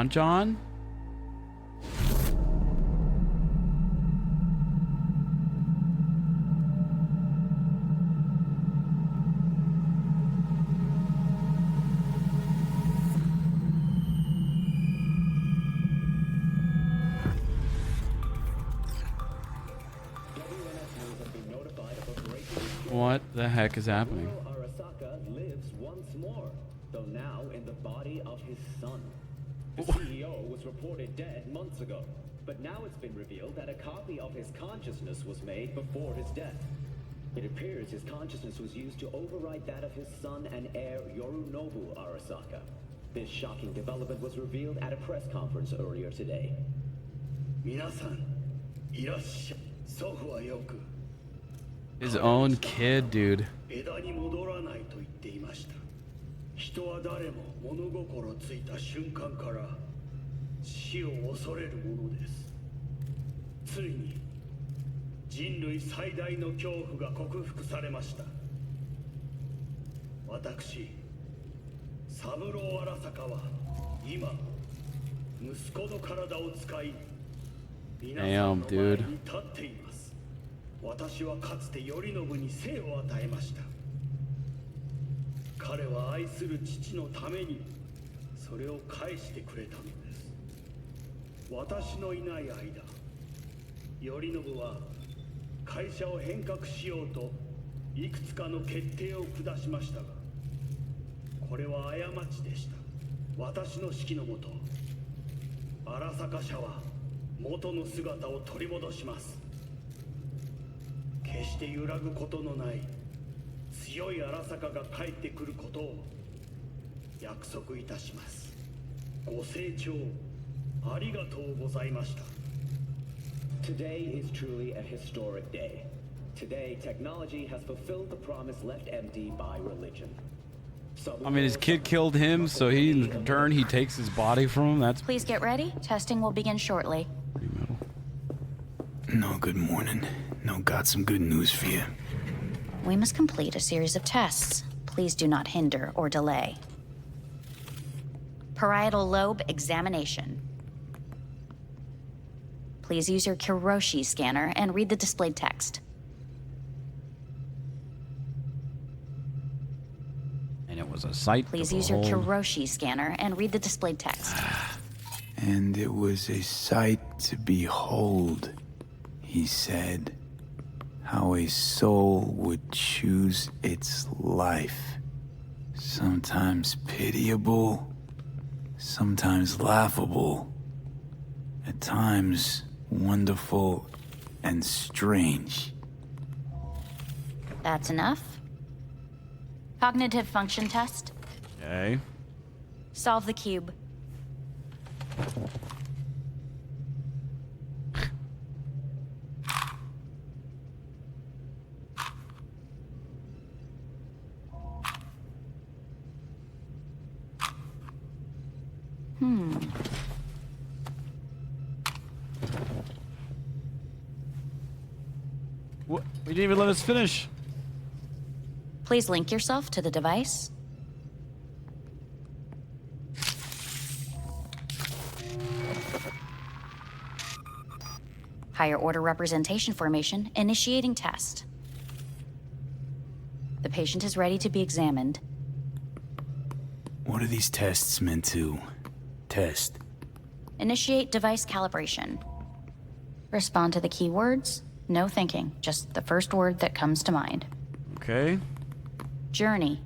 John? What the heck is happening? Arasaka lives once more, though now in the body of his son. The CEO was reported dead months ago, but now it's been revealed that a copy of his consciousness was made before his death. It appears his consciousness was used to override that of his son and heir Yorinobu Arasaka. This shocking development was revealed at a press conference earlier today. Minasan, irashai. Sohu wa yoku. His own kid, dude. 枝に戻らないと言っていました。人は誰も物心ついた瞬間から死を恐れるものです。ついに人類最大の恐怖が克服されました。私、三郎荒坂は今息子の体を使い皆さんの前に立っています。私はかつて頼信に生を与えました。彼は愛する父のためにそれを返してくれたのです。私のいない間、頼信は会社を変革しようといくつかの決定を下しましたが、これは過ちでした。私の指揮のもと、荒坂社は元の姿を取り戻します。決して揺らぐことのない強い荒坂が帰ってくることを約束いたします。ご清聴ありがとうございました。 Today is truly a historic day. Today, technology has fulfilled the promise left empty by religion. I mean, his kid killed him, so in return, he takes his body from him. That's Please get ready. Testing will begin shortly. No, good morning. No, got some good news for you. We must complete a series of tests. Please do not hinder or delay. Parietal lobe examination. Please use your Kiroshi scanner and read the displayed text. And it was a sight. Please use your Kiroshi scanner and read the displayed text. And it was a sight to behold, he said, how a soul would choose its life. Sometimes pitiable, sometimes laughable, at times wonderful and strange. That's enough. Cognitive function test. Okay. Solve the cube. What? We didn't even let us finish. Please link yourself to the device. Higher order representation formation, initiating test. The patient is ready to be examined. What are these tests meant to test? Initiate device calibration. Respond to the keywords. No thinking, just the first word that comes to mind. Okay. Journey.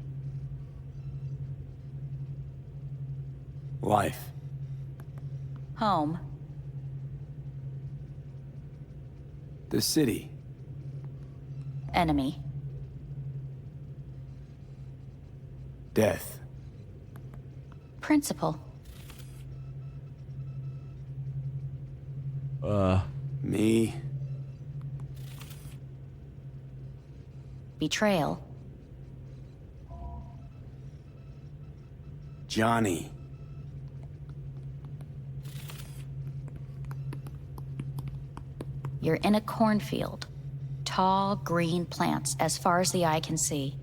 Life. Home. The city. Enemy. Death. Principal. Me. Betrayal. Johnny. You're in a cornfield. Tall, green plants as far as the eye can see.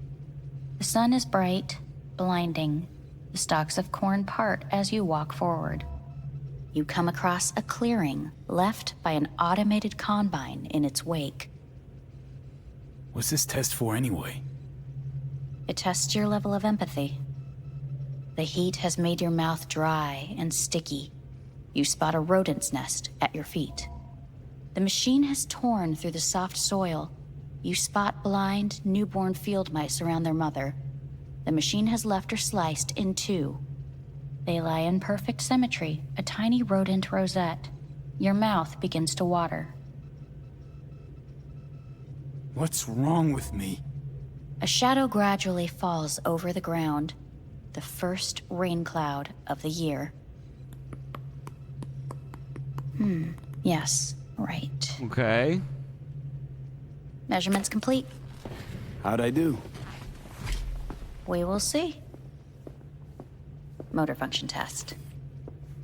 The sun is bright, blinding. The stalks of corn part as you walk forward. You come across a clearing left by an automated combine in its wake. What's this test for anyway? It tests your level of empathy. The heat has made your mouth dry and sticky. You spot a rodent's nest at your feet. The machine has torn through the soft soil. You spot blind, newborn field mice around their mother. The machine has left her sliced in two. They lie in perfect symmetry, a tiny rodent rosette. Your mouth begins to water. What's wrong with me? A shadow gradually falls over the ground. The first rain cloud of the year. Yes, right. Okay. Measurements complete. How'd I do? We will see. Motor function test.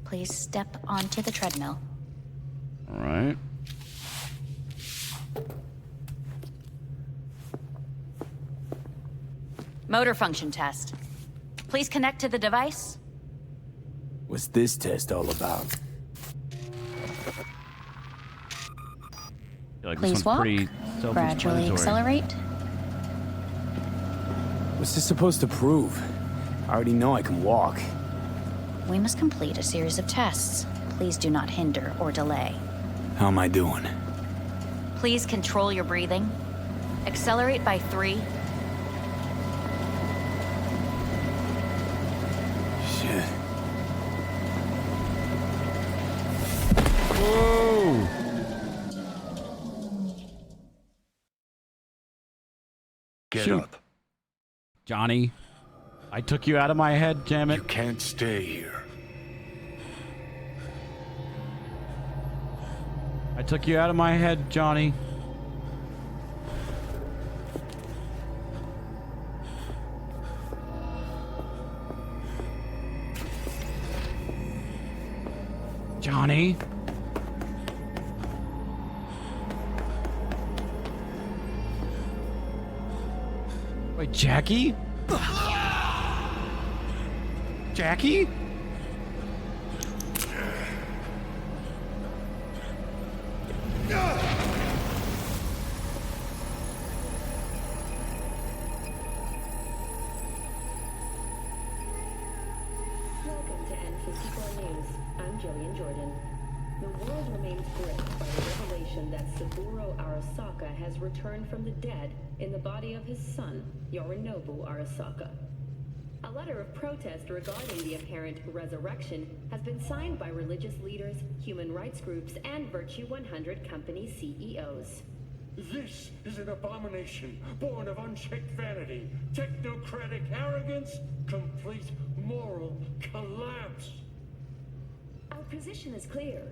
Please step onto the treadmill. All right. Motor function test. Please connect to the device. What's this test all about? Please walk. Gradually accelerate. What's this supposed to prove? I already know I can walk. We must complete a series of tests. Please do not hinder or delay. How am I doing? Please control your breathing. Accelerate by 3. Shit. Whoa! Get up. Johnny, I took you out of my head, damn it. You can't stay here. I took you out of my head, Johnny. Johnny? Wait, Jackie? Jackie? Welcome to N54 News. I'm Jillian Jordan. The world remains gripped by the revelation that Saburo Arasaka has returned from the dead in the body of his son, Yorinobu Arasaka. A letter of protest regarding the apparent resurrection has been signed by religious leaders, human rights groups, and Virtue 100 company CEOs. This is an abomination born of unchecked vanity, technocratic arrogance, complete moral collapse. Our position is clear.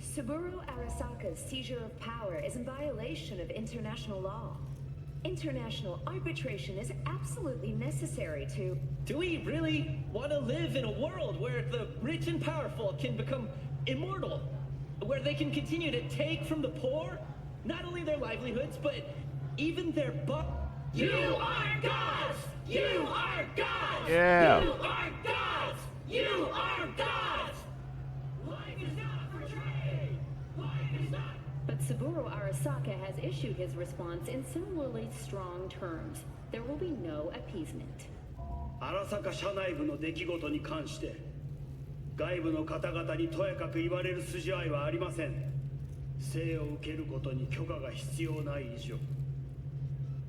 Saburo Arasaka's seizure of power is in violation of international law. International arbitration is absolutely necessary to... Do we really want to live in a world where the rich and powerful can become immortal? Where they can continue to take from the poor, not only their livelihoods, but even their You are gods! You are gods! Yeah. You are gods! You are gods! Life is not for trade! Life is not... But Saburo Arasaka has issued his response in similarly strong terms. There will be no appeasement. 荒坂社内部の出来事に関して外部の方々にとやかく言われる筋合いはありません。生を受けることに許可が必要ない以上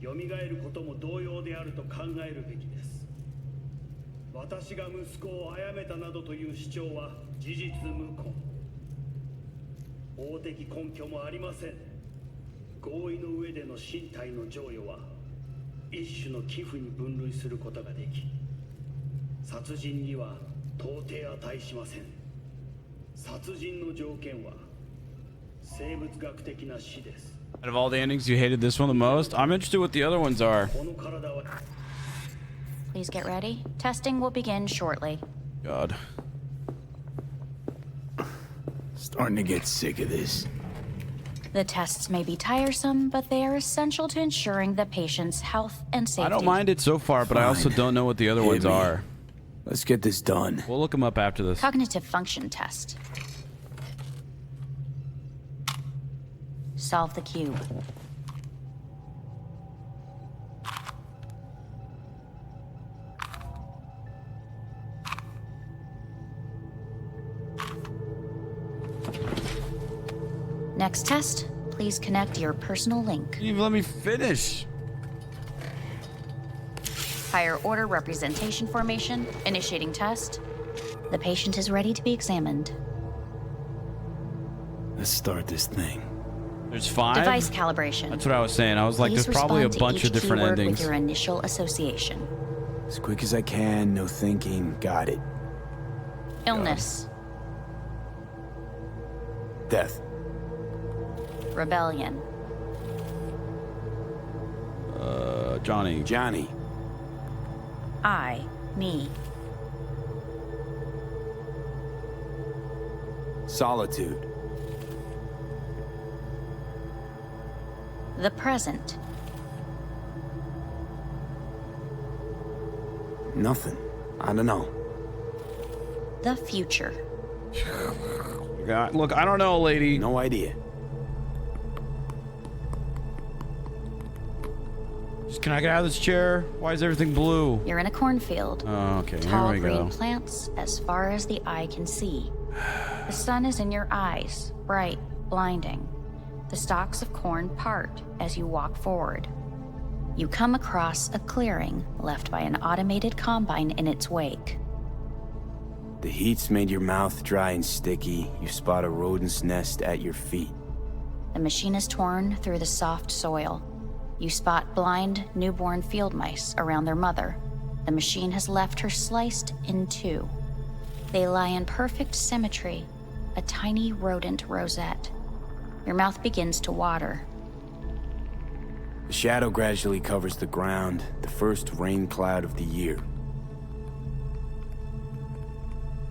蘇ることも同様であると考えるべきです。私が息子を殺めたなどという主張は事実無根。法的根拠もありません。合意の上での身体の贈与は一種の寄付に分類することができ、殺人には到底値しません。殺人の条件は生物学的な死です。 Out of all the endings, you hated this one the most? I'm interested what the other ones are. Please get ready. Testing will begin shortly. God. Starting to get sick of this. The tests may be tiresome, but they are essential to ensuring the patient's health and safety. I don't mind it so far, but I also don't know what the other ones are. Let's get this done. We'll look them up after this. Cognitive function test. Solve the cube. Next test, please connect your personal link. You didn't even let me finish. Higher order representation formation, initiating test. The patient is ready to be examined. Let's start this thing. There's 5? Device calibration. That's what I was saying. I was like, Please there's probably a respond to bunch each of different keyword endings. with your initial association. As quick as I can, no thinking, got it. Illness. Death. Rebellion. Johnny. Johnny. Me. Solitude. The present. Nothing. I don't know. The future. God, look, I don't know, lady. No idea. Just, can I get out of this chair? Why is everything blue? You're in a cornfield. Oh, okay. Tall Here we green go. plants as far as the eye can see. The sun is in your eyes, bright, blinding. The stalks of corn part as you walk forward. You come across a clearing left by an automated combine in its wake. The heat's made your mouth dry and sticky. You spot a rodent's nest at your feet. The machine is torn through the soft soil. You spot blind, newborn field mice around their mother. The machine has left her sliced in two. They lie in perfect symmetry, a tiny rodent rosette. Your mouth begins to water. The shadow gradually covers the ground, the first rain cloud of the year.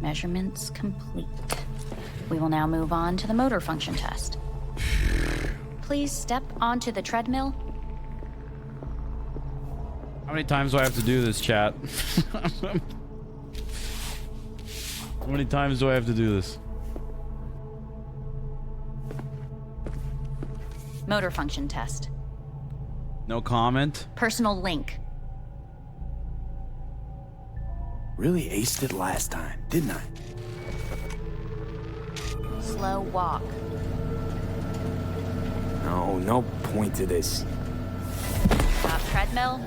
Measurements complete. We will now move on to the motor function test. Please step onto the treadmill. How many times do I have to do this, chat? How many times do I have to do this? Motor function test. No comment? Personal link. Really aced it last time, didn't I? Slow walk. No point to this. Stop treadmill.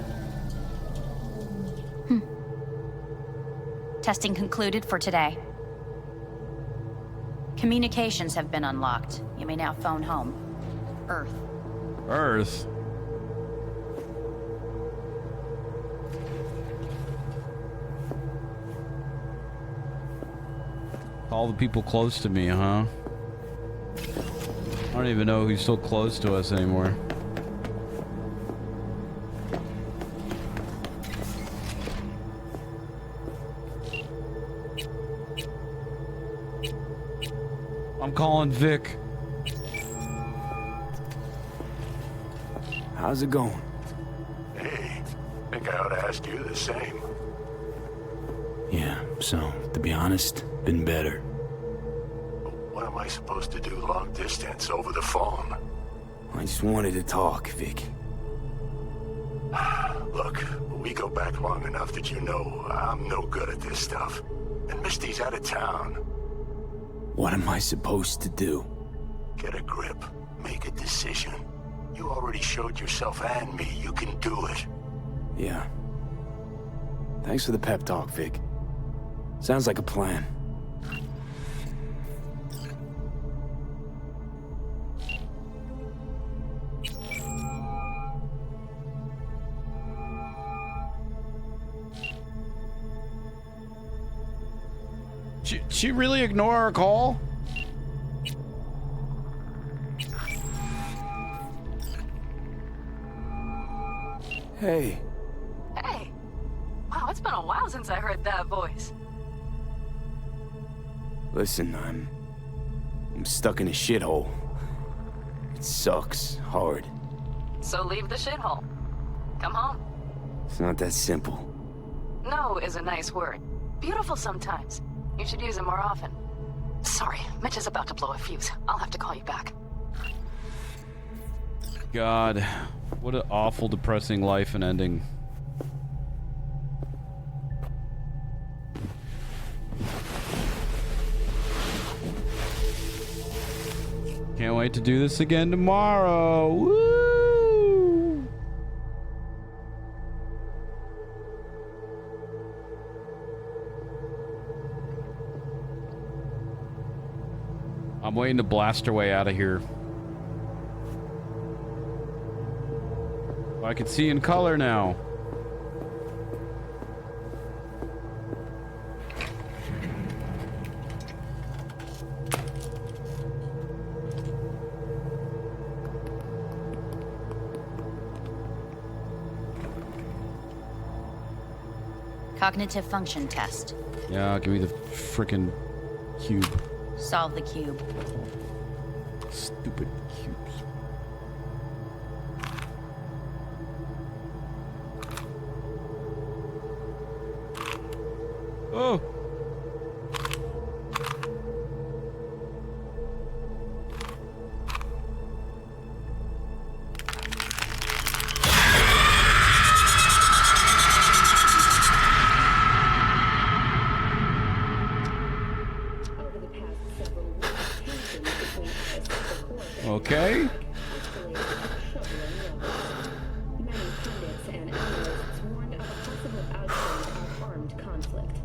Testing concluded for today. Communications have been unlocked. You may now phone home. Earth. Earth? All the people close to me, huh? I don't even know who's so close to us anymore. I'm calling Vic. How's it going? Hey, think I ought to ask you the same. Yeah, so, to be honest, been better. What am I supposed to do long distance over the phone? I just wanted to talk, Vic. Look, we go back long enough that you know I'm no good at this stuff. And Misty's out of town. What am I supposed to do? Get a grip. Make a decision. You already showed yourself and me you can do it. Yeah. Thanks for the pep talk, Vic. Sounds like a plan. She really ignore our call? Hey. Hey. Wow, it's been a while since I heard that voice. Listen, I'm stuck in a shithole. It sucks hard. So leave the shithole. Come home. It's not that simple. No is a nice word. Beautiful sometimes. You should use it more often. Sorry, Mitch is about to blow a fuse. I'll have to call you back. God, what an awful, depressing life and ending. Can't wait to do this again tomorrow. Woo! I'm waiting to blast our way out of here. I can see in color now. Cognitive function test. Yeah, give me the frickin' cube. Solve the cube. Stupid cubes. Oh! Okay. Many pundits and analysts warned of a possible outbreak of armed conflict.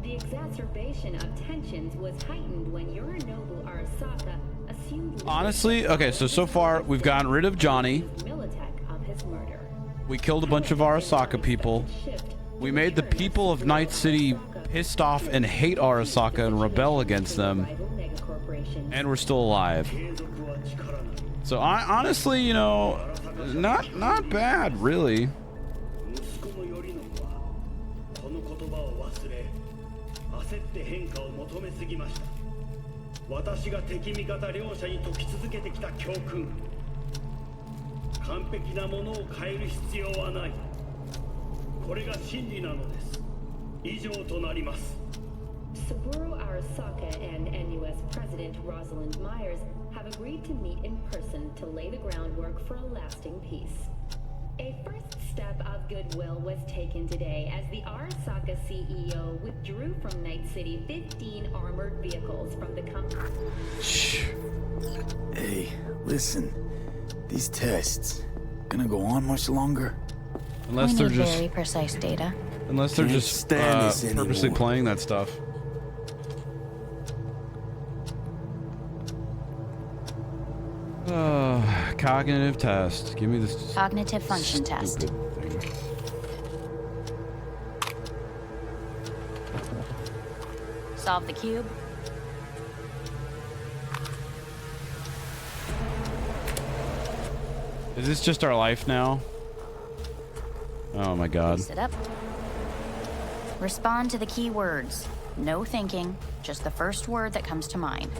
The exacerbation of tensions was heightened when Yorinobu Arasaka assumed Honestly, okay, so far we've gotten rid of Johnny. Militech of his murder. We killed a bunch of Arasaka people. We made the people of Night City pissed off and hate Arasaka and rebel against them. And we're still alive. So I honestly, you know, not bad, really. 私が敵味方両者に解き続けてきた教訓。完璧なものを変える必要はない。これが真理なのです。以上となります。 Saburo Arasaka and NUS President Rosalind Myers have agreed to meet in person to lay the groundwork for a lasting peace. A first step of goodwill was taken today as the Arasaka CEO withdrew from Night City 15 armored vehicles from the company. Shh. Hey, listen. These tests gonna go on much longer? Unless we they're need just very precise data. Unless they're just purposely playing that stuff. Cognitive test. Give me this. Cognitive function test. Thing. Solve the cube. Is this just our life now? Oh my god. Sit up. Respond to the key words. No thinking, just the first word that comes to mind.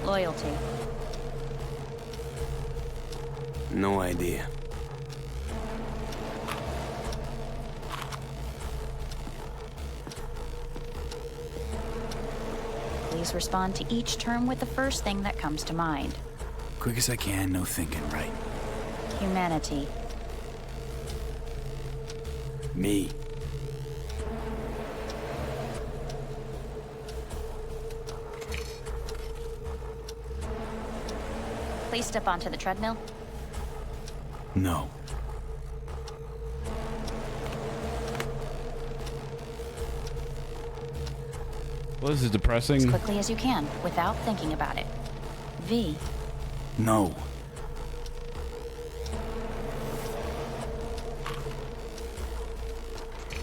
Loyalty. No idea. Please respond to each term with the first thing that comes to mind. Quick as I can, no thinking, right? Humanity. Me. Please step onto the treadmill. No. Well, this is depressing. As quickly as you can, without thinking about it. V. No.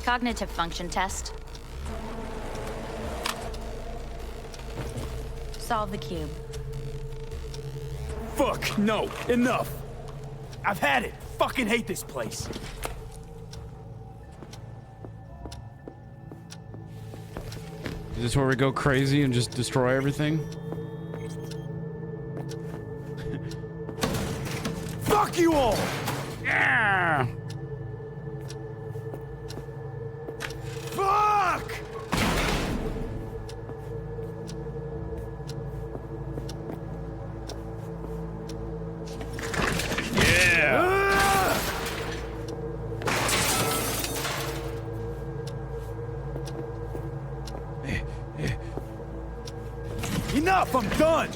Cognitive function test. Solve the cube. Fuck, no. Enough. I've had it. Fucking hate this place. Is this where we go crazy and just destroy everything? Fuck you all! Yeah! Fuck! Yeah! Enough! I'm done!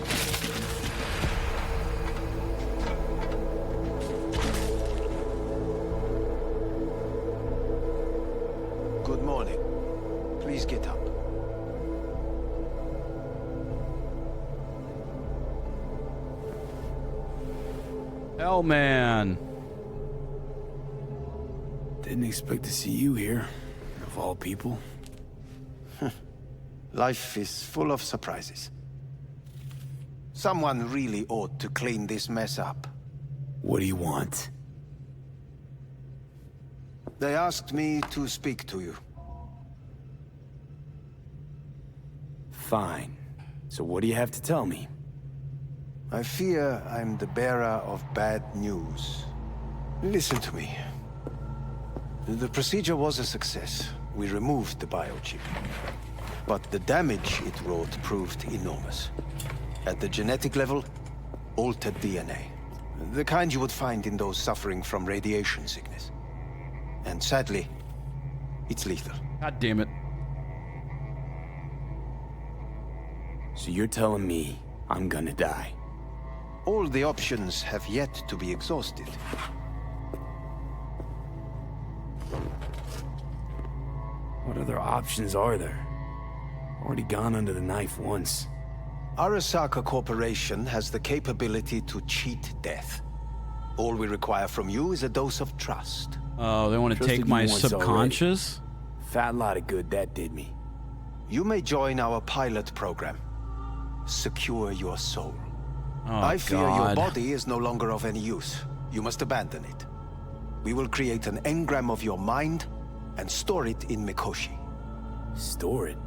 Good morning. Please get up. Hell, man. Didn't expect to see you here, of all people. Life is full of surprises. Someone really ought to clean this mess up. What do you want? They asked me to speak to you. Fine. So what do you have to tell me? I fear I'm the bearer of bad news. Listen to me. The procedure was a success. We removed the biochip. But the damage it wrought proved enormous. At the genetic level, altered DNA. The kind you would find in those suffering from radiation sickness. And sadly, it's lethal. God damn it. So you're telling me I'm gonna die? All the options have yet to be exhausted. What other options are there? Already gone under the knife once. Arasaka Corporation has the capability to cheat death. All we require from you is a dose of trust. Oh, they want to take my subconscious? Fat lot of good that did me. You may join our pilot program. Secure your soul. Oh, I fear God. your body is no longer of any use. You must abandon it. We will create an engram of your mind and store it in Mikoshi. Store it?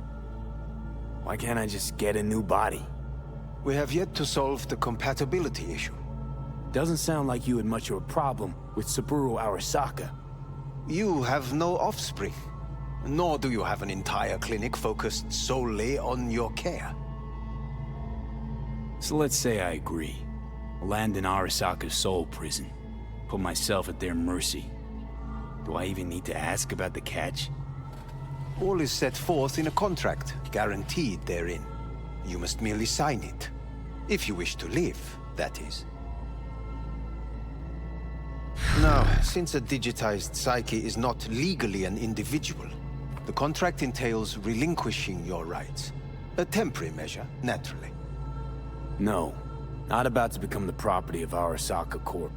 Why can't I just get a new body? We have yet to solve the compatibility issue. Doesn't sound like you had much of a problem with Saburo Arasaka. You have no offspring, nor do you have an entire clinic focused solely on your care. So let's say I agree. Land in Arasaka's soul prison. Put myself at their mercy. Do I even need to ask about the catch? All is set forth in a contract, guaranteed therein. You must merely sign it. If you wish to live, that is. Now, since a digitized psyche is not legally an individual, the contract entails relinquishing your rights. A temporary measure, naturally. No. Not about to become the property of Arasaka Corp.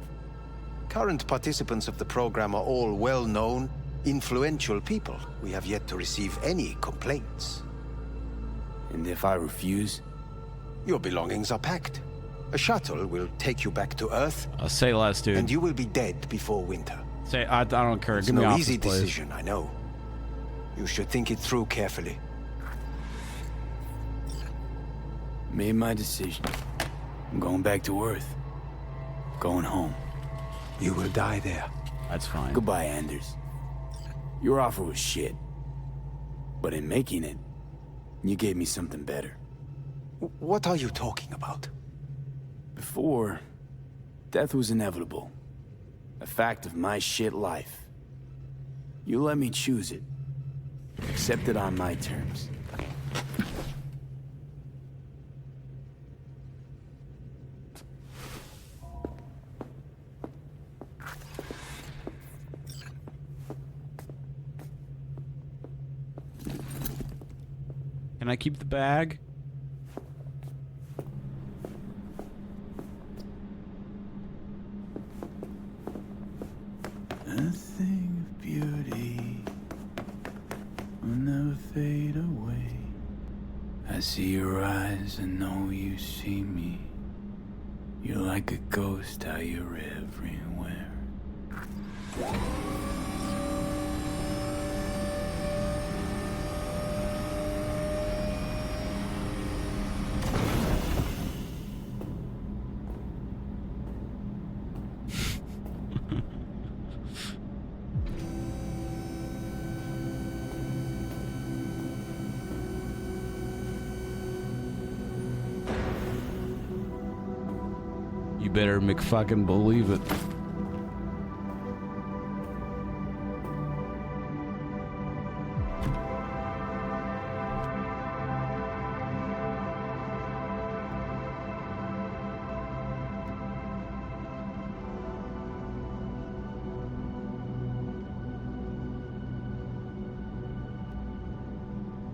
Current participants of the program are all well-known, influential people. We have yet to receive any complaints. And if I refuse? Your belongings are packed. A shuttle will take you back to Earth. Say less, dude. And you will be dead before winter. Say, I don't care. It's Give me no off easy this place. decision, I know. You should think it through carefully. Made my decision. I'm going back to Earth. Going home. You will die there. That's fine. Goodbye, Anders. Your offer was shit. But in making it, you gave me something better. What are you talking about? Before, death was inevitable. A fact of my shit life. You let me choose it. Accept it on my terms. Can I keep the bag? A thing of beauty will never fade away. I see your eyes and know you see me. You're like a ghost, how you're everywhere. You better McFucking believe it.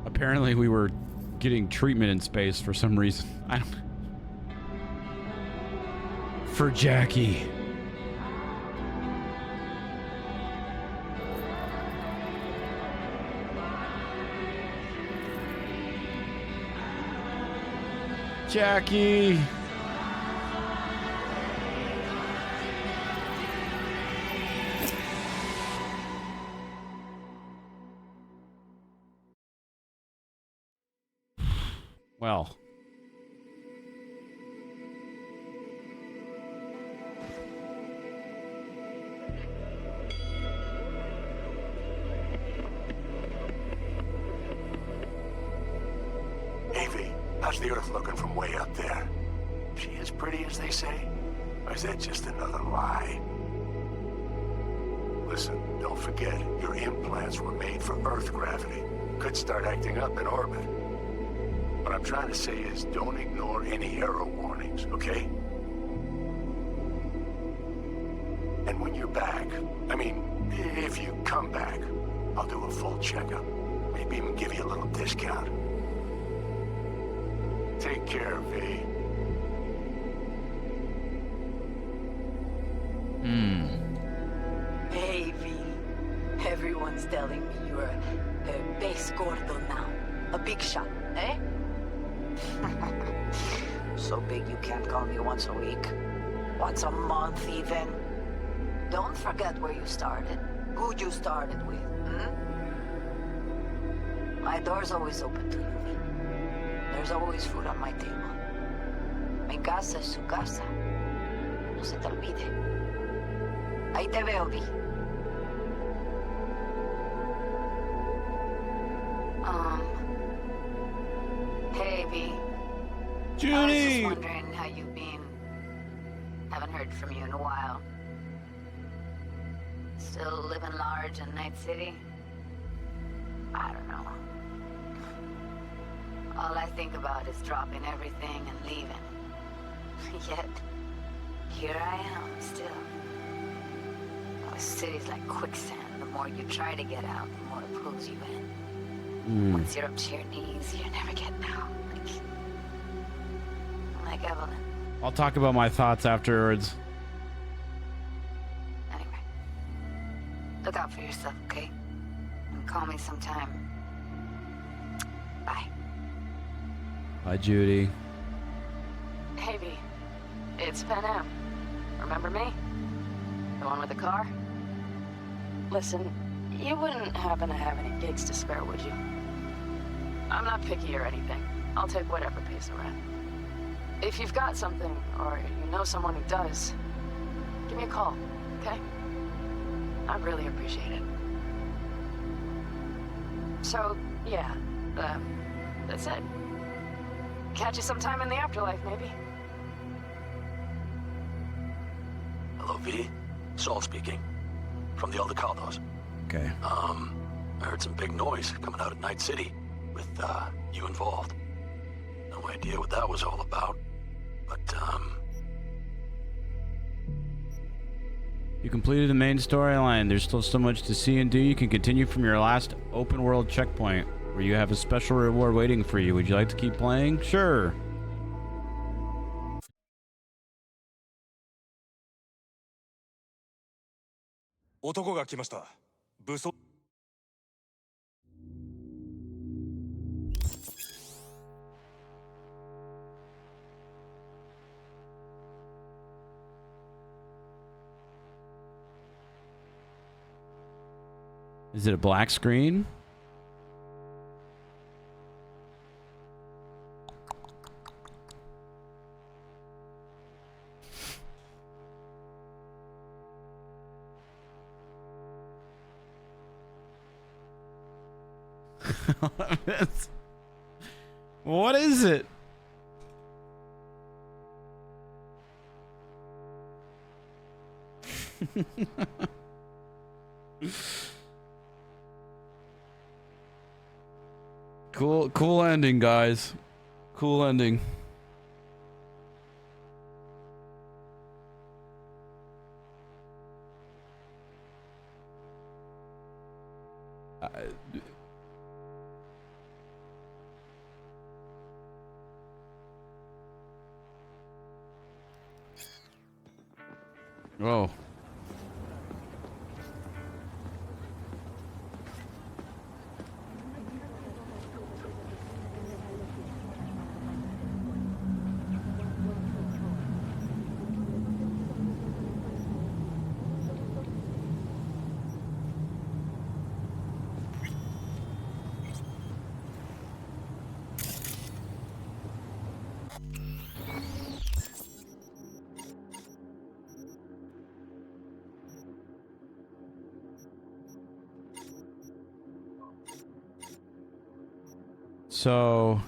Apparently we were getting treatment in space for some reason. I don't... For Jackie. Jackie. Well. How's the Earth looking from way up there? She as pretty as they say? Or is that just another lie? Listen, don't forget, your implants were made for Earth gravity. Could start acting up in orbit. What I'm trying to say is, don't ignore any error warnings, okay? And when you're back, I mean, if you come back, I'll do a full checkup. Maybe even give you a little discount. Take care, V. Hey, V. Everyone's telling me you're a base gordo now. A big shot, eh? So big you can't call me once a week. Once a month, even. Don't forget where you started. Who you started with, My door's always open to you, V. There's always food on my table. Mi casa es su casa. No se te olvide. Ahí te veo, Vi. V. Judy! I was just wondering how you've been. Haven't heard from you in a while. Still living large in Night City? I don't know. All I think about is dropping everything and leaving. Yet, here I am, still. The city's like quicksand. The more you try to get out, the more it pulls you in. Once you're up to your knees, you're never getting out. Like Evelyn. I'll talk about my thoughts afterwards. Anyway. Look out for yourself, okay? And call me sometime. Bye. Bye, Judy. Hey, V. It's Pan Am. Remember me? The one with the car? Listen, you wouldn't happen to have any gigs to spare, would you? I'm not picky or anything. I'll take whatever pays the rent. If you've got something, or you know someone who does, give me a call, okay? I'd really appreciate it. So, yeah, that's it. Catch you sometime in the afterlife, maybe. Hello, V. Saul speaking. From the Aldecaldos. Okay. I heard some big noise coming out of Night City with, you involved. No idea what that was all about, but, You completed the main storyline. There's still so much to see and do. You can continue from your last open world checkpoint, where you have a special reward waiting for you. Would you like to keep playing? Sure. Is it a black screen? What is it? Cool ending, guys. Cool ending. Oh. So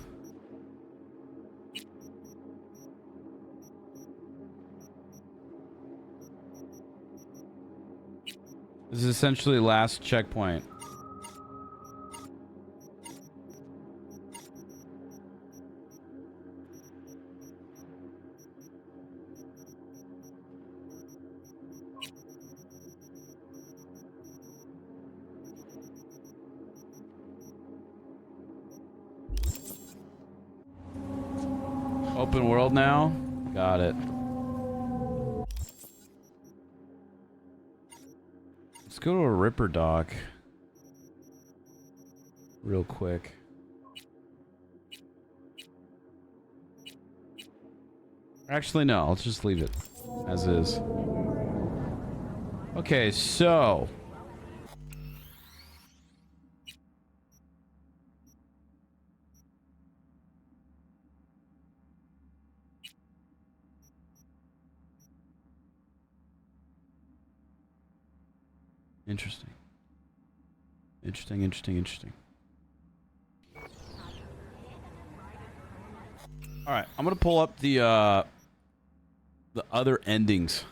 this is essentially last checkpoint. Open world now? Got it. Let's go to a Ripper dock. Real quick. Actually, no. Let's just leave it as is. Okay, so... Interesting. Interesting. All right, I'm gonna pull up the other endings.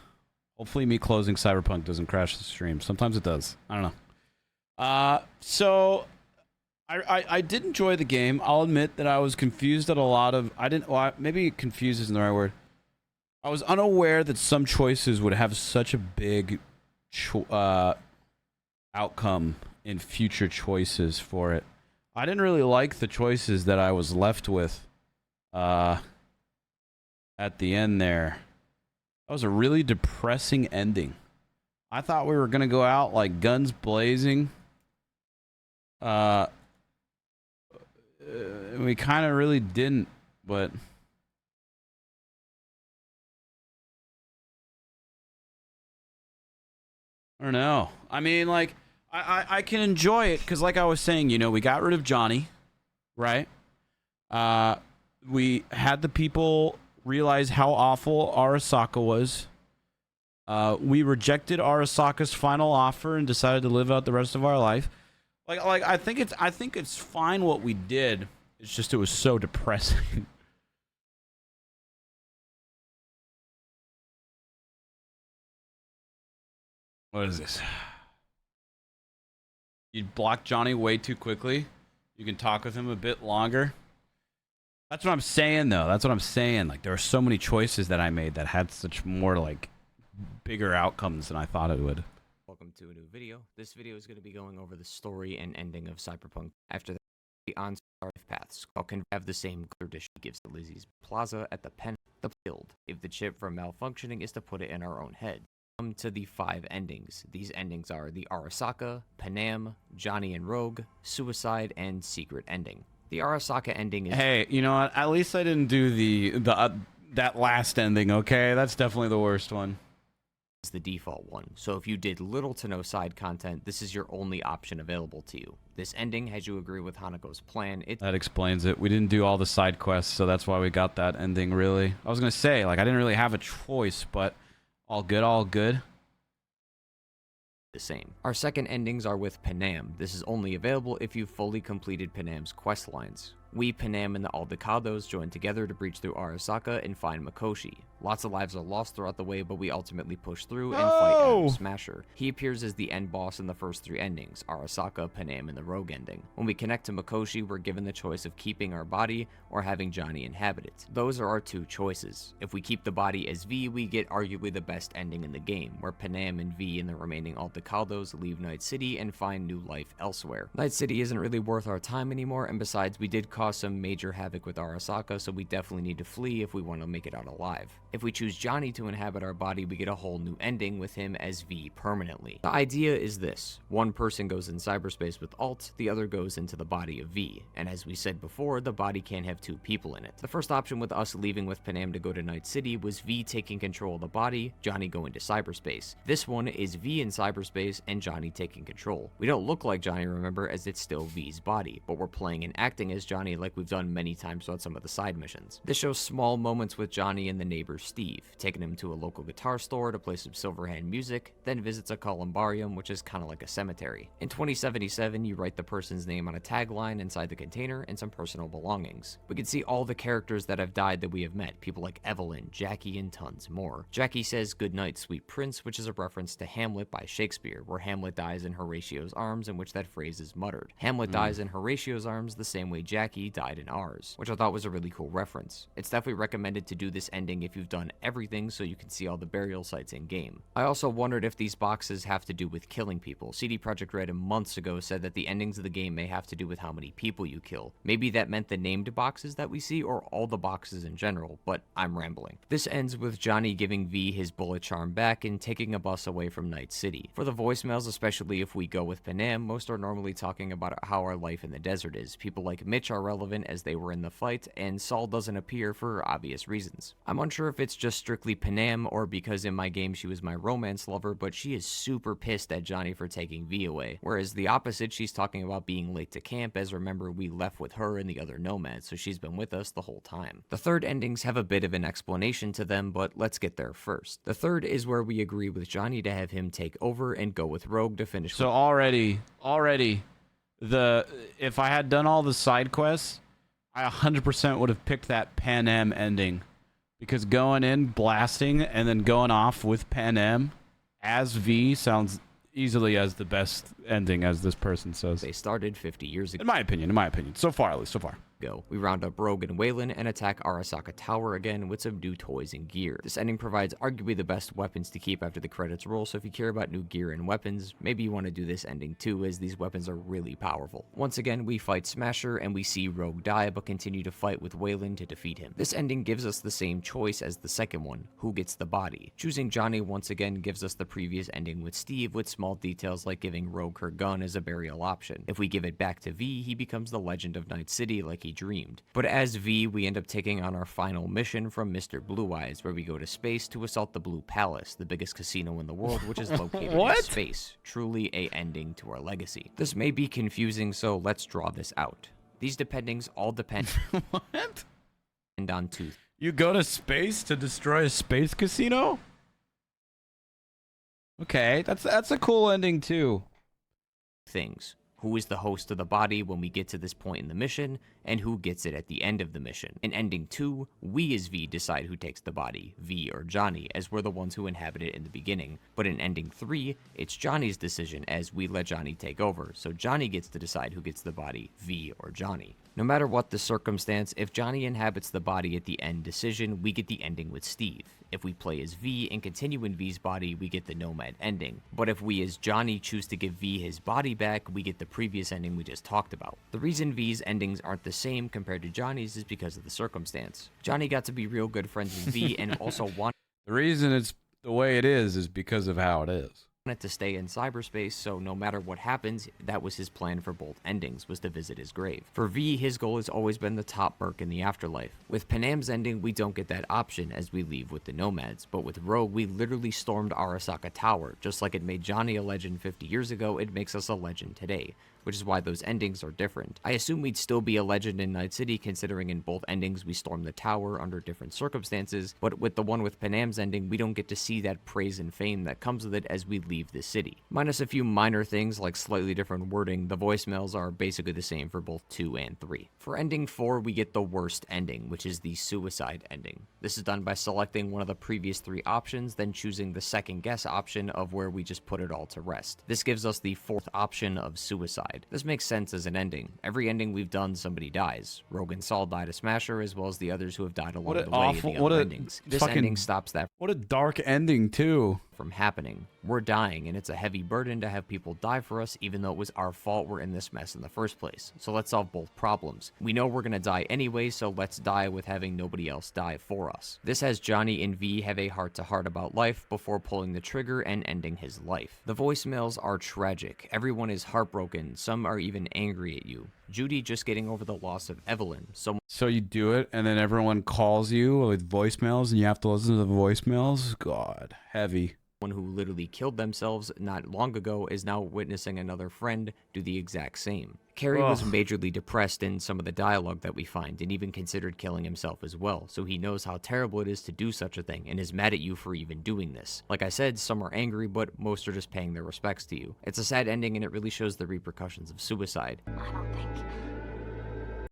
Hopefully, me closing Cyberpunk doesn't crash the stream. Sometimes it does. I don't know. So I did enjoy the game. I'll admit that I was confused at a lot of. I didn't. Well, maybe confused isn't the right word. I was unaware that some choices would have such a big outcome in future choices for it. I didn't really like the choices that I was left with at the end there. That was a really depressing ending. I thought we were going to go out like guns blazing. We kind of really didn't, but I don't know. I mean, like, I can enjoy it because, like I was saying, you know, we got rid of Johnny, right? We had the people realize how awful Arasaka was. We rejected Arasaka's final offer and decided to live out the rest of our life. Like I think it's fine what we did. It's just it was so depressing. What is this? You block Johnny way too quickly. You can talk with him a bit longer. That's what I'm saying, though. That's what I'm saying. Like, there are so many choices that I made that had such more, like, bigger outcomes than I thought it would. Welcome to a new video. This video is going to be going over the story and ending of Cyberpunk. After that, the on-star paths can have the same tradition gives to Lizzie's Plaza at the Pen the Guild. If the chip from malfunctioning is to put it in our own head. Come to the 5 endings. These endings are the Arasaka, Panam, Johnny and Rogue, Suicide, and Secret ending. The Arasaka ending is... Hey, you know what? At least I didn't do that last ending, okay? That's definitely the worst one. Is the default one. So if you did little to no side content, this is your only option available to you. This ending, as you agree with Hanako's plan, that explains it. We didn't do all the side quests, so that's why we got that ending, really. I was going to say, like, I didn't really have a choice, but all good, all good. The same. Our second endings are with Panam. This is only available if you've fully completed Panam's quest lines. We, Panam, and the Aldecados join together to breach through Arasaka and find Mikoshi. Lots of lives are lost throughout the way, but we ultimately push through and fight Adam Smasher. He appears as the end boss in the first 3 endings, Arasaka, Panam, and the Rogue ending. When we connect to Mikoshi, we're given the choice of keeping our body or having Johnny inhabit it. Those are our 2 choices. If we keep the body as V, we get arguably the best ending in the game, where Panam and V and the remaining Aldecados leave Night City and find new life elsewhere. Night City isn't really worth our time anymore, and besides, we did cause some major havoc with Arasaka, so we definitely need to flee if we want to make it out alive. If we choose Johnny to inhabit our body, we get a whole new ending with him as V permanently. The idea is this: one person goes in cyberspace with Alt, the other goes into the body of V, and as we said before, the body can't have 2 people in it. The first option with us leaving with Panam to go to Night City was V taking control of the body, Johnny going to cyberspace. This one is V in cyberspace and Johnny taking control. We don't look like Johnny, remember, as it's still V's body, but we're playing and acting as Johnny like we've done many times on some of the side missions. This shows small moments with Johnny and the neighbor Steve, taking him to a local guitar store to play some Silverhand music, then visits a columbarium, which is kind of like a cemetery. In 2077, you write the person's name on a tagline inside the container and some personal belongings. We can see all the characters that have died that we have met, people like Evelyn, Jackie, and tons more. Jackie says "Good night, sweet prince," which is a reference to Hamlet by Shakespeare, where Hamlet dies in Horatio's arms, in which that phrase is muttered. Hamlet dies in Horatio's arms the same way Jackie died in ours, which I thought was a really cool reference. It's definitely recommended to do this ending if you've done everything so you can see all the burial sites in game. I also wondered if these boxes have to do with killing people. CD Projekt Red months ago said that the endings of the game may have to do with how many people you kill. Maybe that meant the named boxes that we see or all the boxes in general, but I'm rambling. This ends with Johnny giving V his bullet charm back and taking a bus away from Night City. For the voicemails, especially if we go with Panam, most are normally talking about how our life in the desert is. People like Mitch are relevant as they were in the fight, and Saul doesn't appear for obvious reasons. I'm unsure if it's just strictly Panam or because in my game she was my romance lover, but she is super pissed at Johnny for taking V away. Whereas the opposite, she's talking about being late to camp, as remember we left with her and the other nomads, so she's been with us the whole time. The third endings have a bit of an explanation to them, but let's get there first. The third is where we agree with Johnny to have him take over and go with Rogue to finish. So already, if I had done all the side quests, I 100% would have picked that Pan Am ending. Because going in, blasting, and then going off with Pan Am as V sounds easily as the best ending, as this person says. They started 50 years ago. In my opinion. So far, at least, so far. We round up Rogue and Waylon and attack Arasaka Tower again with some new toys and gear. This ending provides arguably the best weapons to keep after the credits roll, so if you care about new gear and weapons, maybe you want to do this ending too, as these weapons are really powerful. Once again, we fight Smasher and we see Rogue die, but continue to fight with Waylon to defeat him. This ending gives us the same choice as the second one, who gets the body. Choosing Johnny once again gives us the previous ending with Steve, with small details like giving Rogue her gun as a burial option. If we give it back to V, he becomes the Legend of Night City like he dreamed. But as V, we end up taking on our final mission from Mr. Blue Eyes, where we go to space to assault the Blue Palace, the biggest casino in the world, which is located in space. Truly a ending to our legacy. This may be confusing, so let's draw this out. These dependings all depend on two. You go to space to destroy a space casino? Okay, that's a cool ending too. Things. Who is the host of the body when we get to this point in the mission, and who gets it at the end of the mission. In ending 2, we as V decide who takes the body, V or Johnny, as we're the ones who inhabit it in the beginning. But in ending 3, it's Johnny's decision as we let Johnny take over, so Johnny gets to decide who gets the body, V or Johnny. No matter what the circumstance, if Johnny inhabits the body at the end decision, we get the ending with Steve. If we play as V and continue in V's body, we get the Nomad ending. But if we as Johnny choose to give V his body back, we get the previous ending we just talked about. The reason V's endings aren't the same compared to Johnny's is because of the circumstance. Johnny got to be real good friends with V and also wanted... The reason it's the way it is because of how it is. To stay in cyberspace, so no matter what happens, that was his plan for both endings, was to visit his grave. For V, his goal has always been the top Merc in the afterlife. With Panam's ending, we don't get that option as we leave with the Nomads, but with Rogue, we literally stormed Arasaka Tower. Just like it made Johnny a legend 50 years ago, it makes us a legend today, which is why those endings are different. I assume we'd still be a legend in Night City, considering in both endings we stormed the tower under different circumstances, but with the one with Panam's ending, we don't get to see that praise and fame that comes with it as we leave this city. Minus a few minor things like slightly different wording, the voicemails are basically the same for both 2 and 3. For ending 4, we get the worst ending, which is the suicide ending. This is done by selecting one of the previous 3 options, then choosing the second guess option of where we just put it all to rest. This gives us the 4th option of suicide. This makes sense as an ending. Every ending we've done, somebody dies. Rogue and Saul died a Smasher, as well as the others who have died along the way in the other endings. This ending stops that. What a dark ending too. From happening. We're dying, and it's a heavy burden to have people die for us, even though it was our fault we're in this mess in the first place. So let's solve both problems. We know we're gonna die anyway, so let's die with having nobody else die for us. This has Johnny and V have a heart-to-heart about life before pulling the trigger and ending his life. The voicemails are tragic. Everyone is heartbroken. Some are even angry at you. Judy just getting over the loss of Evelyn. So you do it, and then everyone calls you with voicemails, and you have to listen to the voicemails? God, heavy. Who literally killed themselves not long ago is now witnessing another friend do the exact same. Carrie was majorly depressed in some of the dialogue that we find, and even considered killing himself as well, so he knows how terrible it is to do such a thing, and is mad at you for even doing this. Like I said, some are angry, but most are just paying their respects to you. It's a sad ending, and it really shows the repercussions of suicide. I don't think...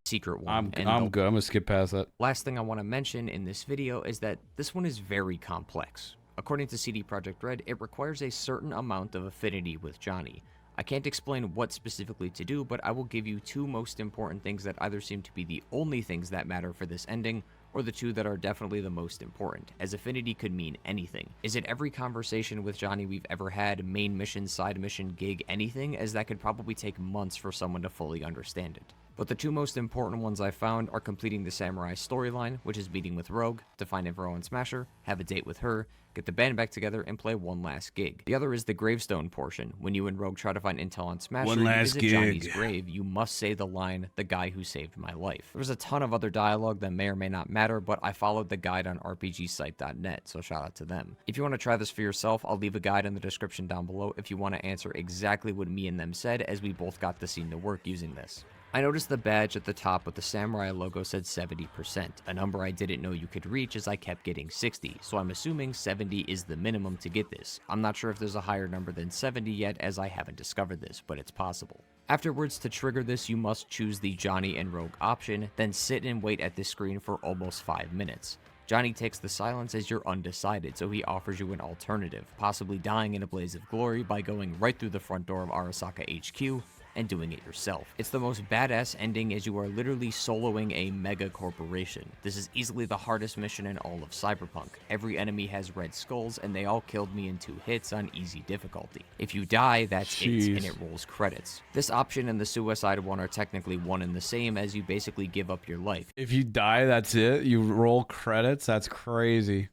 Secret one. I'm good. I'm gonna skip past that. Last thing I want to mention in this video is that this one is very complex. According to CD Projekt Red, it requires a certain amount of affinity with Johnny. I can't explain what specifically to do, but I will give you 2 most important things that either seem to be the only things that matter for this ending, or the 2 that are definitely the most important, as affinity could mean anything. Is it every conversation with Johnny we've ever had, main mission, side mission, gig, anything, as that could probably take months for someone to fully understand it. But the 2 most important ones I found are completing the Samurai storyline, which is meeting with Rogue, to find info on Smasher, have a date with her, get the band back together, and play one last gig. The other is the gravestone portion. When you and Rogue try to find intel on Smasher, you visit Johnny's grave, you must say the line, "The guy who saved my life." There's a ton of other dialogue that may or may not matter, but I followed the guide on rpgsite.net, so shout out to them. If you want to try this for yourself, I'll leave a guide in the description down below if you want to answer exactly what me and them said, as we both got the scene to work using this. I noticed the badge at the top with the samurai logo said 70%, a number I didn't know you could reach as I kept getting 60, so I'm assuming 70 is the minimum to get this. I'm not sure if there's a higher number than 70 yet, as I haven't discovered this, but it's possible. Afterwards, to trigger this, you must choose the Johnny and Rogue option, then sit and wait at this screen for almost 5 minutes. Johnny takes the silence as you're undecided, so he offers you an alternative, possibly dying in a blaze of glory by going right through the front door of Arasaka HQ and doing it yourself. It's the most badass ending as you are literally soloing a mega corporation. This is easily the hardest mission in all of Cyberpunk. Every enemy has red skulls and they all killed me in 2 hits on easy difficulty. If you die, that's it, and it rolls credits. This option and the suicide one are technically one and the same, as you basically give up your life. If you die, that's it? You roll credits? That's crazy.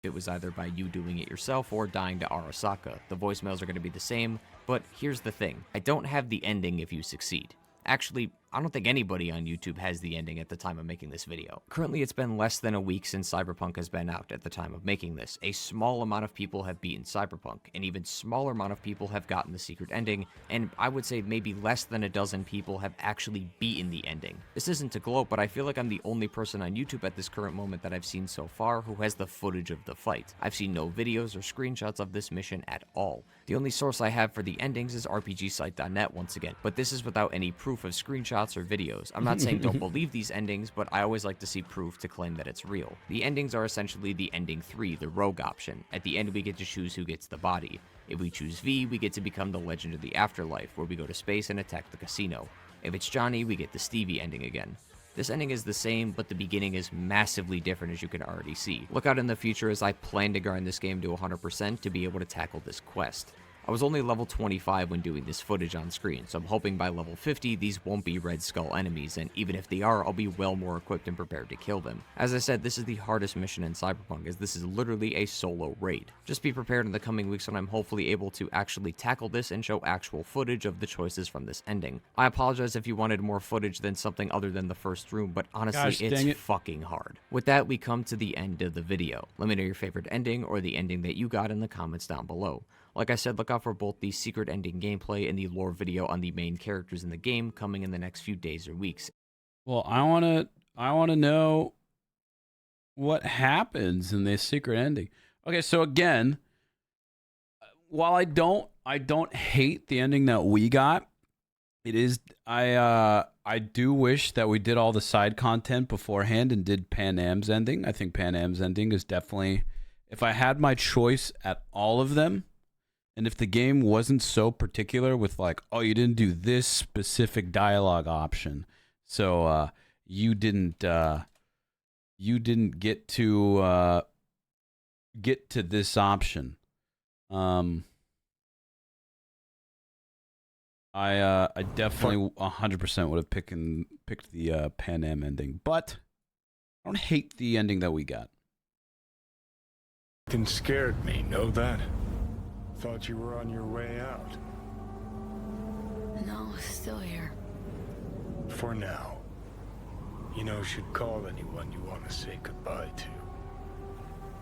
It was either by you doing it yourself or dying to Arasaka. The voicemails are going to be the same, but here's the thing. I don't have the ending if you succeed. Actually, I don't think anybody on YouTube has the ending at the time of making this video. Currently, it's been less than a week since Cyberpunk has been out at the time of making this. A small amount of people have beaten Cyberpunk, an even smaller amount of people have gotten the secret ending, and I would say maybe less than a dozen people have actually beaten the ending. This isn't to gloat, but I feel like I'm the only person on YouTube at this current moment that I've seen so far who has the footage of the fight. I've seen no videos or screenshots of this mission at all. The only source I have for the endings is RPGsite.net once again, but this is without any proof of screenshots or videos. I'm not saying don't believe these endings, but I always like to see proof to claim that it's real. The endings are essentially the ending 3, the Rogue option. At the end, we get to choose who gets the body. If we choose V, we get to become the Legend of the Afterlife, where we go to space and attack the casino. If it's Johnny, we get the Stevie ending again. This ending is the same, but the beginning is massively different, as you can already see. Look out in the future, as I plan to grind this game to 100% to be able to tackle this quest. I was only level 25 when doing this footage on screen, so I'm hoping by level 50 these won't be Red Skull enemies, and even if they are, I'll be well more equipped and prepared to kill them. As I said, this is the hardest mission in Cyberpunk, as this is literally a solo raid. Just be prepared in the coming weeks when I'm hopefully able to actually tackle this and show actual footage of the choices from this ending. I apologize if you wanted more footage than something other than the first room, but honestly, it's fucking hard. With that, we come to the end of the video. Let me know your favorite ending or the ending that you got in the comments down below. Like I said, look out for both the secret ending gameplay and the lore video on the main characters in the game coming in the next few days or weeks. Well, I want to know what happens in this secret ending. Okay, so again, while I don't hate the ending that we got, it is I do wish that we did all the side content beforehand and did Pan Am's ending. I think Pan Am's ending is definitely, if I had my choice at all of them, and if the game wasn't so particular with like, oh, you didn't do this specific dialogue option, so you didn't get to this option. I definitely 100% would have picked the Pan Am ending, but I don't hate the ending that we got. It scared me, know that? Thought you were on your way out. No, still here. For now. You know, should call anyone you want to say goodbye to.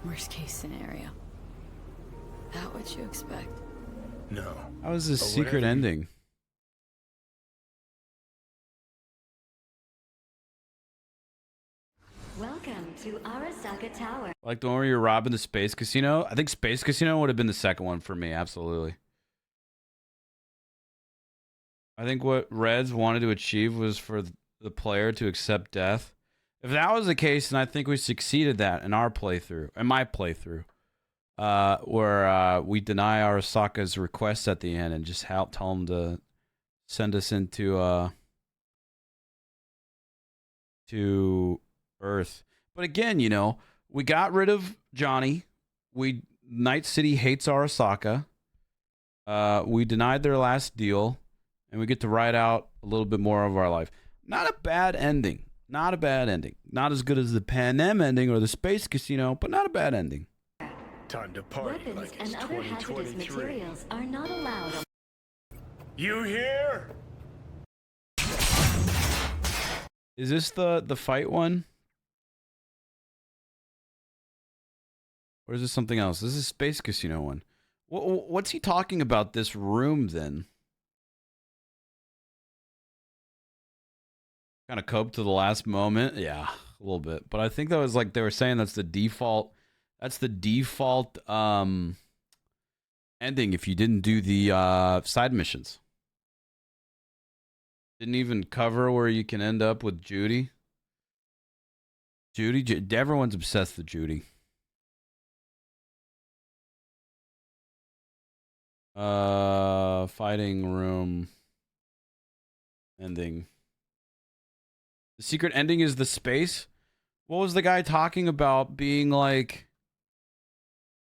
Worst case scenario. That what you expect? No. How was this secret ending? Welcome to Arasaka Tower. Like the one where you're robbing the space casino? I think Space Casino would have been the second one for me, absolutely. I think what Reds wanted to achieve was for the player to accept death. If that was the case, then I think we succeeded that in our playthrough, in my playthrough, where we deny Arasaka's request at the end and just tell him to send us into to Earth. But again, you know, we got rid of Johnny. Night City hates Arasaka. We denied their last deal, and we get to ride out a little bit more of our life. Not a bad ending. Not a bad ending. Not as good as the Pan Am ending or the Space Casino, but not a bad ending. Time to party. Weapons like it's and other hazardous 2023. materials are not allowed. You hear? Is this the fight one? Or is this something else? This is Space Casino one. What's he talking about this room then? Kind of cope to the last moment. Yeah, a little bit. But I think that was like they were saying that's the default ending if you didn't do the side missions. Didn't even cover where you can end up with Judy. Everyone's obsessed with Judy. Fighting room ending. The secret ending is the space. What was the guy talking about being like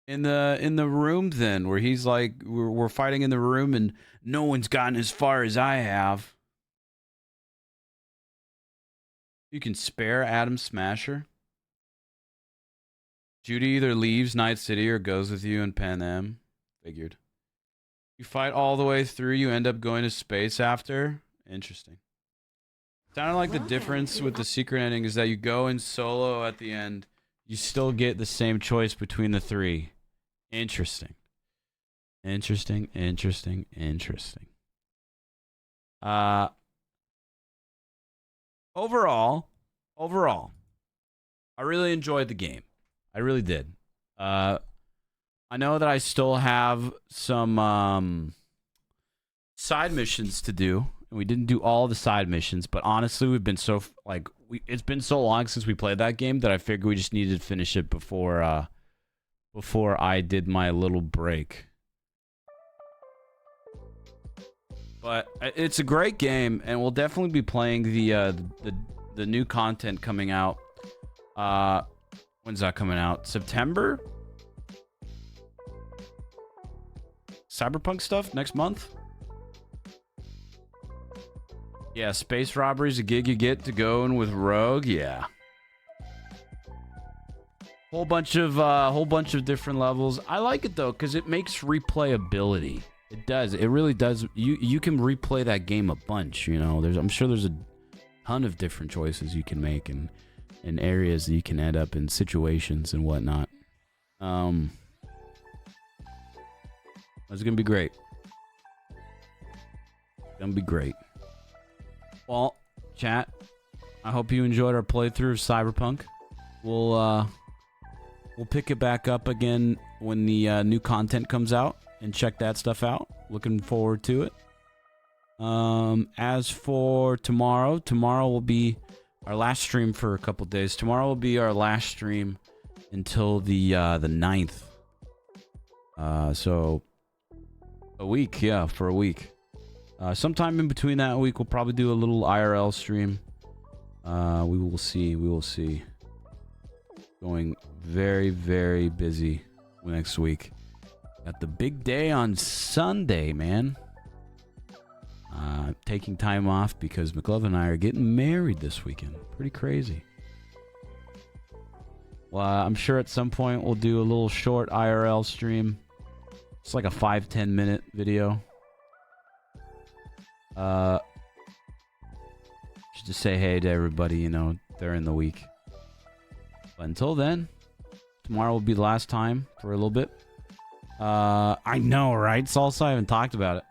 in the room then, where he's like, we're fighting in the room and no one's gotten as far as I have. You can spare Adam Smasher. Judy either leaves Night City or goes with you in Pan Am. Figured. You fight all the way through, you end up going to space after. Interesting. Sounded like the difference with the secret ending is that you go in solo at the end. You still get the same choice between the three. Interesting. Interesting. Overall, I really enjoyed the game. I really did. I know that I still have some side missions to do. We didn't do all the side missions, but honestly, we've been so it's been so long since we played that game that I figured we just needed to finish it before I did my little break. But it's a great game, and we'll definitely be playing the new content coming out. When's that coming out? September? Cyberpunk stuff next month? Yeah, space robbery's a gig you get to go in with Rogue. Yeah. Whole bunch of different levels. I like it though, because it makes replayability. It does. It really does. You can replay that game a bunch, you know. I'm sure there's a ton of different choices you can make and areas that you can end up in, situations and whatnot. It's gonna be great. Gonna be great. Well, chat, I hope you enjoyed our playthrough of Cyberpunk. We'll pick it back up again when the new content comes out and check that stuff out. Looking forward to it. As for tomorrow will be our last stream for a couple days. Tomorrow will be our last stream until the 9th. So a week, yeah, for a week. Sometime in between that week, we'll probably do a little IRL stream. We will see. Going very, very busy next week. Got the big day on Sunday, man. Taking time off because McLove and I are getting married this weekend. Pretty crazy. Well, I'm sure at some point we'll do a little short IRL stream. It's like a 5-10 minute video. Just to say hey to everybody, you know, during the week. But until then, tomorrow will be the last time for a little bit. I know, right? Salsa, I haven't talked about it.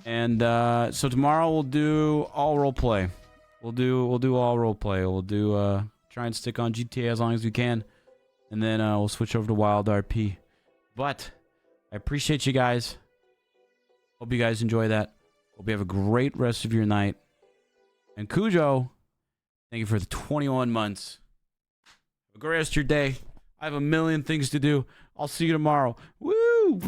And so tomorrow we'll do all roleplay. We'll do all roleplay. We'll do try and stick on GTA as long as we can, and then we'll switch over to Wild RP. But I appreciate you guys. Hope you guys enjoy that. Hope you have a great rest of your night. And Cujo, thank you for the 21 months. Have a great rest of your day. I have a million things to do. I'll see you tomorrow. Woo!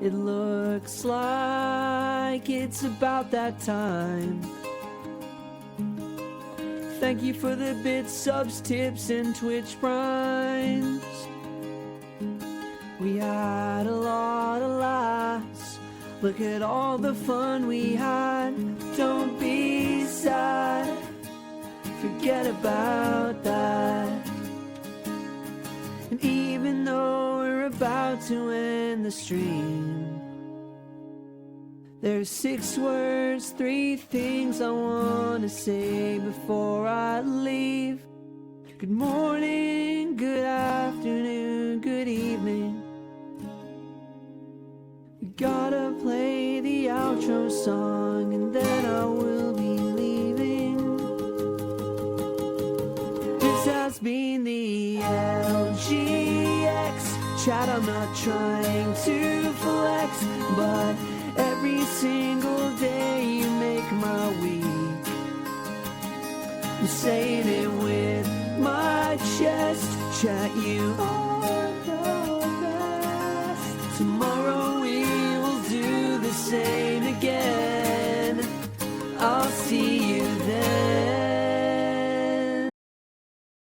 It looks like it's about that time. Thank you for the bits, subs, tips, and Twitch primes. We had a lot of laughs. Look at all the fun we had. Don't be sad. Forget about that. And even though we're about to end the stream, there's 6 words, 3 things I want to say before I leave. Good morning, good afternoon, good evening. We gotta play the outro song and then I will be leaving. This has been the LGX chat. I'm not trying to flex, but every single day you make my week. I'm saying it with my chest. Chat, you are the best. Tomorrow we will do the same.